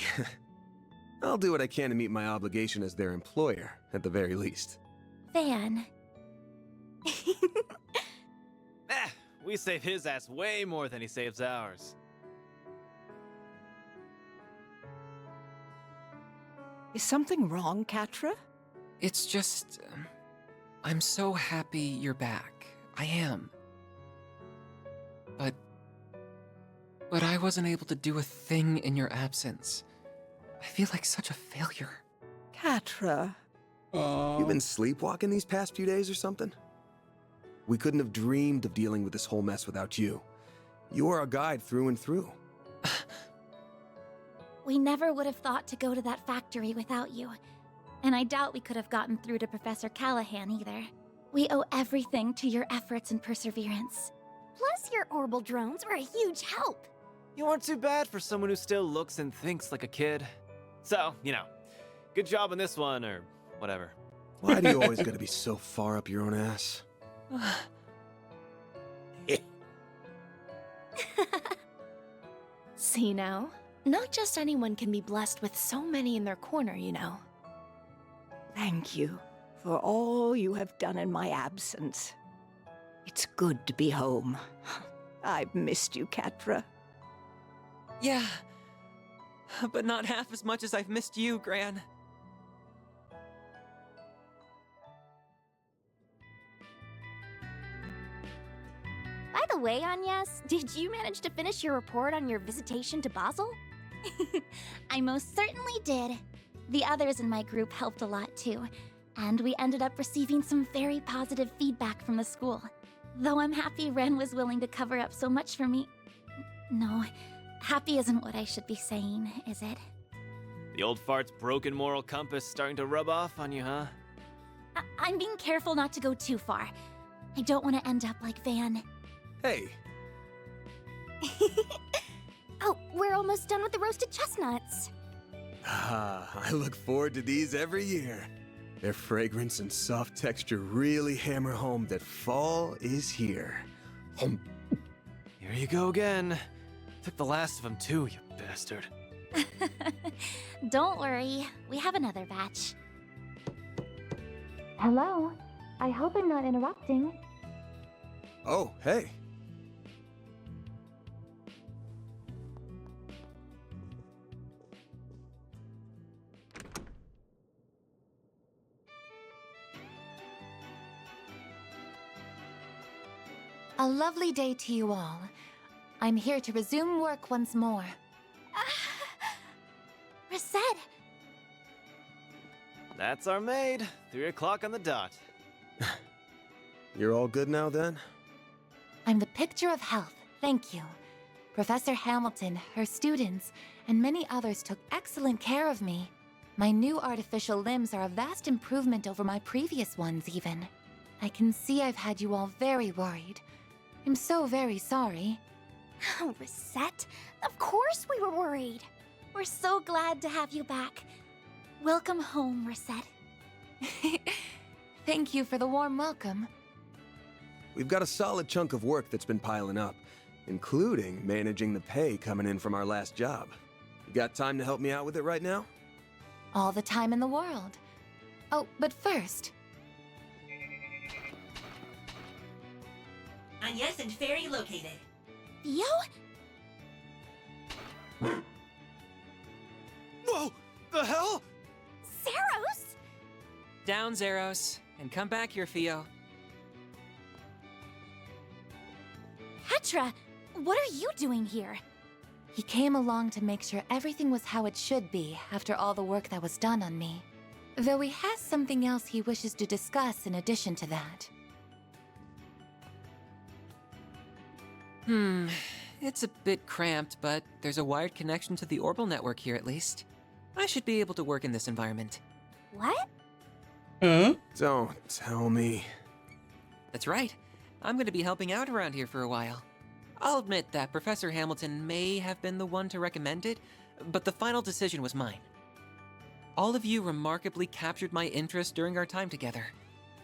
I'll do what I can to meet my obligation as their employer, at the very least. Van. We save his ass way more than he saves ours. Is something wrong, Catra? It's just... I'm so happy you're back. I am. But I wasn't able to do a thing in your absence. I feel like such a failure. Catra. You've been sleepwalking these past few days or something? We couldn't have dreamed of dealing with this whole mess without you. You are our guide through and through. We never would have thought to go to that factory without you. And I doubt we could have gotten through to Professor Callahan either. We owe everything to your efforts and perseverance. Plus, your orbital drones were a huge help. You weren't too bad for someone who still looks and thinks like a kid. So, good job on this one, or whatever. Why do you always gotta be so far up your own ass? See now? Not just anyone can be blessed with so many in their corner, Thank you for all you have done in my absence. It's good to be home. I've missed you, Catra. Yeah, but not half as much as I've missed you, Gran. By the way, Agnes, did you manage to finish your report on your visitation to Basel? I most certainly did. The others in my group helped a lot too, and we ended up receiving some very positive feedback from the school. Though I'm happy Ren was willing to cover up so much for me. No, happy isn't what I should be saying, is it? The old fart's broken moral compass starting to rub off on you, huh? I'm being careful not to go too far. I don't want to end up like Van. Hey. Oh, we're almost done with the roasted chestnuts. I look forward to these every year. Their fragrance and soft texture really hammer home that fall is here. Here you go again. Took the last of them too, you bastard. Don't worry, we have another batch. Hello, I hope I'm not interrupting. Oh, hey. A lovely day to you all. I'm here to resume work once more. Risette! That's our maid. 3 o'clock on the dot. You're all good now, then? I'm the picture of health, thank you. Professor Hamilton, her students, and many others took excellent care of me. My new artificial limbs are a vast improvement over my previous ones, even. I can see I've had you all very worried. I'm so very sorry. Oh, Risette, of course we were worried. We're so glad to have you back. Welcome home, Risette. Thank you for the warm welcome. We've got a solid chunk of work that's been piling up, including managing the pay coming in from our last job. You got time to help me out with it right now? All the time in the world. Oh, but first... Agnes and Fairy located. Theo? Whoa! The hell? Zeros? Down, Zeros, and come back here, Theo. Petra, what are you doing here? He came along to make sure everything was how it should be after all the work that was done on me. Though he has something else he wishes to discuss in addition to that. It's a bit cramped, but there's a wired connection to the orbital network here at least. I should be able to work in this environment. What? Don't tell me. That's right. I'm gonna be helping out around here for a while. I'll admit that Professor Hamilton may have been the one to recommend it, but the final decision was mine. All of you remarkably captured my interest during our time together.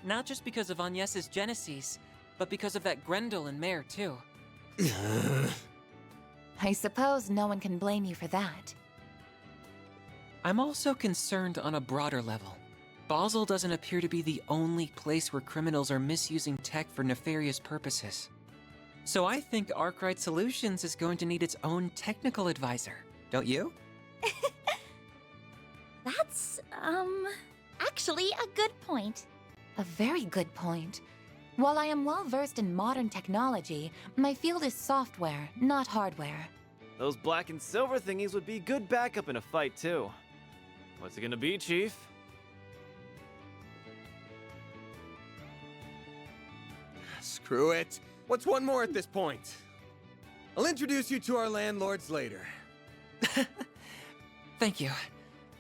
Not just because of Agnes's Genesis, but because of that Grendel and Mare, too. I suppose no one can blame you for that. I'm also concerned on a broader level. Basel doesn't appear to be the only place where criminals are misusing tech for nefarious purposes. So I think Arkwright Solutions is going to need its own technical advisor, don't you? That's, actually a good point. A very good point. While I am well versed in modern technology, my field is software, not hardware. Those black and silver thingies would be good backup in a fight, too. What's it gonna be, Chief? Screw it. What's one more at this point? I'll introduce you to our landlords later. Thank you.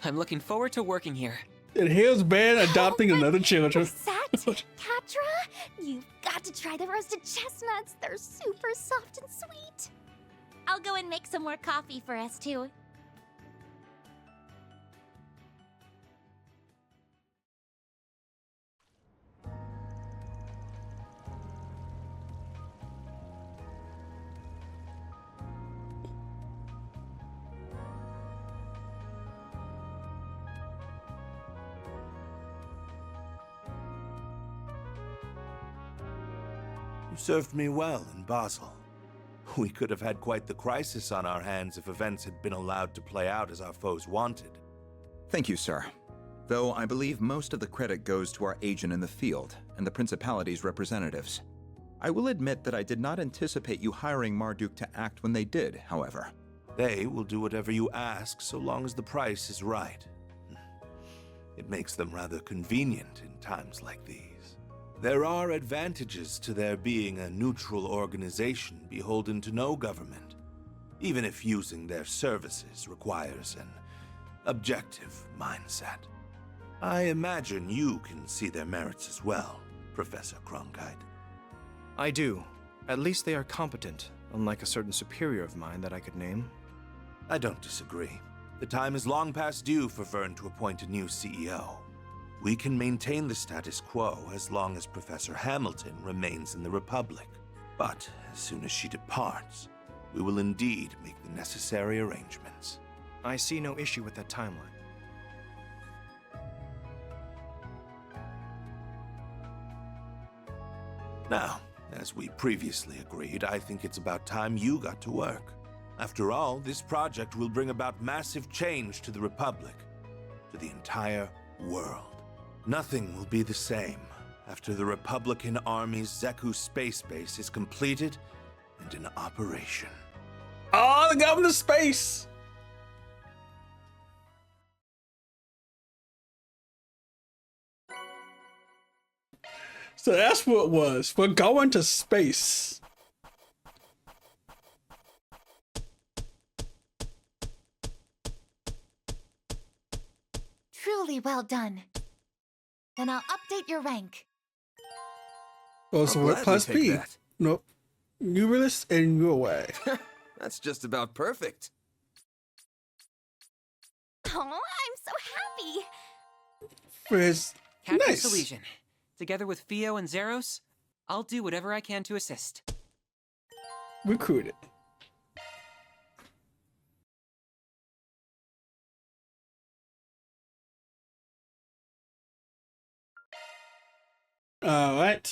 I'm looking forward to working here. And here's Ben adopting another children. Risette, Catra, you've got to try the roasted chestnuts. They're super soft and sweet. I'll go and make some more coffee for us, too. You served me well in Basel. We could have had quite the crisis on our hands if events had been allowed to play out as our foes wanted. Thank you, sir. Though I believe most of the credit goes to our agent in the field and the Principality's representatives. I will admit that I did not anticipate you hiring Marduk to act when they did, however. They will do whatever you ask so long as the price is right. It makes them rather convenient in times like these. There are advantages to their being a neutral organization beholden to no government, even if using their services requires an objective mindset. I imagine you can see their merits as well, Professor Cronkite. I do. At least they are competent, unlike a certain superior of mine that I could name. I don't disagree. The time is long past due for Vern to appoint a new CEO. We can maintain the status quo as long as Professor Hamilton remains in the Republic. But as soon as she departs, we will indeed make the necessary arrangements. I see no issue with that timeline. Now, as we previously agreed, I think it's about time you got to work. After all, this project will bring about massive change to the Republic, to the entire world. Nothing will be the same after the Republican Army's Zeku space base is completed and in operation. Oh, the government of space! So that's what it was. We're going to space. Truly well done. Then I'll update your rank. Oh, so what class B? Nope. Numerous and your way. That's just about perfect. Oh, I'm so happy. For his Captain nice. Elysian. Together with Fio and Zeros, I'll do whatever I can to assist. Recruited. All right.